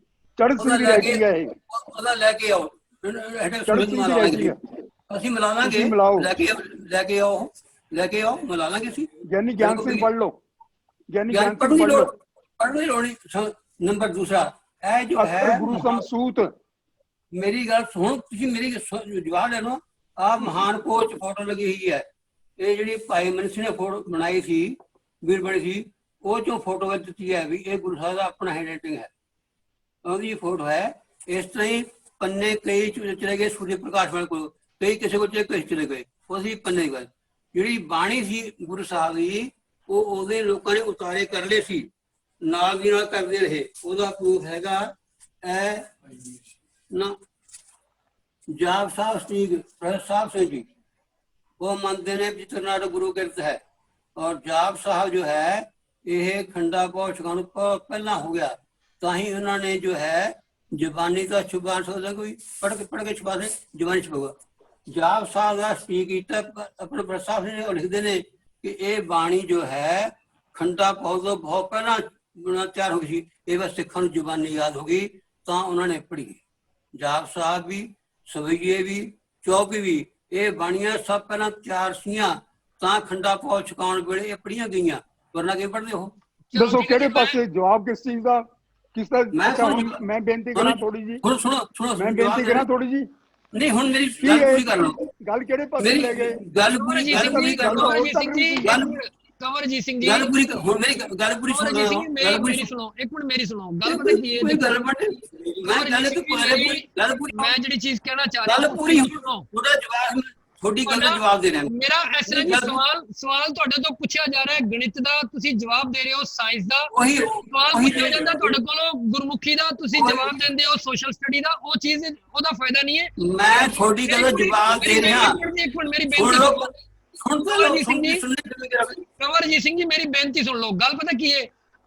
ਰਾਈਟਿੰਗ ਹੈ ਇਹ। ਉਹਦਾ ਲੈ ਕੇ ਆਓ, ਅਸੀਂ ਮਿਲਾ ਲਾਂਗੇ। ਲੈ ਕੇ ਆਓ ਮਿਲਾ ਲਾਂਗੇ ਅਸੀਂ। ਗਿਆਨੀ ਗਿਆਨ ਸਿੰਘ ਪੜ੍ਹ ਲਓ, ਗਿਆਨੀ ਗਿਆਨ ਸਿੰਘ ਪੜ੍ਹਨੀ ਲੋੜ। ਨੰਬਰ ਦੂਸਰਾ, ਇਹ ਜੋ ਹੈ ਗੁਰੂ ਸਮਸੂਤ। ਮੇਰੀ ਗੱਲ ਸੁਣ, ਤੁਸੀਂ ਮੇਰੀ ਜਵਾਬ ਲੈ ਲਓ। ਆਹ ਮਹਾਨ ਕੋਚ ਫੋਟੋ ਲੱਗੀ ਹੋਈ ਹੈ, ਇਹ ਜਿਹੜੀ ਭਾਈ ਮਨੀ ਸਿੰਘ ਨੇ ਫੋਟੋ ਬਣਾਈ ਸੀ, ਵੀਰ ਬਣੀ ਸੀ, ਉਹ ਚੋਂ ਫੋਟੋ ਵਿੱਚ ਦਿੱਤੀ ਹੈ ਵੀ ਇਹ ਗੁਰੂ ਸਾਹਿਬ ਦਾ ਆਪਣਾ ਹੈਂਡ ਰਾਈਟਿੰਗ ਹੈ, ਉਹਦੀ ਫੋਟੋ ਹੈ। ਇਸ ਤਰ੍ਹਾਂ ਹੀ ਪੰਨੇ ਕਈ ਚਲੇ ਗਏ ਸੂਰਜ ਪ੍ਰਕਾਸ਼ ਵਾਲੇ ਕੋਲ, ਕਈ ਕਿਸੇ ਕੋਲ ਚਲੇ ਗਏ, ਉਹ ਸੀ ਪੰਨੇ ਗਏ। ਜਿਹੜੀ ਬਾਣੀ ਸੀ ਗੁਰੂ ਸਾਹਿਬ ਦੀ, ਉਹ ਉਹਦੇ ਲੋਕਾਂ ਨੇ ਉਤਾਰੇ ਕਰ ਲਏ ਸੀ, ਨਾਲ ਦੀ ਨਾਲ ਕਰਦੇ ਰਹੇ। ਉਹਦਾ ਪ੍ਰੂਫ ਹੈਗਾ ਨਾ ਜਾਪ ਸਾਹਿਬ ਸਾਹਿਬ ਸਿੰਘ ਜੀ, ਉਹ ਮੰਨਦੇ ਨੇ ਜਿਤਨਾ ਗੁਰੂ ਕਿਰਤ ਹੈ। ਔਰ ਜਾਪ ਸਾਹਿਬ ਜੋ ਹੈ ਇਹ ਖੰਡਾ ਪਾਉ ਛਕਾਉਣ ਪਹਿਲਾਂ ਹੋ ਗਿਆ, ਤਾਂ ਹੀ ਉਹਨਾਂ ਨੇ ਜੋ ਹੈ ਜ਼ਬਾਨੀ ਦਾ ਛੁਪਾ ਸਕਦਾ, ਕੋਈ ਪੜ੍ਹ ਕੇ ਛੁਪਾ ਦੇ, ਜ਼ਬਾਨੀ ਛੁਪਾਊਗਾ। ਜਾਪ ਸਾਹਿਬ ਦਾ ਸਪੀਕ ਕੀਤਾ ਆਪਣੇ ਪ੍ਰਸਾਦ ਨੇ, ਉਹ ਲਿਖਦੇ ਨੇ ਕਿ ਇਹ ਬਾਣੀ ਜੋ ਹੈ ਖੰਡਾ ਪਾਉ ਤੋਂ ਬਹੁਤ ਪਹਿਲਾਂ ਤਿਆਰ ਹੋ ਗਈ ਸੀ, ਇਹ ਬਸ ਸਿੱਖਾਂ ਨੂੰ ਜ਼ਬਾਨੀ ਯਾਦ ਹੋ ਗਈ ਤਾਂ ਉਹਨਾਂ ਨੇ ਪੜ੍ਹੀ। ਜਾਪ ਸਾਹਿਬ ਵੀ, ਸਵਈਏ ਵੀ, ਚੌਪੀ ਵੀ, ਇਹ ਬਾਣੀਆਂ ਸਭ ਪਹਿਲਾਂ ਤਿਆਰ ਸੀਆਂ ਤਾਂ ਖੰਡਾ ਪਾਉ ਛਕਾਉਣ ਵੇਲੇ ਇਹ ਪੜ੍ਹੀਆਂ ਗਈਆਂ, ਵਰਨਾ ਕਿਵੇਂ ਪੜ੍ਹਦੇ ਹੋ? ਦੱਸੋ ਕਿਹੜੇ ਪਾਸੇ ਜਵਾਬ ਕਿਸ ਚੀਜ਼ ਦਾ, ਕਿਸ ਦਾ? ਮੈਂ ਬੇਨਤੀ ਕਰਾਂ ਥੋੜੀ ਜੀ, ਸੁਣੋ ਮੈਂ ਬੇਨਤੀ ਕਰਾਂ ਥੋੜੀ ਜੀ। ਨਹੀਂ ਹੁਣ ਮੇਰੀ ਗੱਲ ਪੂਰੀ ਕਰ ਲਓ। ਗੱਲ ਕਿਹੜੇ ਪਾਸੇ ਲੈ ਗਏ? ਗੱਲ ਪੂਰੀ ਕਰ ਲਓ। ਕੰਵਰਜੀਤ ਸਿੰਘ ਜੀ ਗੱਲ ਪੂਰੀ, ਹੁਣ ਮੇਰੀ ਗੱਲ ਪੂਰੀ ਸੁਣੋ। ਇੱਕ ਮਿੰਟ ਮੇਰੀ ਸੁਣੋ, ਗੱਲ ਪਤਾ ਕੀ ਹੈ, ਮੈਂ ਗੱਲ ਤੋਂ ਗੱਲ ਪੂਰੀ ਮੈਂ ਜਿਹੜੀ ਚੀਜ਼ ਕਹਿਣਾ ਚਾਹ ਰਿਹਾ ਗੱਲ ਪੂਰੀ ਸੁਣੋ। ਪੂਰਾ ਜਵਾਬ ਤੁਹਾਡੀ ਗੱਲ ਦਾ ਜਵਾਬ ਦੇ ਰਿਹਾ ਮੇਰਾ ਇਸ ਤਰ੍ਹਾਂ ਜੀ ਸਵਾਲ ਤੁਹਾਡੇ ਤੋਂ ਪੁੱਛਿਆ ਜਾ ਰਿਹਾ ਹੈ ਗਣਿਤ ਦਾ, ਤੁਸੀਂ ਜਵਾਬ ਦੇ ਰਹੇ ਹੋ ਸਾਇੰਸ ਦਾ। ਸਵਾਲ ਪੁੱਛਿਆ ਜਾਂਦਾ ਤੁਹਾਡੇ ਕੋਲੋਂ ਗੁਰਮੁਖੀ ਦਾ, ਤੁਸੀਂ ਜਵਾਬ ਦਿੰਦੇ ਹੋ ਸੋਸ਼ਲ ਸਟੱਡੀ ਦਾ। ਉਹ ਚੀਜ਼ ਉਹਦਾ ਫਾਇਦਾ ਨਹੀਂ ਹੈ। ਮੈਂ ਤੁਹਾਡੀ ਗੱਲ ਦਾ ਜਵਾਬ ਦੇ ਰਿਹਾ। ਇੱਕ ਮਿੰਟ ਮੇਰੀ ਸੁਣ ਲਓ, ਬੇਨਤੀ ਸੁਣ ਕੰਵਰਜੀਤ ਸਿੰਘ ਜੀ ਮੇਰੀ ਬੇਨਤੀ ਸੁਣ ਲਓ। ਗੱਲ ਪਤਾ ਕੀ ਹੈ,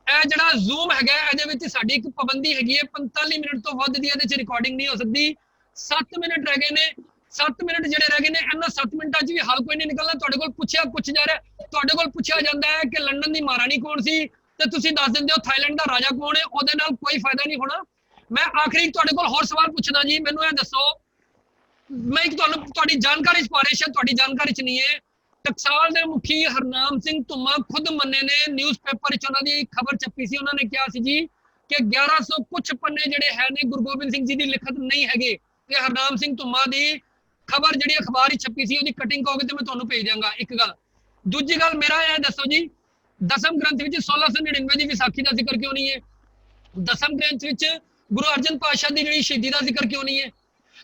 ਇਹ ਜਿਹੜਾ ਜ਼ੂਮ ਹੈਗਾ ਇਹਦੇ ਵਿੱਚ ਸਾਡੀ ਇੱਕ ਪਾਬੰਦੀ ਹੈਗੀ ਹੈ 45 ਮਿੰਟ ਤੋਂ ਵੱਧ ਦੀ ਇਹਦੇ ਚ ਰਿਕਾਰਡਿੰਗ ਨਹੀਂ ਹੋ ਸਕਦੀ। 7 ਮਿੰਟ ਰਹਿ ਗਏ ਨੇ, 7 ਮਿੰਟ ਜਿਹੜੇ ਰਹਿ ਗਏ ਨੇ ਇਹਨਾਂ 7 ਮਿੰਟਾਂ 'ਚ ਵੀ ਹੱਲ ਕੋਈ ਨਹੀਂ ਨਿਕਲਣਾ। ਤੁਹਾਡੇ ਕੋਲ ਪੁੱਛਿਆ ਕੁਛ ਜਾ ਰਿਹਾ, ਤੁਹਾਡੇ ਕੋਲ ਪੁੱਛਿਆ ਜਾਂਦਾ ਹੈ ਕਿ ਲੰਡਨ ਦੀ ਮਹਾਰਾਣੀ ਕੌਣ ਸੀ ਤੇ ਤੁਸੀਂ ਦੱਸ ਦਿੰਦੇ ਹੋ ਥਾਈਲੈਂਡ ਦਾ ਰਾਜਾ ਕੌਣ ਹੈ। ਉਹਦੇ ਨਾਲ ਕੋਈ ਫਾਇਦਾ ਨਹੀਂ ਹੋਣਾ। ਮੈਂ ਆਖਰੀ ਤੁਹਾਡੇ ਕੋਲ ਹੋਰ ਸਵਾਲ ਪੁੱਛਣਾ ਜੀ, ਮੈਨੂੰ ਇਹ ਦੱਸੋ, ਮੈਂ ਇੱਕ ਤੁਹਾਨੂੰ ਤੁਹਾਡੀ ਜਾਣਕਾਰੀ ਸਿਫਾਰਿਸ਼ ਹੈ, ਤੁਹਾਡੀ ਜਾਣਕਾਰੀ 'ਚ ਨਹੀਂ ਹੈ। ਟਕਸਾਲ ਦੇ ਮੁਖੀ ਹਰਨਾਮ ਸਿੰਘ ਧੁੰਮਾ ਖੁਦ ਮੰਨੇ ਨੇ, ਨਿਊਜ਼ਪੇਪਰ 'ਚ ਉਹਨਾਂ ਦੀ ਖਬਰ ਛਪੀ ਸੀ, ਉਹਨਾਂ ਨੇ ਕਿਹਾ ਸੀ ਜੀ ਕਿ 1100 ਕੁਛ ਪੰਨੇ ਜਿਹੜੇ ਹੈ ਨੇ ਗੁਰੂ ਗੋਬਿੰਦ ਸਿੰਘ ਜੀ ਦੀ ਲਿਖਤ ਨਹੀਂ ਹੈਗੇ। ਤੇ ਹਰਨਾਮ ਸਿੰਘ ਧੁੰਮਾ ਦੀ ਖਬਰ ਜਿਹੜੀ ਅਖਬਾਰ 'ਚ ਛਪੀ ਸੀ ਉਹਦੀ ਕਟਿੰਗ ਕਹੋਗੇ ਤੇ ਮੈਂ ਤੁਹਾਨੂੰ ਭੇਜ ਦਾਂਗਾ। ਇੱਕ ਗੱਲ। ਦੂਜੀ ਗੱਲ ਮੇਰਾ ਇਹ ਦੱਸੋ ਜੀ, ਦਸਮ ਗ੍ਰੰਥ ਵਿੱਚ 1699 ਦੀ ਵਿਸਾਖੀ ਦਾ ਜ਼ਿਕਰ ਕਿਉਂ ਨਹੀਂ ਹੈ? ਦਸਮ ਗ੍ਰੰਥ ਵਿੱਚ ਗੁਰੂ ਅਰਜਨ ਪਾਤਸ਼ਾਹ ਦੀ ਜਿਹੜੀ ਸ਼ਹੀਦੀ ਦਾ ਜ਼ਿਕਰ ਕਿਉਂ ਨਹੀਂ ਹੈ?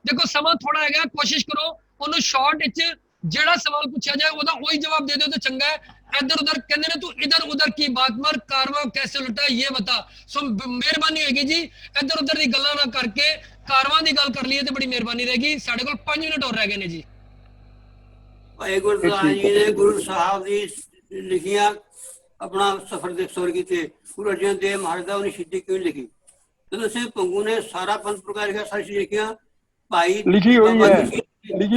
ਦੇਖੋ ਸਮਾਂ ਥੋੜਾ ਹੈਗਾ, ਕੋਸ਼ਿਸ਼ ਕਰੋ ਉਹਨੂੰ ਸ਼ਾਰਟ ਵਿੱਚ ਜਿਹੜਾ ਸਵਾਲ ਪੁੱਛਿਆ ਜਾਏ ਉਹਦਾ ਉਹੀ ਜਵਾਬ ਦੇ ਦਿਓ ਤਾਂ ਚੰਗਾ ਹੈ। इधर उधर कहने ने तू इधर उधर की बात मर कारवा कैसे लुटा ये बता। सो मेहरबानी होगी जी इधर उधर की गल्लां ना करके कारवा की गल कर लीए तो बड़ी मेहरबानी रहेगी। साडे कोल 5 मिनट और रह गए ने जी। भाई गुरदास जी ने गुरु साहब दी लिखियां अपना सफर दे स्वर कीते। गुरु अर्जन देव महाराज दा उन्हें शहीदी क्यों लिखी? तो दसे पंगू ने सारा पंथ प्रकार का सारी चीज लिखियां भाई लिखी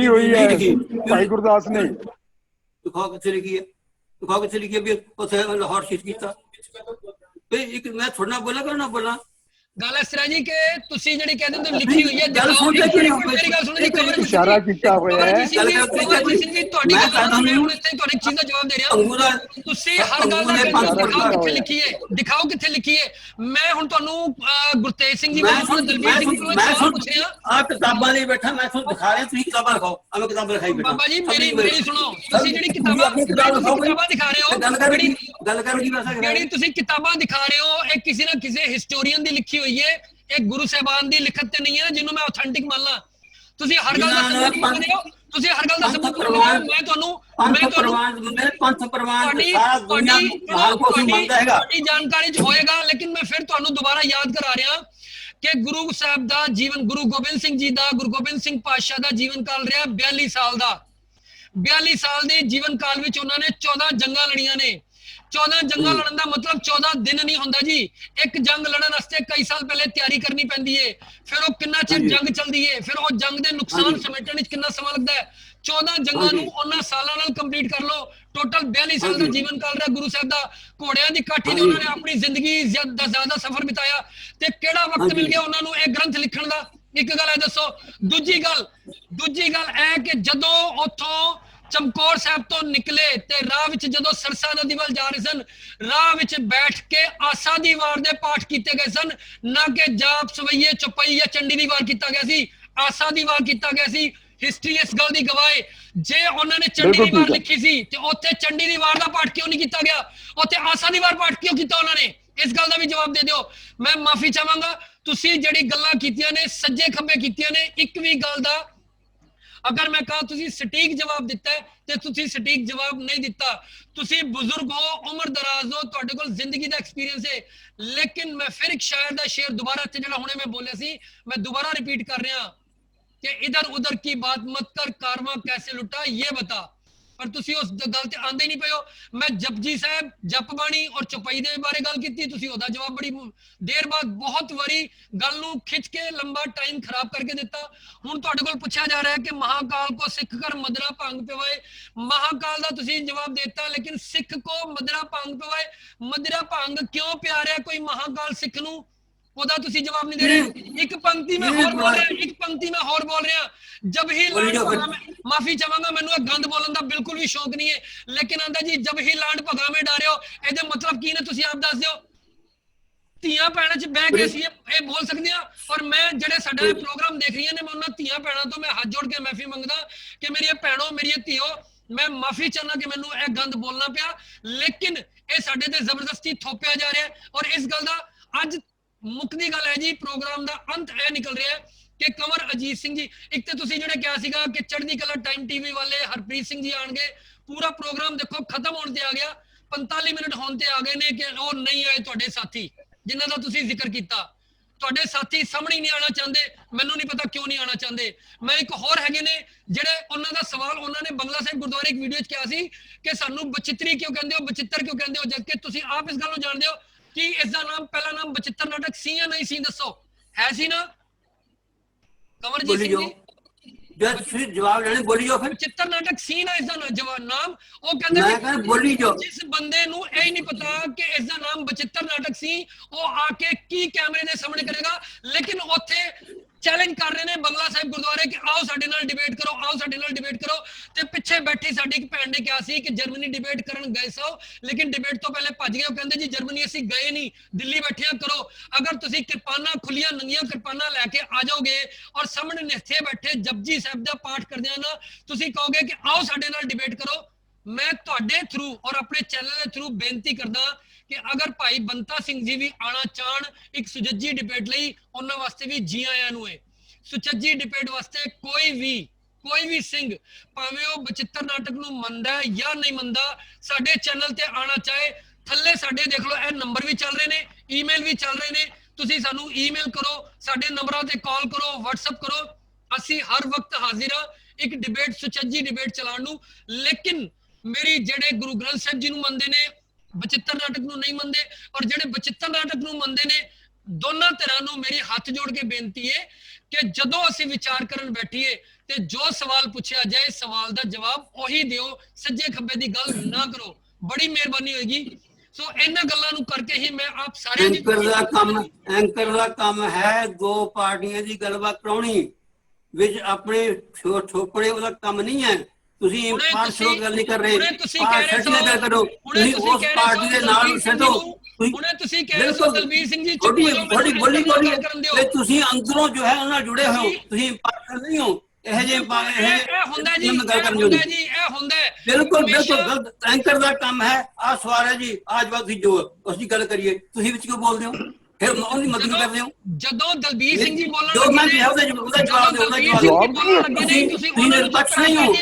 हुई है भाई गुरदास ने। दिखाओ कितने लिखी है, दिखाओ कितने लिखी है भी उसे लाहौर शहीद किया। एक मैं थोड़ा ना बोला कर ना बोला ਗੱਲ ਇਸ ਤਰ੍ਹਾਂ ਜੀ ਕਿ ਤੁਸੀਂ ਜਿਹੜੀ ਕਹਿੰਦੇ ਹੋ ਲਿਖੀ ਹੋਈ ਹੈ ਗੱਲ ਸੁਣਦੇ ਕਿਉਂ ਨਹੀਂ? ਮੇਰੀ ਗੱਲ ਸੁਣੋ ਜੀ। ਕਵਰ ਇਸ਼ਾਰਾ ਕੀਤਾ ਹੋਇਆ ਹੈ। ਤੁਹਾਡੀ ਗੱਲ ਮੈਂ ਹੁਣ ਇੱਥੇ ਤੁਹਾਡੀ ਚੀਜ਼ ਦਾ ਜਵਾਬ ਦੇ ਰਿਹਾ। ਤੁਸੀਂ ਹਰ ਗੱਲ ਦਾ ਦਿਖਾਓ ਕਿੱਥੇ ਲਿਖੀ ਹੈ, ਦਿਖਾਓ ਕਿੱਥੇ ਲਿਖੀ ਹੈ। ਮੈਂ ਹੁਣ ਤੁਹਾਨੂੰ ਗੁਰਤੇਜ ਸਿੰਘ ਜੀ ਦਲਬੀਰ ਸਿੰਘ ਕੋਲੋਂ ਪੁੱਛ ਰਿਹਾ। ਆ ਕਿਤਾਬਾਂ ਲਈ ਬੈਠਾ ਮੈਂ ਤੁਹਾਨੂੰ ਦਿਖਾ ਰਿਹਾ, ਤੁਸੀਂ ਕਿਤਾਬਾਂ ਦਿਖਾਓ। ਆ ਮੈਂ ਕਿਤਾਬਾਂ ਦਿਖਾਈ ਬੈਠਾ। ਬਾਬਾ ਜੀ ਮੇਰੀ ਸੁਣੋ, ਤੁਸੀਂ ਜਿਹੜੀ ਕਿਤਾਬਾਂ ਦਿਖਾ ਰਹੇ ਹੋ, ਗੱਲ ਕਰਨ ਦੀ ਵੈਸਾ ਜਿਹੜੀ ਤੁਸੀਂ ਕਿਤਾਬਾਂ ਦਿਖਾ ਰਹੇ ਹੋ ਇਹ ਕਿਸੇ ਨਾ ਕਿਸੇ ਹਿਸਟੋਰੀਅਨ ਦੀ ਲਿਖੀ ਹੋਈ ਹੈ। ਇਹ ਗੁਰੂ ਸਾਹਿਬਾਨ ਦੀ ਲਿਖਤ ਤੇ ਨਹੀਂ ਹੈ ਜਿਹਨੂੰ ਮੈਂ ਆਥੈਂਟਿਕ ਮੰਨ ਲਾਂ। ਤੁਸੀਂ ਹਰ ਗੱਲ ਦਾ ਸਬੂਤ ਮੰਗਦੇ ਹੋ, ਤੁਸੀਂ ਹਰ ਗੱਲ ਦਾ ਸਬੂਤ ਮੰਗਦੇ ਹੋ। ਮੈਂ ਤੁਹਾਨੂੰ ਪੰਥ ਪ੍ਰਵਾਨ ਸਾਰਾ ਦੁਨੀਆ ਮਹਾਨ ਕੋਸ਼ ਮੰਨਦਾ ਹੈਗਾ। ਤੁਹਾਡੀ ਜਾਣਕਾਰੀ 'ਚ ਹੋਏਗਾ, ਲੇਕਿਨ ਮੈਂ ਫਿਰ ਤੁਹਾਨੂੰ ਦੁਬਾਰਾ ਯਾਦ ਕਰਾ ਰਿਹਾ ਕਿ ਗੁਰੂ ਸਾਹਿਬ ਦਾ ਜੀਵਨ, ਗੁਰੂ ਗੋਬਿੰਦ ਸਿੰਘ ਜੀ ਦਾ, ਗੁਰੂ ਗੋਬਿੰਦ ਸਿੰਘ ਪਾਤਸ਼ਾਹ ਦਾ ਜੀਵਨ ਕਾਲ ਰਿਹਾ 42 ਸਾਲ ਦਾ। 42 ਸਾਲ ਦੇ ਜੀਵਨ ਕਾਲ ਵਿੱਚ ਉਹਨਾਂ ਨੇ 14 ਜੰਗਾਂ ਲੜੀਆਂ ਨੇ। 14 ਜੰਗਾਂ ਲੜਨ ਦਾ ਮਤਲਬ 14 ਦਿਨ ਨਹੀਂ ਹੁੰਦਾ ਜੀ। ਇੱਕ ਜੰਗ ਲੜਨ ਵਾਸਤੇ ਕਈ ਸਾਲ ਪਹਿਲੇ ਤਿਆਰੀ ਕਰਨੀ ਪੈਂਦੀ ਹੈ, ਫਿਰ ਉਹ ਕਿੰਨਾ ਚਿਰ ਜੰਗ ਚੱਲਦੀ ਹੈ, ਫਿਰ ਉਹ ਜੰਗ ਦੇ ਨੁਕਸਾਨ ਸਮੇਟਣ ਵਿੱਚ ਕਿੰਨਾ ਸਮਾਂ ਲੱਗਦਾ ਹੈ। 14 ਜੰਗਾਂ ਨੂੰ ਉਹਨਾਂ ਸਾਲਾਂ ਨਾਲ ਕੰਪਲੀਟ ਕਰ ਲਓ। ਟੋਟਲ 42 ਸਾਲ ਦਾ ਜੀਵਨ ਕਾਲ ਰਿਹਾ ਗੁਰੂ ਸਾਹਿਬ ਦਾ। ਘੋੜਿਆਂ ਦੀ ਕਾਠੀ ਤੇ ਉਹਨਾਂ ਨੇ ਆਪਣੀ ਜ਼ਿੰਦਗੀ ਦਾ ਜ਼ਿਆਦਾ ਸਫ਼ਰ ਬਿਤਾਇਆ ਤੇ ਕਿਹੜਾ ਵਕਤ ਮਿਲ ਗਿਆ ਉਹਨਾਂ ਨੂੰ ਇਹ ਗ੍ਰੰਥ ਲਿਖਣ ਦਾ? ਇੱਕ ਗੱਲ ਇਹ ਦੱਸੋ। ਦੂਜੀ ਗੱਲ ਇਹ ਕਿ ਜਦੋਂ ਉੱਥੋਂ ਚਮਕੌਰ ਸਾਹਿਬ ਤੋਂ ਨਿਕਲੇ ਤੇ ਰਾਹ ਵਿੱਚ ਜਦੋਂ ਸਰਸਾ ਨਦੀ ਵੱਲ ਜਾ ਰਹੇ ਸਨ, ਰਾਹ ਵਿੱਚ ਬੈਠ ਕੇ ਆਸਾ ਦੀ ਵਾਰ ਦੇ ਪਾਠ ਕੀਤੇ ਗਏ ਸਨ, ਨਾ ਕਿ ਜਾਪ ਸਵਈਏ ਚੌਪਈ ਜਾਂ ਚੰਡੀ ਦੀ ਵਾਰ ਕੀਤਾ ਗਿਆ ਸੀ। ਆਸਾ ਦੀ ਵਾਰ ਕੀਤਾ ਗਿਆ ਸੀ। ਹਿਸਟਰੀ ਇਸ ਗੱਲ ਦੀ ਗਵਾਹ ਹੈ। ਜੇ ਉਹਨਾਂ ਨੇ ਚੰਡੀ ਦੀ ਵਾਰ ਲਿਖੀ ਸੀ ਤੇ ਉੱਥੇ ਚੰਡੀ ਦੀ ਵਾਰ ਦਾ ਪਾਠ ਕਿਉਂ ਨਹੀਂ ਕੀਤਾ ਗਿਆ? ਉੱਥੇ ਆਸਾ ਦੀ ਵਾਰ ਪਾਠ ਕਿਉਂ ਕੀਤਾ ਉਹਨਾਂ ਨੇ? ਇਸ ਗੱਲ ਦਾ ਵੀ ਜਵਾਬ ਦੇ ਦਿਓ। ਮੈਂ ਮਾਫੀ ਚਾਹਾਂਗਾ, ਤੁਸੀਂ ਜਿਹੜੀ ਗੱਲਾਂ ਕੀਤੀਆਂ ਨੇ ਸੱਜੇ ਖੱਬੇ ਕੀਤੀਆਂ ਨੇ, ਇੱਕ ਵੀ ਗੱਲ ਦਾ ਅਗਰ ਮੈਂ ਕਹਾਂ ਤੁਸੀਂ ਸਟੀਕ ਜਵਾਬ ਦਿੱਤਾ ਹੈ ਤੇ ਤੁਸੀਂ ਸਟੀਕ ਜਵਾਬ ਨਹੀਂ ਦਿੱਤਾ। ਤੁਸੀਂ ਬਜ਼ੁਰਗ ਹੋ, ਉਮਰ ਦਰਾਜ਼ ਹੋ, ਤੁਹਾਡੇ ਕੋਲ ਜ਼ਿੰਦਗੀ ਦਾ ਐਕਸਪੀਰੀਅੰਸ ਹੈ। ਲੇਕਿਨ ਮੈਂ ਫਿਰ ਇੱਕ ਸ਼ਾਇਰ ਦਾ ਸ਼ੇਰ ਦੁਬਾਰਾ ਇੱਥੇ ਜਿਹੜਾ ਹੁਣੇ ਮੈਂ ਬੋਲਿਆ ਸੀ ਮੈਂ ਦੁਬਾਰਾ ਰਿਪੀਟ ਕਰ ਰਿਹਾ ਕਿ इधर उधर की बात मत कर कारवां कैसे लुटा ये बता। पर तुसी उस गल ते आंदे नहीं पे हो। मैं जपजी साहब जप बाणी और चौपाई दे बारे गल कीती, तुसी ओदा जवाब बड़ी देर बाद बहुत वारी गल नूं खिंच के लंबा टाइम खराब करके दिता। हुण तुहाडे कोल पुछया जा रहा है कि महाकाल को सिख कर मदरा भंग पिवाए। महाकाल दा तुसी जवाब देता, लेकिन सिख को मदरा भंग पिवाए। मदरा भंग क्यों प्यारा कोई महाकाल सिख नूं? ਉਹਦਾ ਤੁਸੀਂ ਜਵਾਬ ਨਹੀਂ ਦੇ ਰਹੇ। ਇੱਕ ਪੰਕਤੀ ਮੈਂ ਹੋਰ ਬੋਲ ਰਿਹਾ, ਜਬ ਹੀ ਮਾਫੀ ਚਾਹਾਂਗਾ, ਮੈਨੂੰ ਇਹ ਗੰਦ ਬੋਲਣ ਦਾ ਬਿਲਕੁਲ ਵੀ ਸ਼ੌਕ ਨਹੀਂ ਹੈ, ਲੇਕਿਨ ਆਂਦਾ ਜੀ ਜਬ ਹੀ ਲਾਂਡ ਭਗਾ ਮੇ ਡਾਰਿਓ, ਇਹਦੇ ਮਤਲਬ ਕੀ ਨੇ ਤੁਸੀਂ ਆਪ ਦੱਸ ਦਿਓ। ਧੀਆਂ ਭੈਣਾਂ 'ਚ ਬਹਿ ਕੇ ਅਸੀਂ ਇਹ ਬੋਲ ਸਕਦੇ ਹਾਂ। ਔਰ ਮੈਂ ਜਿਹੜੇ ਸਾਡਾ ਪ੍ਰੋਗਰਾਮ ਦੇਖ ਰਹੀਆਂ ਨੇ, ਮੈਂ ਉਹਨਾਂ ਧੀਆਂ ਭੈਣਾਂ ਤੋਂ ਮੈਂ ਹੱਥ ਜੋੜ ਕੇ ਮਾਫੀ ਮੰਗਦਾ ਕਿ ਮੇਰੀਆਂ ਭੈਣੋ, ਮੇਰੀਆਂ ਧੀਓ, ਮੈਂ ਮਾਫੀ ਚਾਹੁੰਦਾ ਕਿ ਮੈਨੂੰ ਇਹ ਗੰਦ ਬੋਲਣਾ ਪਿਆ, ਲੇਕਿਨ ਇਹ ਸਾਡੇ ਤੇ ਜ਼ਬਰਦਸਤੀ ਥੋਪਿਆ ਜਾ ਰਿਹਾ। ਔਰ ਇਸ ਗੱਲ ਦਾ ਅੱਜ ਮੁੱਕਦੀ ਗੱਲ ਹੈ ਜੀ, ਪ੍ਰੋਗਰਾਮ ਦਾ ਅੰਤ ਇਹ ਨਿਕਲ ਰਿਹਾ ਹੈ ਕਿ ਕੰਵਰ ਅਜੀਤ ਸਿੰਘ ਜੀ, ਇੱਕ ਤੇ ਤੁਸੀਂ ਜਿਹੜੇ ਕਿਹਾ ਸੀਗਾ ਕਿ ਚੜ੍ਹਦੀ ਕਲਾ ਟਾਈਮ ਟੀਵੀ ਵਾਲੇ ਹਰਪ੍ਰੀਤ ਸਿੰਘ ਜੀ ਆਣਗੇ, ਪੂਰਾ ਪ੍ਰੋਗਰਾਮ ਦੇਖੋ ਖਤਮ ਹੋਣ ਤੇ ਆ ਗਿਆ, 45 ਮਿੰਟ ਹੋਣ ਤੇ ਆ ਗਏ ਨੇ ਕਿ ਉਹ ਨਹੀਂ ਆਏ ਤੁਹਾਡੇ ਸਾਥੀ ਜਿਨ੍ਹਾਂ ਦਾ ਤੁਸੀਂ ਜ਼ਿਕਰ ਕੀਤਾ। ਤੁਹਾਡੇ ਸਾਥੀ ਸਾਹਮਣੇ ਨਹੀਂ ਆਣਾ ਚਾਹੁੰਦੇ, ਮੈਨੂੰ ਨਹੀਂ ਪਤਾ ਕਿਉਂ ਨਹੀਂ ਆਣਾ ਚਾਹੁੰਦੇ। ਮੈਂ ਇੱਕ ਹੋਰ ਹੈਗੇ ਨੇ ਜਿਹੜੇ ਉਹਨਾਂ ਦਾ ਸਵਾਲ, ਉਹਨਾਂ ਨੇ ਬੰਗਲਾ ਸਾਹਿਬ ਗੁਰਦੁਆਰੇ ਇੱਕ ਵੀਡੀਓ 'ਚ ਕਿਹਾ ਸੀ ਕਿ ਸਾਨੂੰ ਬਚਿੱਤਰੀ ਕਿਉਂ ਕਹਿੰਦੇ ਹੋ, ਬਚਿੱਤਰ ਕਿਉਂ ਕਹਿੰਦੇ ਹੋ, ਜਦਕਿ ਤੁਸੀਂ ਆਪ ਇਸ ਗੱਲ ਨੂੰ ਜਾਣਦੇ ਹੋ ਕਿ ਇਸ ਦਾ ਨਾਮ, ਪਹਿਲਾ ਨਾਮ ਬਚਿੱਤਰ ਨਾਟਕ ਸੀ ਜਾਂ ਨਹੀਂ ਸੀ, ਦੱਸੋ। ਹੈ ਸੀ ਨਾ ਕੰਵਰਜੀਤ ਸਿੰਘ ਜੀ? जब फिर जवाब लेने बोली जो फिर ਬਚਿੱਤਰ ਨਾਟਕ ਸੀ ਨਾ ਇਸ ਦਾ ਜਵਾਬ ਨਾਮ। ਉਹ ਕਹਿੰਦੇ मैं कह बोली जो ਜਿਸ ਬੰਦੇ ਨੂੰ ਇਹ ਹੀ ਨਹੀਂ ਪਤਾ ਕਿ ਇਸ ਦਾ ਨਾਮ ਬਚਿੱਤਰ ਨਾਟਕ ਸੀ, ਉਹ ਆ ਕੇ ਕੀ ਕੈਮਰੇ ਦੇ ਸਾਹਮਣੇ ਕਰੇਗਾ, ਲੇਕਿਨ ਉੱਥੇ ਚੈਲੰਜ ਕਰ ਰਹੇ ਨੇ ਬੰਗਲਾ ਸਾਹਿਬ ਗੁਰਦੁਆਰੇ ਕਿ ਆਓ ਸਾਡੇ ਨਾਲ ਡਿਬੇਟ ਕਰੋ, ਆਓ ਸਾਡੇ ਨਾਲ ਡਿਬੇਟ ਕਰੋ। ਤੇ ਪਿੱਛੇ ਬੈਠੀ ਸਾਡੀ ਇੱਕ ਭੈਣ ਨੇ ਕਿਹਾ ਸੀ ਕਿ ਜਰਮਨੀ ਡਿਬੇਟ ਕਰਨ ਗਏ ਸੋ, ਲੇਕਿਨ ਡਿਬੇਟ ਤੋਂ ਪਹਿਲੇ ਭੱਜ ਗਏ। ਉਹ ਕਹਿੰਦੇ ਜੀ ਜਰਮਨੀ ਅਸੀਂ ਗਏ ਨਹੀਂ, ਦਿੱਲੀ ਬੈਠਿਆਂ ਕਰੋ। ਅਗਰ ਤੁਸੀਂ ਕਿਰਪਾਨਾਂ ਖੁੱਲੀਆਂ ਨੰਗੀਆਂ ਕਿਰਪਾਨਾਂ ਲੈ ਕੇ ਆ ਜਾਓਗੇ ਔਰ ਸਾਹਮਣੇ ਨਿਹੱਥੇ ਬੈਠੇ ਜਪਜੀ ਸਾਹਿਬ ਦਾ ਪਾਠ ਕਰਦੇ ਨਾ, ਤੁਸੀਂ ਕਹੋਗੇ ਕਿ ਆਓ ਸਾਡੇ ਨਾਲ ਡਿਬੇਟ ਕਰੋ। ਮੈਂ ਤੁਹਾਡੇ ਥਰੂ ਔਰ ਆਪਣੇ ਚੈਨਲ ਦੇ ਥਰੂ ਬੇਨਤੀ ਕਰਦਾ ਕਿ ਅਗਰ ਭਾਈ ਬੰਤਾ ਸਿੰਘ ਜੀ ਵੀ ਆਣਾ ਚਾਹਣ ਇੱਕ ਸੁਚੱਜੀ ਡਿਬੇਟ ਲਈ, ਉਹਨਾਂ ਵਾਸਤੇ ਵੀ ਜੀ ਆਇਆਂ ਨੂੰ ਹੈ। ਸੁਚੱਜੀ ਡਿਬੇਟ ਵਾਸਤੇ ਕੋਈ ਵੀ ਸਿੰਘ, ਭਾਵੇਂ ਉਹ ਬਚਿੱਤਰ ਨਾਟਕ ਨੂੰ ਮੰਨਦਾ ਹੈ ਜਾਂ ਨਹੀਂ ਮੰਨਦਾ, ਸਾਡੇ ਚੈਨਲ ਤੇ ਆਣਾ ਚਾਹੇ, ਥੱਲੇ ਸਾਡੇ ਦੇਖ ਲਓ ਇਹ ਨੰਬਰ ਵੀ ਚੱਲ ਰਹੇ ਨੇ, ਈਮੇਲ ਵੀ ਚੱਲ ਰਹੇ ਨੇ, ਤੁਸੀਂ ਸਾਨੂੰ ਈਮੇਲ ਕਰੋ, ਸਾਡੇ ਨੰਬਰਾਂ ਤੇ ਕਾਲ ਕਰੋ, WhatsApp ਕਰੋ, ਅਸੀਂ ਹਰ ਵਕਤ ਹਾਜ਼ਰ ਹਾਂ ਇੱਕ ਡਿਬੇਟ, ਸੁਚੱਜੀ ਡਿਬੇਟ ਚਲਾਉਣ ਨੂੰ। ਲੇਕਿਨ ਮੇਰੀ ਜਿਹੜੇ ਗੁਰੂ ਗ੍ਰੰਥ ਸਾਹਿਬ ਜੀ ਨੂੰ ਮੰਨਦੇ ਨੇ, ਬਚਿੱਤਰ ਨਾਟਕ ਨੂੰ ਨਹੀਂ ਮੰਨਦੇ, ਔਰ ਜਿਹੜੇ ਬਚਿੱਤਰ ਨਾਟਕ ਨੂੰ ਮੰਨਦੇ ਨੇ, ਦੋਨਾਂ ਧਿਰਾਂ ਨੂੰ ਮੇਰੀ ਹੱਥ ਜੋੜ ਕੇ ਬੇਨਤੀ ਹੈ ਕਿ ਜਦੋਂ ਅਸੀਂ ਵਿਚਾਰ ਕਰਨ ਬੈਠੀਏ ਤੇ ਜੋ ਸਵਾਲ ਪੁੱਛਿਆ ਜਾਏ, ਸਵਾਲ ਦਾ ਜਵਾਬ ਉਹੀ ਦਿਓ, ਸੱਜੇ ਖੱਬੇ ਦੀ ਗੱਲ ਨਾ ਕਰੋ, ਬੜੀ ਮਿਹਰਬਾਨੀ ਹੋਏਗੀ। ਸੋ ਇਹਨਾਂ ਗੱਲਾਂ ਨੂੰ ਕਰਕੇ ਹੀ ਮੈਂ ਆਪ ਸਾਰਿਆਂ ਦੀ ਐਂਕਰ ਦਾ ਕੰਮ ਹੈ ਦੋ ਪਾਰਟੀਆਂ ਦੀ ਗੱਲਬਾਤ ਕਰਾਉਣੀ, ਵਿੱਚ ਆਪਣੇ ਛੋਪੜੇ ਉਹਦਾ ਕੰਮ ਨਹੀਂ ਹੈ। ਤੁਸੀਂ ਪਾਰਸ਼ਲ ਗੱਲ ਨਹੀਂ ਕਰ ਰਹੇ, ਪਾਰਟੀ ਦੀ ਗੱਲ ਕਰੋ, ਤੁਸੀਂ ਉਸ ਪਾਰਟੀ ਦੇ ਨਾਲ ਛੱਡੋ। ਹੁਣੇ ਤੁਸੀਂ ਕਹਿ ਰਹੇ ਹੋ ਦਲਬੀਰ ਸਿੰਘ ਜੀ ਥੋੜੀ ਬੋਲੀ ਤੇ ਤੁਸੀਂ ਅੰਦਰੋਂ ਜੋ ਹੈ ਉਹਨਾਂ ਜੁੜੇ ਹੋ, ਤੁਸੀਂ ਪਾਰਸ਼ਲ ਨਹੀਂ ਹੋ। ਇਹ ਜੇ ਹੁੰਦਾ ਜੀ, ਇਹ ਹੁੰਦਾ ਬਿਲਕੁਲ ਗਲਤ। ਐਂਕਰ ਦਾ ਕੰਮ ਹੈ। ਆ ਸਵਾਲ ਹੈ ਜੀ, ਅੱਜ ਬਾਅਦ ਤੁਸੀਂ ਜੋ ਉਸਦੀ ਗੱਲ ਕਰੀਏ, ਤੁਸੀਂ ਵਿੱਚ ਕਿਉਂ ਬੋਲਦੇ ਹੋ, ਫਿਰ ਉਹਦੀ ਮਦਦ ਕਰਦੇ ਹੋ। ਜਦੋਂ ਦਲਬੀਰ ਸਿੰਘ ਜੀ ਬੋਲਣ ਜੋ ਮੈਂ ਕਿਹਾ ਉਹਦਾ ਜਵਾਬ ਦਿਓ, ਉਹਦਾ ਜਵਾਬ ਤੁਸੀਂ ਨਿਰਪੱਖ ਨਹੀਂ ਹੋ,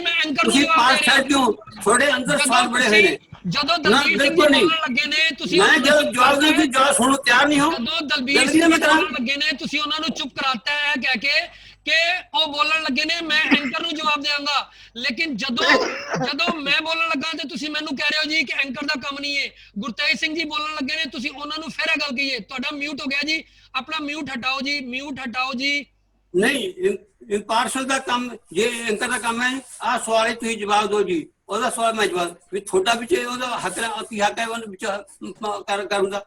ਤੁਸੀਂ ਪਾਰਸ਼ਲ ਕਿਉਂ, ਤੁਹਾਡੇ ਅੰਦਰ ਸਵਾਲ ਬੜੇ ਹੋਏ ਨੇ। ਜਦੋਂ ਦਲਬੀਰ ਸਿੰਘ ਬੋਲਣ ਲੱਗੇ ਨੇ, ਤੁਸੀਂ ਮੈਂ ਜਦੋਂ ਜਵਾਬ ਦੇਣ ਦੀ ਜਵਾਬ ਸੁਣਨ ਤਿਆਰ ਨਹੀਂ ਹੋ। ਜਦੋਂ ਦਲਬੀਰ ਸਿੰਘ ਬੋਲਣ ਲੱਗੇ ਨੇ, ਤੁਸੀਂ ਉਹਨਾਂ ਨੂੰ ਚੁੱਪ ਕਰਾਤਾ ਹੈ ਕਹਿ ਕੇ ਕਿ ਉਹ ਬੋਲਣ ਲੱਗੇ ਨੇ, ਮੈਂ ਐਂਕਰ ਨੂੰ ਜਵਾਬ ਦੇਵਾਂਗਾ। ਲੇਕਿਨ ਜਦੋਂ ਮੈਂ ਬੋਲਣ ਲੱਗਾ ਤੇ ਤੁਸੀਂ ਮੈਨੂੰ ਕਹਿ ਰਹੇ ਹੋ ਜੀ ਕਿ ਐਂਕਰ ਦਾ ਕੰਮ ਨਹੀਂ ਹੈ। ਗੁਰਤੇਜ ਸਿੰਘ ਜੀ ਬੋਲਣ ਲੱਗੇ ਨੇ, ਤੁਸੀਂ ਉਹਨਾਂ ਨੂੰ ਫਿਰ ਇਹ ਗੱਲ ਕਹੀਏ। ਤੁਹਾਡਾ ਮਿਊਟ ਹੋ ਗਿਆ ਜੀ, ਆਪਣਾ ਮਿਊਟ ਹਟਾਓ ਜੀ, ਮਿਊਟ ਹਟਾਓ ਜੀ। ਨਹੀਂ, ਇੰਪਾਰਸ਼ਲ ਦਾ ਕੰਮ, ਜੇ ਐਂਕਰ ਦਾ ਕੰਮ ਹੈ, ਆਹ ਸਵਾਲ ਤੁਸੀਂ ਜਵਾਬ ਦਿਓ ਜੀ। ਉਹਦਾ ਸਵਾਲ ਮੈਂ ਜਵਾਬ ਵੀ ਤੁਹਾਡਾ ਵਿੱਚ ਉਹਦਾ ਹੱਕ ਹੈ ਉਹਦੇ ਵਿੱਚ ਕਰਨ ਦਾ।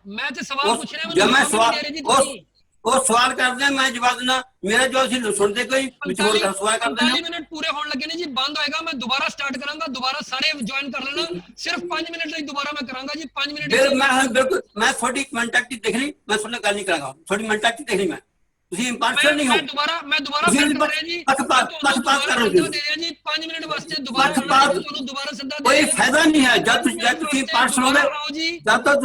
ਮੈਂ ਤੇ ਸਵਾਲ ਪੁੱਛ ਰਿਹਾ, ਜਦ ਮੈਂ ਸਵਾਲ ਉਹ ਸਵਾਲ ਕਰਦੇ ਮੈਂ ਜਵਾਬ ਦੇਣਾ, ਮੇਰਾ ਜਵਾਬ ਸੀ ਸੁਣਦੇ ਕੋਈ ਵਿੱਚ ਹੋਰ ਸਵਾਲ ਕਰਦੇ ਨੇ। 45 ਮਿੰਟ ਪੂਰੇ ਹੋਣ ਲੱਗੇ ਨੇ ਜੀ, ਬੰਦ ਹੋਏਗਾ, ਮੈਂ ਦੁਬਾਰਾ ਸਟਾਰਟ ਕਰਾਂਗਾ, ਦੁਬਾਰਾ ਸਾਰੇ ਜੁਆਇਨ ਕਰ ਲੈਣਾ। ਸਿਰਫ 5 ਮਿੰਟ ਲਈ ਦੁਬਾਰਾ ਮੈਂ ਕਰਾਂਗਾ ਜੀ, 5 ਮਿੰਟ। ਬਿਲਕੁਲ ਮੈਂ ਤੁਹਾਡੀ ਮੈਂਟੈਲਿਟੀ ਦੇਖ ਲਈ, ਮੈਂ ਤੁਹਾਡੇ ਨਾਲ ਗੱਲ ਨਹੀਂ ਕਰਾਂਗਾ, ਤੁਹਾਡੀ ਮੈਂਟੈਲਿਟੀ ਦੇਖ ਲਈ ਮੈਂ। ਤੁਸੀਂ ਇੰਪਾਰਸ਼ਲ ਨਹੀਂ ਹੋ। ਮੈਂ ਦੁਬਾਰਾ ਕਰ ਰਿਹਾ ਜੀ, ਪੱਖਪਾਤ ਕਰ ਰਹੇ ਹੋ ਜੀ। 5 ਮਿੰਟ ਵਾਸਤੇ ਦੁਬਾਰਾ ਤੁਹਾਨੂੰ ਦੁਬਾਰਾ ਸੱਦਾ ਦੇ, ਕੋਈ ਫਾਇਦਾ ਨਹੀਂ ਹੈ। ਜਦ ਤੁਸੀਂ ਇੰਪਾਰਸ਼ਲ ਹੋ ਗਏ, ਜਦ ਤੱਕ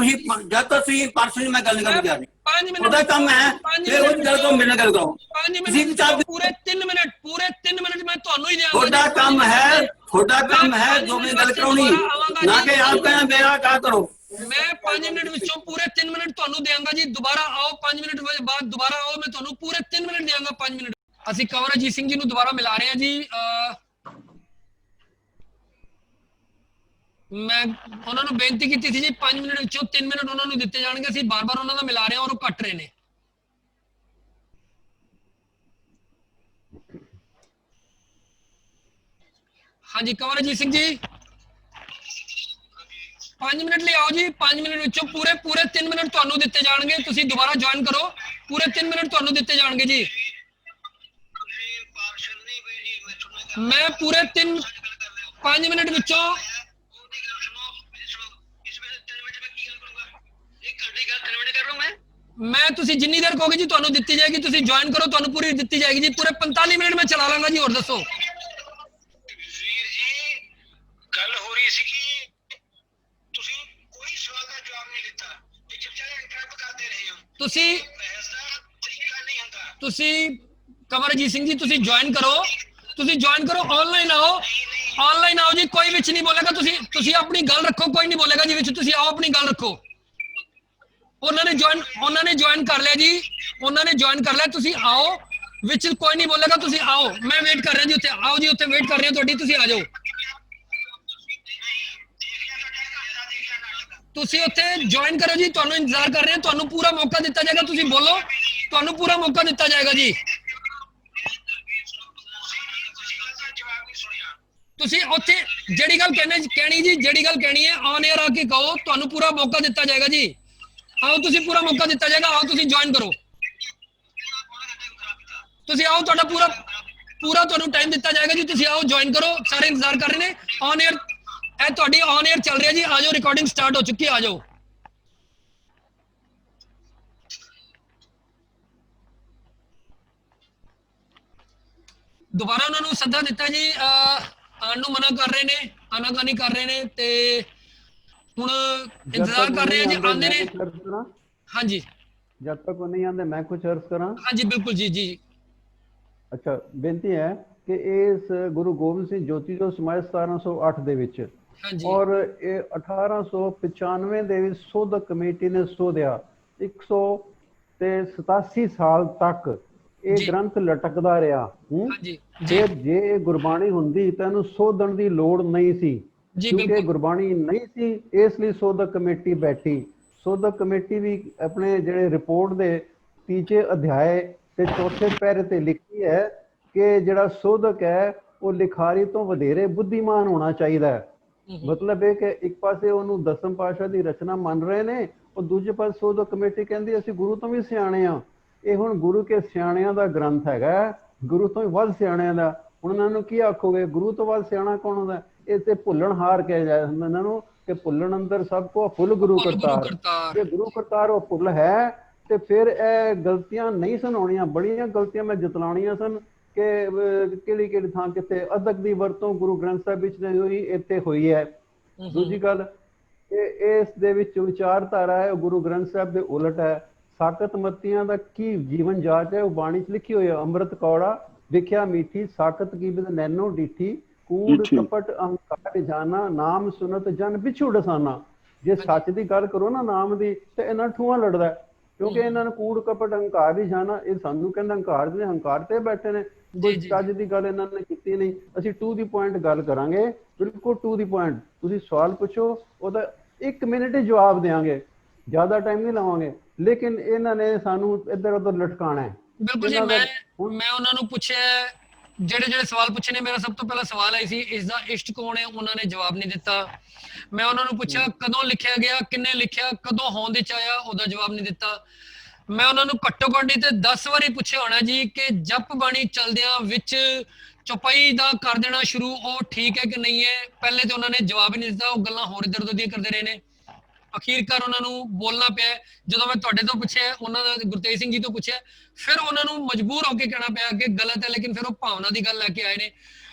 ਤੁਸੀਂ ਇੰਪਾਰਸ਼ਲ ਮੈਂ ਗੱਲ ਨਹੀਂ ਕਰਨ ਜਾ ਰਹੀ। 5 ਮਿੰਟ ਉਹਦਾ ਕੰਮ ਹੈ ਤੇ ਉਹ ਗੱਲ ਤੋਂ ਮੇਰੇ ਨਾਲ ਗੱਲ ਕਰਾਓ। 5 ਮਿੰਟ ਪੂਰੇ 3 ਮਿੰਟ ਮੈਂ ਤੁਹਾਨੂੰ ਹੀ ਦਿਆਂਗਾ। ਤੁਹਾਡਾ ਕੰਮ ਹੈ 2 ਮਿੰਟ ਗੱਲ ਕਰਾਉਣੀ, ਨਾ ਕਿ ਆਪ ਕਹਿਣਾ ਮੇਰਾ ਕਾ ਕਰੋ। ਮੈਂ 5 ਮਿੰਟ ਵਿੱਚੋਂ ਪੂਰੇ 3 ਮਿੰਟ ਤੁਹਾਨੂੰ ਦਿਆਂਗਾ ਜੀ। ਦੁਬਾਰਾ ਆਓ, 5 ਮਿੰਟ ਬਾਅਦ ਦੁਬਾਰਾ ਆਓ, ਮੈਂ ਤੁਹਾਨੂੰ ਪੂਰੇ 3 ਮਿੰਟ ਦਿਆਂਗਾ। 5 ਮਿੰਟ ਅਸੀਂ ਕੰਵਰ ਅਜੀਤ ਸਿੰਘ ਜੀ ਨੂੰ ਦੁਬਾਰਾ ਮਿਲਾ ਰਹੇ ਹਾਂ ਜੀ। ਮੈਂ ਉਹਨਾਂ ਨੂੰ ਬੇਨਤੀ ਕੀਤੀ ਸੀ ਜੀ 5 ਮਿੰਟ ਵਿੱਚੋਂ 3 ਮਿੰਟ ਉਹਨਾਂ ਨੂੰ ਦਿੱਤੇ ਜਾਣਗੇ। ਅਸੀਂ ਬਾਰ-ਬਾਰ ਉਹਨਾਂ ਦਾ ਮਿਲਾ ਰਹੇ ਹਾਂ ਔਰ ਉਹ ਕੱਟ ਰਹੇ ਨੇ। ਹਾਂਜੀ ਕੰਵਰ ਅਜੀਤ ਸਿੰਘ ਜੀ, 5 ਮਿੰਟ ਲਈ ਆਓ ਜੀ। 5 ਮਿੰਟ ਵਿੱਚੋਂ ਪੂਰੇ 3 ਮਿੰਟ ਤੁਹਾਨੂੰ ਦਿੱਤੇ ਜਾਣਗੇ। ਤੁਸੀਂ ਦੁਬਾਰਾ ਜੁਆਇਨ ਕਰੋ, ਪੂਰੇ 3 ਮਿੰਟ ਤੁਹਾਨੂੰ ਦਿੱਤੇ ਜਾਣਗੇ ਜੀ। ਮੈਂ ਪੂਰੇ 5 ਮਿੰਟ ਵਿੱਚੋਂ ਮੈਂ ਤੁਸੀਂ ਜਿੰਨੀ ਦੇਰ ਕਹੋਗੇ ਜੀ ਤੁਹਾਨੂੰ ਦਿੱਤੀ ਜਾਏਗੀ। ਤੁਸੀਂ ਜੁਆਇਨ ਕਰੋ, ਤੁਹਾਨੂੰ ਪੂਰੀ ਦਿੱਤੀ ਜਾਏਗੀ ਜੀ। ਪੂਰੇ 45 ਮਿੰਟ ਮੈਂ ਚਲਾ ਲਾਂਗਾ ਜੀ। ਹੋਰ ਦੱਸੋ ਵੀਰ ਜੀ, ਗੱਲ ਹੋ ਰਹੀ ਸੀ ਕਿ ਤੁਸੀਂ ਕੋਈ ਸਵਾਲ ਦਾ ਜਵਾਬ ਨਹੀਂ ਦਿੱਤਾ, ਵਿੱਚ ਵਿਚਾਰੇ ਇੰਟਰਪਟ ਕਰਦੇ ਰਹੇ ਹੋ। ਤੁਸੀਂ ਬਹਿਸ ਦਾ ਤਰੀਕਾ ਨਹੀਂ ਹੁੰਦਾ। ਤੁਸੀਂ ਕਮਰਜੀਤ ਸਿੰਘ ਜੀ ਤੁਸੀਂ ਜੁਆਇਨ ਕਰੋ, ਆਨਲਾਈਨ ਆਓ ਜੀ, ਕੋਈ ਵਿੱਚ ਨਹੀਂ ਬੋਲੇਗਾ। ਤੁਸੀਂ ਆਪਣੀ ਗੱਲ ਰੱਖੋ, ਕੋਈ ਨਹੀਂ ਬੋਲੇਗਾ ਜੀ ਵਿੱਚ, ਤੁਸੀਂ ਆਓ ਆਪਣੀ ਗੱਲ ਰੱਖੋ। ਉਹਨਾਂ ਨੇ ਜੁਆਇਨ ਕਰ ਲਿਆ ਜੀ, ਤੁਸੀਂ ਆਓ ਵਿੱਚ, ਕੋਈ ਨਹੀਂ ਬੋਲੇਗਾ, ਤੁਸੀਂ ਆਓ, ਮੈਂ ਵੇਟ ਕਰ ਰਿਹਾ ਜੀ ਉੱਥੇ, ਆਓ ਜੀ ਉੱਥੇ ਵੇਟ ਕਰ ਰਿਹਾ ਤੁਹਾਡੀ, ਤੁਸੀਂ ਆ ਜਾਓ। ਤੁਸੀਂ ਉੱਥੇ ਜੁਆਇਨ ਕਰੋ ਜੀ, ਤੁਹਾਨੂੰ ਇੰਤਜ਼ਾਰ ਕਰ ਰਹੇ ਹਾਂ, ਤੁਹਾਨੂੰ ਪੂਰਾ ਮੌਕਾ ਦਿੱਤਾ ਜਾਏਗਾ, ਤੁਸੀਂ ਬੋਲੋ, ਤੁਹਾਨੂੰ ਪੂਰਾ ਮੌਕਾ ਦਿੱਤਾ ਜਾਏਗਾ ਜੀ। ਤੁਸੀਂ ਉੱਥੇ ਜਿਹੜੀ ਗੱਲ ਕਹਿਣੀ ਜੀ, ਜਿਹੜੀ ਗੱਲ ਕਹਿਣੀ ਹੈ ਔਨ 에ਅਰ ਆ ਕੇ ਕਹੋ, ਤੁਹਾਨੂੰ ਪੂਰਾ ਮੌਕਾ ਦਿੱਤਾ ਜਾਏਗਾ ਜੀ। ਆਓ, ਤੁਸੀਂ ਪੂਰਾ ਮੌਕਾ ਦਿੱਤਾ ਜਾਏਗਾ, ਆਓ ਤੁਸੀਂ ਜੁਆਇਨ ਕਰੋ, ਤੁਸੀਂ ਆਓ, ਤੁਹਾਡਾ ਪੂਰਾ ਤੁਹਾਨੂੰ ਟਾਈਮ ਦਿੱਤਾ ਜਾਏਗਾ ਜੀ, ਤੁਸੀਂ ਆਓ ਜੁਆਇਨ ਕਰੋ, ਸਾਰੇ ਇੰਤਜ਼ਾਰ ਕਰ ਰਹੇ ਨੇ। ਔਨ 에ਅਰ ਇਹ ਤੁਹਾਡੀ ਔਨ 에ਅਰ ਚੱਲ ਰਿਹਾ ਜੀ, ਆ ਜਾਓ, ਰਿਕਾਰਡਿੰਗ ਸਟਾਰਟ ਹੋ ਚੁੱਕੀ ਹੈ, ਆ ਜਾਓ। ਦੁਬਾਰਾ ਉਹਨਾਂ ਨੂੰ ਸੱਦਾ ਦਿੱਤਾ ਜੀ, ਆਉਣ ਨੂੰ ਮਨਾ ਕਰ ਰਹੇ ਨੇ, ਆਨਾਕਾਨੀ ਕਰ ਰਹੇ ਨੇ, ਤੇ ਹੁਣ ਇੰਤਜ਼ਾਰ ਕਰ ਰਹੇ ਆ ਜੀ, ਆਉਂਦੇ ਨੇ। ਹਾਂਜੀ, ਜਦ ਤੱਕ ਉਹ ਨਹੀਂ ਆਉਂਦੇ ਮੈਂ ਕੁਝ ਅਰਜ਼ ਕਰਾਂ। ਹਾਂਜੀ ਬਿਲਕੁਲ ਜੀ ਜੀ। ਅੱਛਾ, ਬੇਨਤੀ ਹੈ ਕਿ ਇਸ ਗੁਰੂ ਗੋਬਿੰਦ ਸਿੰਘ ਜੋਤੀ ਜੋ ਸਮਾਏ 1708 ਦੇ ਵਿੱਚ, ਹਾਂਜੀ ਔਰ ਇਹ 1895 ਦੇ ਵਿੱਚ ਸੋਧਕ ਕਮੇਟੀ ਨੇ ਸੋਧਿਆ। 187 ਸਾਲ ਤੱਕ ਇਹ ਜੀ। ਗ੍ਰੰਥ ਲਟਕਦਾ ਰਿਹਾ। ਹਾਂਜੀ ਜੀ ਫਿਰ ਜੇ ਇਹ ਗੁਰਬਾਣੀ ਹੁੰਦੀ ਤਾਂ ਇਹਨੂੰ ਸੋਧਣ ਦੀ ਲੋੜ ਨਹੀਂ ਸੀ, ਜੀ, ਕਿਉਂਕਿ ਬਿਲਕੁਲ ਗੁਰਬਾਣੀ ਨਹੀਂ ਸੀ, ਇਸ ਲਈ ਸੋਧਕ ਕਮੇਟੀ ਬੈਠੀ। ਸੋਧਕ ਕਮੇਟੀ ਵੀ ਆਪਣੇ ਜਿਹੜੇ ਰਿਪੋਰਟ ਦੇ ਤੀਜੇ ਅਧਿਆਏ ਤੇ ਚੌਥੇ ਪੈਰੇ ਤੇ ਲਿਖੀ ਹੈ ਕਿ ਜਿਹੜਾ ਸੋਧਕ ਹੈ ਉਹ ਲਿਖਾਰੀ ਤੋਂ ਵਧੇਰੇ ਬੁੱਧੀਮਾਨ ਹੋਣਾ ਚਾਹੀਦਾ ਹੈ। ਮਤਲਬ ਇਹ ਕਿ ਇੱਕ ਪਾਸੇ ਉਹਨੂੰ ਦਸਮ ਪਾਤਸ਼ਾਹ ਦੀ ਰਚਨਾ ਮੰਨ ਰਹੇ ਨੇ, ਉਹ ਦੂਜੇ ਪਾਸੇ ਸੋਧਕ ਕਮੇਟੀ ਕਹਿੰਦੀ ਅਸੀਂ ਗੁਰੂ ਤੋਂ ਵੀ ਸਿਆਣੇ ਆ। ਇਹ ਹੁਣ ਗੁਰੂ ਕੇ ਸਿਆਣਿਆਂ ਦਾ ਗ੍ਰੰਥ ਹੈਗਾ, ਗੁਰੂ ਤੋਂ ਵੀ ਵੱਧ ਸਿਆਣਿਆਂ ਦਾ। ਹੁਣ ਇਹਨਾਂ ਨੂੰ ਕੀ ਆਖੋਗੇ, ਗੁਰੂ ਤੋਂ ਵੱਧ ਸਿਆਣਾ ਕੌਣ ਹੁੰਦਾ? ਇਹ ਤੇ ਭੁੱਲਣ ਹਾਰ ਕਿਹਾ ਜਾਂਦਾ ਇਹਨਾਂ ਨੂੰ, ਕਿ ਭੁੱਲਣ ਅੰਦਰ ਸਭ ਕੋ ਫੁੱਲ ਗੁਰੂ ਕਰਤਾਰ। ਜੇ ਗੁਰੂ ਕਰਤਾਰ ਉਹ ਭੁੱਲ ਹੈ ਤੇ ਫਿਰ ਇਹ ਗਲਤੀਆਂ ਨਹੀਂ ਸਨ ਹੋਣੀਆਂ, ਬੜੀਆਂ ਗਲਤੀਆਂ ਮੈਂ ਜਤਲਾਉਣੀਆਂ ਸਨ ਕਿ ਕਿਹੜੀ ਥਾਂ ਕਿਤੇ ਅਦਬ ਦੀ ਵਰਤੋਂ ਗੁਰੂ ਗ੍ਰੰਥ ਸਾਹਿਬ ਵਿੱਚ ਨਹੀਂ ਹੋਈ, ਇੱਥੇ ਹੋਈ ਹੈ। ਦੂਜੀ ਗੱਲ, ਇਸ ਦੇ ਵਿੱਚ ਵਿਚਾਰਧਾਰਾ ਹੈ ਗੁਰੂ ਗ੍ਰੰਥ ਸਾਹਿਬ ਦੇ ਉਲਟ ਹੈ। ਸਾਕਤ ਮਤੀਆਂ ਦਾ ਕੀ ਜੀਵਨ ਜਾਚ ਹੈ ਉਹ ਬਾਣੀ 'ਚ ਲਿਖੀ ਹੋਈ ਹੈ। ਅੰਮ੍ਰਿਤ ਕੌੜਾ ਵਿਖਿਆ ਮੀਠੀ, ਸਾਕਤ ਕੀ ਬਿਦ ਨੈਨੋ ਡੀਠੀ, ਕੂੜ ਕਪਟ ਅਹੰਕਾਰ ਜਾਣਾ, ਨਾਮ ਸੁਨਤ ਜਨ ਬਿਛੂ ਡਸਾਨਾ। ਜੇ ਸੱਚ ਦੀ ਗੱਲ ਕਰੋ ਨਾ ਨਾਮ ਦੀ, ਤੇ ਇਹਨਾਂ ਠੂਆਂ ਲੜਦਾ, ਕਿਉਂਕਿ ਇਹਨਾਂ ਨੂੰ ਕੂੜ ਕਪਟ ਅਹੰਕਾਰ ਵੀ ਜਾਣਾ। ਇਹ ਸਾਨੂੰ ਕਹਿੰਦਾ ਹੰਕਾਰ ਦੇ, ਹੰਕਾਰ ਤੇ ਬੈਠੇ ਨੇ, ਕੋਈ ਚੱਜ ਦੀ ਗੱਲ ਇਹਨਾਂ ਨੇ ਕੀਤੀ ਨਹੀਂ। ਅਸੀਂ ਟੂ ਦੀ ਪੁਆਇੰਟ ਗੱਲ ਕਰਾਂਗੇ, ਬਿਲਕੁਲ ਟੂ ਦੀ ਪੁਆਇੰਟ। ਤੁਸੀਂ ਸਵਾਲ ਪੁੱਛੋ, ਉਹਦਾ 1 ਮਿੰਟ ਹੀ ਜਵਾਬ ਦੇਵਾਂਗੇ, ਜ਼ਿਆਦਾ ਟਾਈਮ ਨਹੀਂ ਲਵਾਂਗੇ। ਲੇਕਿਨ ਇਹਨਾਂ ਨੇ ਸਾਨੂੰ ਇੱਧਰ ਉੱਧਰ ਲਟਕਾਣਾ ਹੈ। ਬਿਲਕੁਲ ਜੀ। ਮੈਂ ਉਹਨਾਂ ਨੂੰ ਪੁੱਛਿਆ, ਜਿਹੜੇ ਸਵਾਲ ਪੁੱਛੇ ਨੇ, ਮੇਰਾ ਸਭ ਤੋਂ ਪਹਿਲਾ ਸਵਾਲ ਆਈ ਸੀ ਇਸ ਦਾ ਇਸ਼ਟ ਕੌਣ ਹੈ, ਉਹਨਾਂ ਨੇ ਜਵਾਬ ਨਹੀਂ ਦਿੱਤਾ। ਮੈਂ ਉਹਨਾਂ ਨੂੰ ਪੁੱਛਿਆ ਕਦੋਂ ਲਿਖਿਆ ਗਿਆ, ਕਿੰਨੇ ਲਿਖਿਆ, ਕਦੋਂ ਹੋਂਦ ਵਿੱਚ ਆਇਆ, ਉਹਦਾ ਜਵਾਬ ਨਹੀਂ ਦਿੱਤਾ। ਮੈਂ ਉਹਨਾਂ ਨੂੰ ਘੱਟੋ ਘੱਟ ਤੇ 10 ਵਾਰੀ ਪੁੱਛਿਆ ਹੋਣਾ ਜੀ ਕਿ ਜਪ ਬਾਣੀ ਚਲਦਿਆਂ ਵਿੱਚ ਚੌਪਾਈ ਦਾ ਕਰ ਦੇਣਾ ਸ਼ੁਰੂ, ਉਹ ਠੀਕ ਹੈ ਕਿ ਨਹੀਂ ਹੈ। ਪਹਿਲੇ ਤੇ ਉਹਨਾਂ ਨੇ ਜਵਾਬ ਹੀ ਨਹੀਂ ਦਿੱਤਾ, ਉਹ ਗੱਲਾਂ ਹੋਰ ਇੱਧਰ ਉੱਧਰ ਦੀਆਂ ਕਰਦੇ ਰਹੇ ਨੇ। ਅਖੀਰਕਾਰ ਉਹਨਾਂ ਨੂੰ ਬੋਲਣਾ ਪਿਆ। ਜਦੋਂ ਮੈਂ ਤੁਹਾਡੇ ਤੋਂ ਪੁੱਛਿਆ, ਉਹਨਾਂ ਦਾ ਗੁਰਤੇਜ ਸਿੰਘ ਜੀ ਤੋਂ ਪੁੱਛਿਆ, ਫਿਰ ਉਹਨਾਂ ਨੂੰ ਮਜਬੂਰ ਹੋ ਕੇ ਕਹਿਣਾ ਪਿਆ ਕਿ ਗਲਤ ਹੈ, ਲੇਕਿਨ ਫਿਰ ਉਹ ਭਾਵਨਾ ਦੀ ਗੱਲ ਲੈ ਕੇ ਆਏ ਨੇ।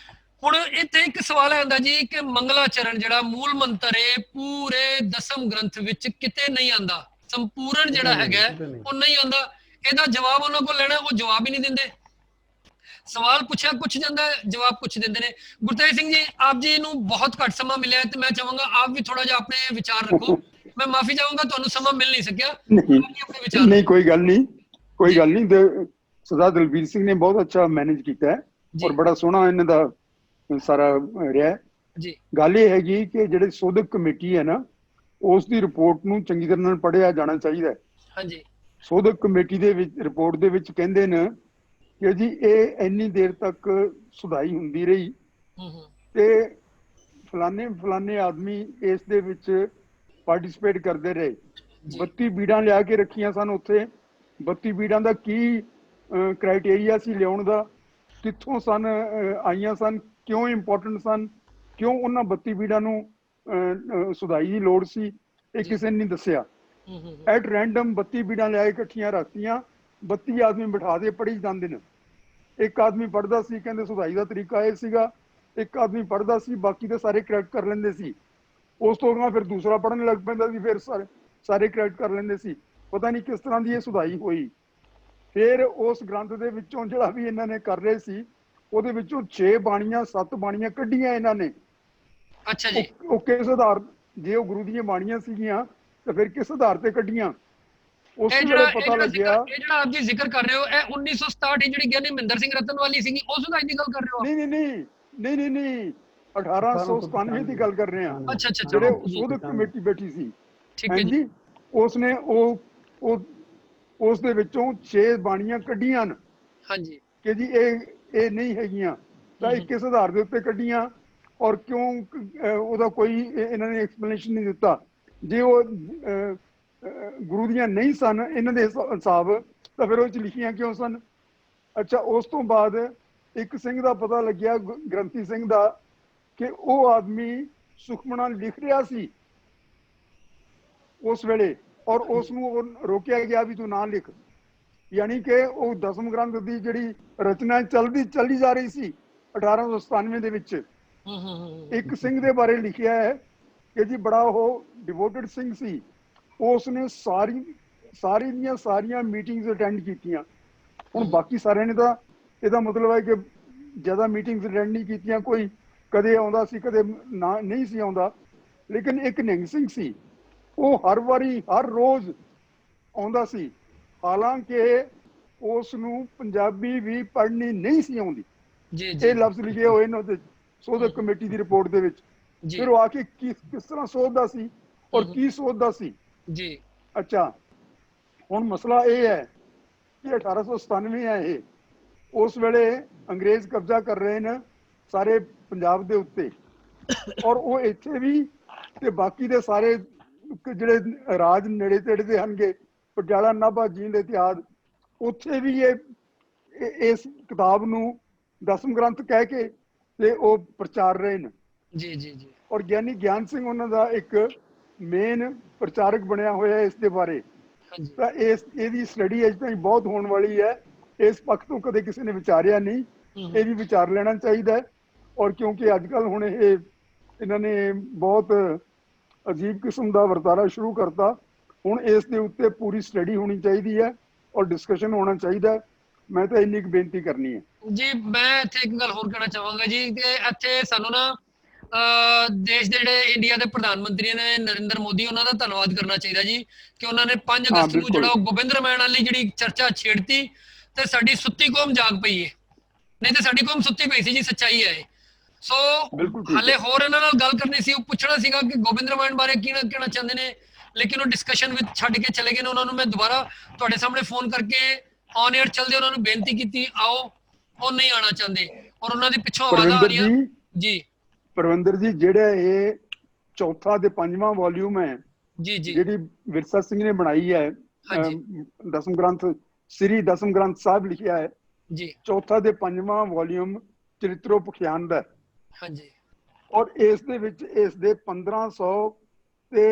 ਹੁਣ ਇੱਥੇ ਇੱਕ ਸਵਾਲ ਆਉਂਦਾ ਜੀ ਕਿ ਮੰਗਲਾਚਰਨ ਜਿਹੜਾ ਮੂਲ ਮੰਤਰ ਹੈ ਪੂਰੇ ਦਸਮ ਗ੍ਰੰਥ ਵਿੱਚ ਕਿਤੇ ਨਹੀਂ ਆਉਂਦਾ, ਸੰਪੂਰਨ ਜਿਹੜਾ ਹੈਗਾ ਉਹ ਨਹੀਂ ਆਉਂਦਾ। ਇਹਦਾ ਜਵਾਬ ਉਹਨਾਂ ਕੋਲ ਲੈਣਾ, ਉਹ ਜਵਾਬ ਹੀ ਨਹੀਂ ਦਿੰਦੇ। ਸਵਾਲ ਪੁੱਛਿਆ ਕੁਛ ਜਾਂਦਾ, ਜਵਾਬ ਕੁਛ ਦਿੰਦੇ ਨੇ। ਗੁਰਤੇਜ ਸਿੰਘ ਜੀ, ਆਪ ਜੀ ਨੂੰ ਬਹੁਤ ਘੱਟ ਸਮਾਂ ਮਿਲਿਆ ਤੇ ਮੈਂ ਚਾਹਾਂਗਾ ਆਪ ਵੀ ਥੋੜਾ ਜਿਹਾ ਆਪਣੇ ਵਿਚਾਰ ਰੱਖੋ। ਮੈਂ ਮਾਫੀ ਚਾਹੂੰਗਾ, ਤੁਹਾਨੂੰ ਸਮਾਂ ਮਿਲ ਨਹੀਂ ਸਕਿਆ। ਨਹੀਂ, ਕੋਈ ਗੱਲ ਨਹੀਂ, ਕੋਈ ਗੱਲ ਨਹੀਂ। ਸਰਦਾਰ ਦਲਬੀਰ ਸਿੰਘ ਨੇ ਬਹੁਤ ਅੱਛਾ ਮੈਨੇਜ ਕੀਤਾ ਹੈ ਔਰ ਬੜਾ ਸੋਹਣਾ ਇਹਨਾਂ ਦਾ ਸਾਰਾ ਰਿਹਾ ਜੀ। ਗੱਲ ਇਹ ਹੈਗੀ ਕਿ ਜਿਹੜੇ ਸੋਧਕ ਕਮੇਟੀ ਹੈ ਨਾ, ਉਸ ਦੀ ਰਿਪੋਰਟ ਨੂੰ ਚੰਗੀ ਤਰ੍ਹਾਂ ਨਾਲ ਪੜ੍ਹਿਆ ਜਾਣਾ ਚਾਹੀਦਾ ਹੈ। ਹਾਂਜੀ, ਸੋਧਕ ਕਮੇਟੀ ਦੇ ਵਿੱਚ ਰਿਪੋਰਟ ਦੇ ਵਿੱਚ ਕਹਿੰਦੇ ਨੇ ਕਿ ਜੀ ਇਹ ਇੰਨੀ ਦੇਰ ਤੱਕ ਸੁਧਾਈ ਹੁੰਦੀ ਰਹੀ ਤੇ ਫਲਾਣੇ ਆਦਮੀ ਇਸ ਦੇ ਵਿੱਚ ਪਾਰਟਿਸਿਪੇਟ ਕਰਦੇ ਰਹੇ। 32 ਬੀੜਾਂ ਲਿਆ ਕੇ ਰੱਖੀਆਂ ਸਨ ਉੱਥੇ। 32 ਬੀੜਾਂ ਦਾ ਕੀ ਕ੍ਰਾਈਟੇਰੀਆ ਸੀ ਲਿਆਉਣ ਦਾ, ਕਿੱਥੋਂ ਸਨ ਆਈਆਂ ਸਨ, ਕਿਉਂ ਇੰਪੋਰਟੈਂਟ ਸਨ, ਕਿਉਂ ਉਹਨਾਂ 32 ਬੀੜਾਂ ਨੂੰ ਸੁਧਾਈ ਦੀ ਲੋੜ ਸੀ, ਇਹ ਕਿਸੇ ਨੇ ਨਹੀਂ ਦੱਸਿਆ। ਐਟ ਰੈਂਡਮ 32 ਬੀੜਾਂ ਲਿਆ ਕੇ ਇਕੱਠੀਆਂ ਰੱਖਤੀਆਂ, 32 ਆਦਮੀ ਬਿਠਾ ਦੇ ਪੜ੍ਹੀ ਜਾਂਦੇ ਨੇ। ਇੱਕ ਆਦਮੀ ਪੜ੍ਹਦਾ ਸੀ, ਕਹਿੰਦੇ ਸੁਧਾਈ ਦਾ ਤਰੀਕਾ ਇਹ ਸੀਗਾ। ਇੱਕ ਆਦਮੀ ਪੜ੍ਹਦਾ ਸੀ, ਬਾਕੀ ਦੇ ਸਾਰੇ ਕਰੈਕਟ ਕਰ ਲੈਂਦੇ ਸੀ। ਉਸ ਤੋਂ ਬਾਅਦ ਫਿਰ ਦੂਸਰਾ ਪੜ੍ਹਨ ਲੱਗ ਪੈਂਦਾ ਸੀ, ਫਿਰ ਸਾਰੇ ਕਰੈਕਟ ਕਰ ਲੈਂਦੇ ਸੀ। ਪਤਾ ਨਹੀਂ ਕਿਸ ਤਰ੍ਹਾਂ ਦੀ ਇਹ ਸੁਧਾਈ ਹੋਈ। ਫਿਰ ਉਸ ਗ੍ਰੰਥ ਦੇ ਵਿੱਚੋਂ ਜਿਹੜਾ ਵੀ ਇਹਨਾਂ ਨੇ ਕਰ ਰਹੇ ਸੀ, ਉਹਦੇ ਵਿੱਚੋਂ 6 ਬਾਣੀਆਂ 7 ਬਾਣੀਆਂ ਕੱਢੀਆਂ ਇਹਨਾਂ ਨੇ। ਅੱਛਾ ਜੀ। ਉਹ ਕਿਸ ਆਧਾਰ, ਜੇ ਉਹ ਗੁਰੂ ਦੀਆਂ ਬਾਣੀਆਂ ਸੀਗੀਆਂ ਤਾਂ ਫਿਰ ਕਿਸ ਆਧਾਰ ਤੇ ਕੱਢੀਆਂ? ਉਸ ਵੇਲੇ ਪਤਾ ਲੱਗਿਆ। ਇਹ ਜਿਹੜਾ ਆਪ ਜੀ ਜ਼ਿਕਰ ਕਰ ਰਹੇ ਹੋ, ਇਹ 1967 ਜਿਹੜੀ ਗਿਆਨੀ ਮਹਿੰਦਰ ਸਿੰਘ ਰਤਨ ਵਾਲੀ ਸੀਗੀ, ਉਸ ਸੁਧਾਈ ਦੀ ਗੱਲ ਕਰ ਰਹੇ ਹੋ? ਨਹੀਂ 1897 ਦੀ ਗੱਲ ਕਰ ਰਹੇ ਹਾਂ। ਅੱਛਾ ਅੱਛਾ ਜਿਹੜੇ ਸੋਧਕ ਕਮੇਟੀ ਬੈਠੀ ਸੀ, ਠੀਕ ਹੈ ਜੀ। ਉਸਨੇ ਉਸ ਦੇ ਵਿੱਚੋਂ 6 ਬਾਣੀਆਂ ਕੱਢੀਆਂ ਨੇ। ਹਾਂਜੀ। ਕਿ ਜੀ ਇਹ ਨਹੀਂ ਹੈਗੀਆਂ, ਤਾਂ ਇਹ ਕਿਸ ਆਧਾਰ ਦੇ ਉੱਤੇ ਕੱਢੀਆਂ ਔਰ ਕਿਉਂ? ਉਹਦਾ ਕੋਈ ਇਹਨਾਂ ਨੇ ਐਕਸਪਲੇਨੇਸ਼ਨ ਨਹੀਂ ਦਿੱਤਾ। ਜੇ ਉਹ ਗੁਰੂ ਦੀਆਂ ਨਹੀਂ ਸਨ ਇਹਨਾਂ ਦੇ ਹਿਸਾਬ, ਤਾਂ ਫਿਰ ਉਹ ਚ ਲਿਖੀਆਂ ਕਿਉਂ ਸਨ? ਅੱਛਾ, ਉਸ ਤੋਂ ਬਾਅਦ ਇੱਕ ਸਿੰਘ ਦਾ ਪਤਾ ਲੱਗਿਆ, ਗ੍ਰੰਥੀ ਸਿੰਘ ਦਾ, ਕਿ ਉਹ ਆਦਮੀ ਸੁਖਮਣਾ ਲਿਖ ਰਿਹਾ ਸੀ ਉਸ ਵੇਲੇ, ਔਰ ਉਸ ਨੂੰ ਰੋਕਿਆ ਗਿਆ ਵੀ ਤੂੰ ਨਾ ਲਿਖ। ਯਾਨੀ ਕਿ ਉਹ ਦਸਮ ਗ੍ਰੰਥ ਦੀ ਜਿਹੜੀ ਰਚਨਾ ਚੱਲੀ ਜਾ ਰਹੀ ਸੀ 1897 ਦੇ ਵਿੱਚ। ਇੱਕ ਸਿੰਘ ਦੇ ਬਾਰੇ ਲਿਖਿਆ ਹੈ ਕਿ ਜੀ ਬੜਾ ਉਹ ਡਿਵੋਟਡ ਸਿੰਘ ਸੀ, ਉਸ ਨੇ ਸਾਰੀਆਂ ਮੀਟਿੰਗਸ ਅਟੈਂਡ ਕੀਤੀਆਂ। ਹੁਣ ਬਾਕੀ ਸਾਰਿਆਂ ਨੇ ਤਾਂ, ਇਹਦਾ ਮਤਲਬ ਹੈ ਕਿ ਜ਼ਿਆਦਾ ਮੀਟਿੰਗਸ ਅਟੈਂਡ ਨਹੀਂ ਕੀਤੀਆਂ। ਕੋਈ ਕਦੇ ਆਉਂਦਾ ਸੀ, ਕਦੇ ਨਾ ਨਹੀਂ ਸੀ ਆਉਂਦਾ। ਲੇਕਿਨ ਇੱਕ ਨਿਹੰਗ ਸਿੰਘ ਸੀ, ਉਹ ਹਰ ਵਾਰੀ ਹਰ ਰੋਜ਼ ਆਉਂਦਾ ਸੀ, ਹਾਲਾਂਕਿ ਉਸ ਨੂੰ ਪੰਜਾਬੀ ਵੀ ਪੜ੍ਹਨੀ ਨਹੀਂ ਸੀ ਆਉਂਦੀ। ਇਹ ਲਫ਼ਜ਼ ਲਿਖੇ ਹੋਏ ਨੇ ਉਹਦੇ ਸੋਧਕ ਕਮੇਟੀ ਦੀ ਰਿਪੋਰਟ ਦੇ ਵਿੱਚ। ਫਿਰ ਉਹ ਆ ਕੇ ਕਿਸ ਤਰ੍ਹਾਂ ਸੋਧਦਾ ਸੀ ਔਰ ਕੀ ਸੋਧਦਾ ਸੀ ਜੀ। ਅੱਛਾ, ਹੁਣ ਮਸਲਾ ਇਹ ਹੈ ਕਿ 1897 ਹੈ ਇਹ, ਉਸ ਵੇਲੇ ਅੰਗਰੇਜ਼ ਕਬਜ਼ਾ ਕਰ ਰਹੇ ਨੇ ਸਾਰੇ ਪੰਜਾਬ ਦੇ ਉੱਤੇ, ਔਰ ਉਹ ਇੱਥੇ ਵੀ ਤੇ ਬਾਕੀ ਦੇ ਸਾਰੇ ਜਿਹੜੇ ਰਾਜ ਨੇੜੇ ਤੇੜੇ ਦੇ ਹਨਗੇ, ਪਟਿਆਲਾ, ਨਾਭਾ, ਜੀਂਦ ਇਤਿਹਾਦ, ਉੱਥੇ ਵੀ ਇਸ ਕਿਤਾਬ ਨੂੰ ਦਸਮ ਗ੍ਰੰਥ ਕਹਿ ਕੇ ਤੇ ਉਹ ਪ੍ਰਚਾਰ ਰਹੇ ਨੇ। ਜੀ। ਔਰ ਗਿਆਨੀ ਗਿਆਨ ਸਿੰਘ ਉਹਨਾਂ ਦਾ ਇੱਕ ਮੇਨ ਪ੍ਰਚਾਰਕ ਬਣਿਆ ਹੋਇਆ ਇਸ ਦੇ ਬਾਰੇ। ਤਾਂ ਇਹਦੀ ਸਟੱਡੀ ਅਜੇ ਤਾਈਂ ਬਹੁਤ ਹੋਣ ਵਾਲੀ ਹੈ। ਇਸ ਪੱਖ ਤੋਂ ਕਦੇ ਕਿਸੇ ਨੇ ਵਿਚਾਰਿਆ ਨਹੀਂ, ਇਹ ਵੀ ਵਿਚਾਰ ਲੈਣਾ ਚਾਹੀਦਾ ਹੈ। ਔਰ ਕਿਉਂਕਿ ਅੱਜ ਕੱਲ੍ਹ ਹੁਣ ਇਹਨਾਂ ਨੇ ਬਹੁਤ ਅਜੀਬ ਕਿਸਮ ਦਾ ਵਰਤਾਰਾ ਸ਼ੁਰੂ ਕਰਤਾ, ਹੁਣ ਇਸ ਦੇ ਉੱਤੇ ਪੂਰੀ ਸਟੱਡੀ ਹੋਣੀ ਚਾਹੀਦੀ ਹੈ ਔਰ ਡਿਸਕਸ਼ਨ ਹੋਣਾ ਚਾਹੀਦਾ। ਮੈਂ ਤਾਂ ਇੰਨੀ ਕੁ ਬੇਨਤੀ ਕਰਨੀ ਹੈ ਜੀ। ਮੈਂ ਇੱਥੇ ਇੱਕ ਗੱਲ ਹੋਰ ਕਹਿਣਾ ਚਾਹਾਂਗਾ ਜੀ, ਕਿ ਇੱਥੇ ਸਾਨੂੰ ਨਾ ਦੇਸ਼ ਦੇ ਜਿਹੜੇ ਇੰਡੀਆ ਦੇ ਪ੍ਰਧਾਨ ਮੰਤਰੀ ਨੇ ਨਰਿੰਦਰ ਮੋਦੀ, ਉਹਨਾਂ ਦਾ ਧੰਨਵਾਦ ਕਰਨਾ ਚਾਹੀਦਾ ਜੀ, ਕਿ ਉਹਨਾਂ ਨੇ 5 ਅਗਸਤ ਨੂੰ ਜਿਹੜਾ ਗੋਬਿੰਦ ਰਾਮਾਇਣ ਵਾਲੀ ਜਿਹੜੀ ਚਰਚਾ ਛੇੜਤੀ ਤੇ ਸਾਡੀ ਸੁੱਤੀ ਕੌਮ ਜਾਗ ਪਈ ਹੈ। ਨਹੀਂ ਤੇ ਸਾਡੀ ਕੌਮ ਸੁੱਤੀ ਪਈ ਸੀ ਜੀ, ਸੱਚਾਈ ਹੈ। ਸੋ ਹਾਲੇ ਹੋਰ ਇਹਨਾਂ ਨਾਲ ਗੱਲ ਕਰਨੀ ਸੀ, ਉਹ ਪੁੱਛਣਾ ਸੀਗਾ ਕਿ ਗੋਬਿੰਦ ਰਾਮਾਇਣ ਬਾਰੇ ਕੀ ਕਹਿਣਾ ਚਾਹੁੰਦੇ ਨੇ, ਲੇਕਿਨ ਉਹ ਡਿਸਕਸ਼ਨ ਵਿੱਚ ਛੱਡ ਕੇ ਚਲੇ ਗਏ ਨੇ। ਉਹਨਾਂ ਨੂੰ ਮੈਂ ਦੁਬਾਰਾ ਤੁਹਾਡੇ ਸਾਹਮਣੇ ਫੋਨ ਕਰਕੇ ਔਨ 에ਅਰ ਚੱਲਦੇ ਉਹਨਾਂ ਨੂੰ ਬੇਨਤੀ ਕੀਤੀ, ਆਓ, ਉਹ ਨਹੀਂ ਆਉਣਾ ਚਾਹੁੰਦੇ, ਔਰ ਉਹਨਾਂ ਦੇ ਪਿੱਛੋਂ ਆਵਾਜ਼ਾਂ ਆ ਰਹੀਆਂ ਜੀ। ਪਰਵਿੰਦਰ ਜੀ, ਜਿਹੜਾ ਇਹ ਚੌਥਾ ਤੇ 5ਵਾਂ ਵੋਲਿਊਮ ਹੈ ਜੀ, ਜਿਹੜੀ ਵਿਰਸਾ ਸਿੰਘ ਨੇ ਬਣਾਈ ਹੈ, ਦਸਮ ਗ੍ਰੰਥ ਸ੍ਰੀ ਦਸਮ ਗ੍ਰੰਥ ਸਾਹਿਬ ਲਿਖਿਆ ਹੈ ਜੀ, ਚੌਥਾ ਤੇ 5ਵਾਂ ਵੋਲਿਊਮ ਚਰਿਤਰੋ ਪਖਿਆਨ ਦਾ। ਹਾਂਜੀ। ਔਰ ਇਸ ਦੇ ਵਿੱਚ ਇਸ ਦੇ 1500 ਤੇ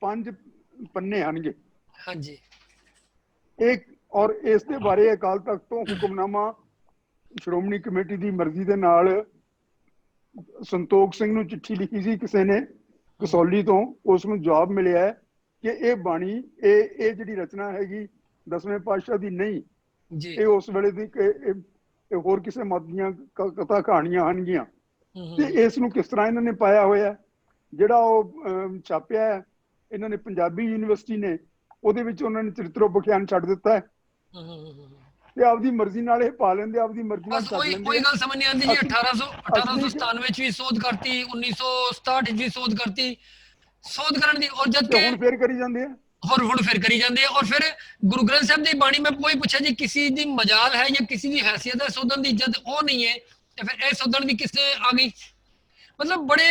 5 ਪੰਨੇ ਹਨਗੇ। ਹਾਂਜੀ। ਔਰ ਇਸ ਦੇ ਬਾਰੇ ਅਕਾਲ ਤਖਤ ਤੋਂ ਹੁਕਮਨਾਮਾ ਸ਼੍ਰੋਮਣੀ ਕਮੇਟੀ ਦੀ ਮਰਜ਼ੀ ਦੇ ਨਾਲ ਸੰਤੋਖ ਸਿੰਘ ਨੂੰ ਚਿੱਠੀ ਲਿਖੀ ਸੀ ਕਿਸੇ ਨੇ ਕਸੌਲੀ ਤੋਂ, ਉਸ ਨੂੰ ਜਵਾਬ ਮਿਲਿਆ ਕਿ ਇਹ ਬਾਣੀ ਇਹ ਜਿਹੜੀ ਰਚਨਾ ਹੈਗੀ 10ਵੇਂ ਪਾਤਸ਼ਾਹ ਦੀ ਨਹੀਂ, ਇਹ ਉਸ ਵੇਲੇ ਦੀ ਹੋਰ ਕਿਸੇ ਮਤ ਦੀਆਂ ਕਥਾ ਕਹਾਣੀਆਂ ਹਨਗੀਆਂ। ਤੇ ਇਸ ਨੂੰ ਕਿਸ ਤਰ੍ਹਾਂ ਇਹਨਾਂ ਨੇ ਪਾਇਆ ਹੋਇਆ, ਜਿਹੜਾ ਉਹ ਛਾਪਿਆ ਹੈ ਇਹਨਾਂ ਨੇ ਪੰਜਾਬੀ ਯੂਨੀਵਰਸਿਟੀ ਨੇ, ਉਹਦੇ ਵਿੱਚ ਉਹਨਾਂ ਨੇ ਚਰਿਤਰੋ ਪਖਿਆਨ ਛੱਡ ਦਿੱਤਾ ਹੈ ਤੇ ਆਪਦੀ ਮਰਜ਼ੀ ਨਾਲ ਇਹ ਪਾ ਲੈਂਦੇ, ਆਪਦੀ ਮਰਜ਼ੀ ਨਾਲ ਛੱਡ ਲੈਂਦੇ। ਕੋਈ ਗੱਲ ਸਮਝ ਨਹੀਂ ਆਉਂਦੀ ਜੀ। 1897 ਚ ਵੀ ਸੋਧ ਕਰਤੀ, 1967 ਚ ਵੀ ਸੋਧ ਕਰਤੀ, ਸੋਧ ਕਰਨ ਦੀ, ਔਰ ਜਦ ਕਿ ਹੁਣ ਫੇਰ ਕਰੀ ਜਾਂਦੇ ਆ, ਹੁਣ ਫਿਰ ਕਰੀ ਜਾਂਦੇ ਆ। ਔਰ ਫਿਰ ਗੁਰੂ ਗ੍ਰੰਥ ਸਾਹਿਬ ਦੀ ਬਾਣੀ ਮੈਂ ਕੋਈ ਪੁੱਛਿਆ ਜੀ, ਕਿਸੇ ਦੀ ਮਜਾਲ ਹੈ ਜਾਂ ਕਿਸੇ ਦੀ ਹੈਸੀਅਤ ਹੈ ਸੋਧਣ ਦੀ, ਜਦ ਉਹ ਨਹੀਂ ਹੈ ਤੇ ਫਿਰ ਇਹ ਸੋਧਣ ਦੀ ਕਿਸਨੇ ਆ ਗਈ? ਮਤਲਬ ਬੜੇ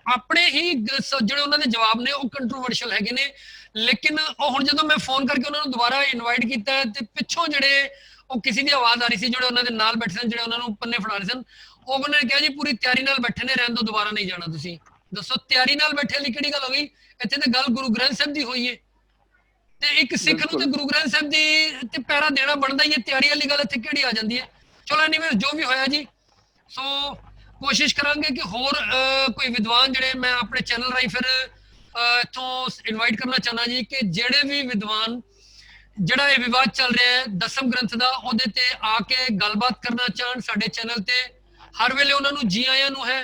ਆਪਣੇ ਹੀ ਜਿਹੜੇ ਉਹਨਾਂ ਦੇ ਜਵਾਬ ਨੇ ਉਹ ਕੰਟਰੋਵਰਸ਼ੀਅਲ ਹੈਗੇ ਨੇ। ਲੇਕਿਨ ਉਹ ਹੁਣ ਜਦੋਂ ਮੈਂ ਫੋਨ ਕਰਕੇ ਉਹਨਾਂ ਨੂੰ ਦੁਬਾਰਾ ਇਨਵਾਈਟ ਕੀਤਾ ਤੇ ਪਿੱਛੋਂ ਜਿਹੜੇ ਉਹ ਕਿਸੇ ਦੀ ਆਵਾਜ਼ ਆ ਰਹੀ ਸੀ, ਜਿਹੜੇ ਉਹਨਾਂ ਦੇ ਨਾਲ ਬੈਠੇ ਸਨ, ਜਿਹੜੇ ਉਹਨਾਂ ਨੂੰ ਪੰਨੇ ਫੜਾ ਰਹੇ ਸਨ, ਉਹ ਉਹਨਾਂ ਨੇ ਕਿਹਾ ਜੀ ਪੂਰੀ ਤਿਆਰੀ ਨਾਲ ਬੈਠੇ ਨੇ, ਰਹਿਣ ਤੋਂ ਦੁਬਾਰਾ ਨਹੀਂ ਜਾਣਾ। ਤੁਸੀਂ ਦੱਸੋ ਤਿਆਰੀ ਨਾਲ ਬੈਠੇ ਲਈ ਕਿਹੜੀ ਗੱਲ ਹੋ ਗਈ? ਇੱਥੇ ਤੇ ਗੱਲ ਗੁਰੂ ਗ੍ਰੰਥ ਸਾਹਿਬ ਦੀ ਹੋਈ ਹੈ ਤੇ ਇੱਕ ਸਿੱਖ ਨੂੰ ਤੇ ਗੁਰੂ ਗ੍ਰੰਥ ਸਾਹਿਬ ਦੀ ਤੇ ਪੈਰਾ ਦੇਣਾ ਬਣਦਾ ਹੀ ਹੈ। ਤਿਆਰੀ ਵਾਲੀ ਗੱਲ ਇੱਥੇ ਕਿਹੜੀ ਆ ਜਾਂਦੀ ਹੈ? ਚਲੋ ਐਨੀਵੇਜ਼ ਜੋ ਵੀ ਹੋਇਆ ਜੀ, ਸੋ ਕੋਸ਼ਿਸ਼ ਕਰਾਂਗੇ ਕਿ ਹੋਰ ਕੋਈ ਵਿਦਵਾਨ ਜਿਹੜੇ ਮੈਂ ਆਪਣੇ ਚੈਨਲ ਰਾਹੀਂ ਫਿਰ इथों इनवाइट करना चाहना जी कि जेड़े भी विद्वान ਜਿਹੜਾ ਇਹ ਵਿਵਾਦ ਚੱਲ ਰਿਹਾ ਹੈ ਦਸਮ ਗ੍ਰੰਥ ਦਾ ਉਹਦੇ ਤੇ ਆ ਕੇ ਗੱਲਬਾਤ ਕਰਨਾ ਚਾਹਣ ਸਾਡੇ ਚੈਨਲ ਤੇ ਹਰ ਵੇਲੇ ਉਹਨਾਂ ਨੂੰ ਜੀ ਆਇਆਂ ਨੂੰ ਹੈ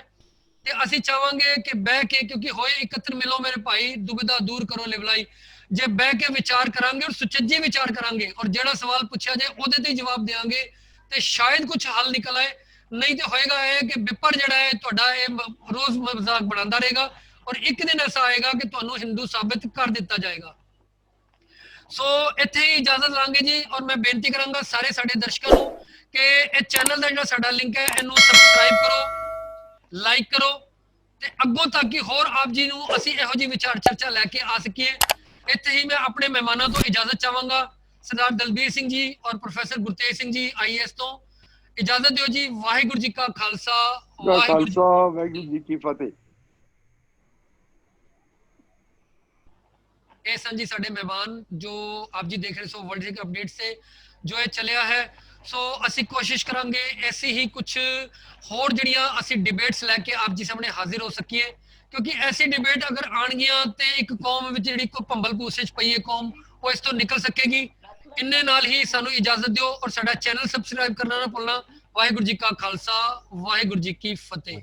ਤੇ ਅਸੀਂ ਚਾਹਾਂਗੇ ਕਿ ਬਹਿ ਕੇ ਕਿਉਂਕਿ ਹੋਏ ਇਕੱਤਰ ਮਿਲੋ ਮੇਰੇ ਭਾਈ ਦੁਬਿਧਾ ਦੂਰ ਕਰੋ ਲਿਵਲਾਈ ਜੇ ਬਹਿ ਕੇ ਵਿਚਾਰ ਕਰਾਂਗੇ ਔਰ ਸੁਚੱਜੀ ਵਿਚਾਰ ਕਰਾਂਗੇ ਔਰ ਜਿਹੜਾ ਸਵਾਲ ਪੁੱਛਿਆ ਜਾਏ ਉਹਦੇ ਤੇ ਜਵਾਬ ਦੇਵਾਂਗੇ ਤੇ ਸ਼ਾਇਦ ਕੁਝ ਹੱਲ ਨਿਕਲ ਆਏ ਨਹੀਂ ਤੇ ਹੋਏਗਾ ਇਹ ਕਿ ਵਿਪਰ ਜਿਹੜਾ ਹੈ ਤੁਹਾਡਾ ਇਹ ਰੋਜ਼ ਮਜ਼ਾਕ ਬਣਾਉਂਦਾ ਰਹੇਗਾ ਔਰ ਇੱਕ ਦਿਨ ਐਸਾ ਆਏਗਾ ਕਿ ਤੁਹਾਨੂੰ ਹਿੰਦੂ ਸਾਬਿਤ ਕਰ ਦਿੱਤਾ ਜਾਏਗਾ ਸੋ ਇੱਥੇ ਹੀ ਇਜਾਜ਼ਤ ਲਾਂਗੇ ਜੀ ਔਰ ਮੈਂ ਬੇਨਤੀ ਕਰਾਂਗਾ ਸਾਰੇ ਸਾਡੇ ਦਰਸ਼ਕਾਂ ਨੂੰ ਕਿ ਇਹ ਚੈਨਲ ਦਾ ਜਿਹੜਾ ਸਾਡਾ ਲਿੰਕ ਹੈ ਇਹਨੂੰ ਸਬਸਕ੍ਰਾਈਬ ਕਰੋ ਲਾਈਕ ਕਰੋ ਤੇ ਅੱਗੋਂ ਤੱਕ ਹੀ ਹੋਰ ਆਪ ਜੀ ਨੂੰ ਅਸੀਂ ਇਹੋ ਜਿਹੀ ਵਿਚਾਰ ਚਰਚਾ ਲੈ ਕੇ ਆ ਸਕੀਏ ਇੱਥੇ ਹੀ ਮੈਂ ਆਪਣੇ ਮਹਿਮਾਨਾਂ ਤੋਂ ਇਜਾਜ਼ਤ ਚਾਹਾਂਗਾ ਸਰਦਾਰ ਦਲਬੀਰ ਸਿੰਘ ਜੀ ਔਰ ਪ੍ਰੋਫੈਸਰ ਗੁਰਤੇਜ ਸਿੰਘ ਜੀ ਆਈਐਸ ਤੋਂ ਇਜਾਜ਼ਤ ਦਿਓ ਜੀ ਵਾਹਿਗੁਰੂ ਜੀ ਕਾ ਖਾਲਸਾ ਵਾਹਿਗੁਰੂ ਜੀ ਕੀ ਫਤਿਹ ਇਹ ਸਨ ਜੀ ਸਾਡੇ ਮਹਿਮਾਨ ਜੋ ਆਪ ਜੀ ਦੇਖ ਰਹੇ ਸੋ ਵਰਲਡ ਹਿਕ ਅਪਡੇਟ ਸੇ ਜੋ ਇਹ ਚੱਲਿਆ ਹੈ ਸੋ ਅਸੀਂ ਕੋਸ਼ਿਸ਼ ਕਰਾਂਗੇ ਐਸੀ ਹੀ ਕੁਝ ਹੋਰ ਜਿਹੜੀਆਂ ਅਸੀਂ ਡਿਬੇਟਸ ਲੈ ਕੇ ਆਪ ਜੀ ਸਾਹਮਣੇ ਹਾਜ਼ਰ ਹੋ ਸਕੀਏ ਕਿਉਂਕਿ ਐਸੀ ਡਿਬੇਟ ਅਗਰ ਆਣਗੀਆਂ ਤੇ ਇੱਕ ਕੌਮ ਵਿੱਚ ਜਿਹੜੀ ਕੋ ਭੰਬਲ ਭੂਸੇ ਚ ਪਈ ਹੈ ਕੌਮ ਉਹ ਇਸ ਤੋਂ ਨਿਕਲ ਸਕੇਗੀ ਇੰਨੇ ਨਾਲ ਹੀ ਸਾਨੂੰ ਇਜਾਜ਼ਤ ਦਿਓ ਔਰ ਸਾਡਾ ਚੈਨਲ ਸਬਸਕ੍ਰਾਈਬ ਕਰਨਾ ਨਾ ਭੁੱਲਣਾ ਵਾਹਿਗੁਰੂ ਜੀ ਕਾ ਖਾਲਸਾ ਵਾਹਿਗੁਰੂ ਜੀ ਕੀ ਫਤਿਹ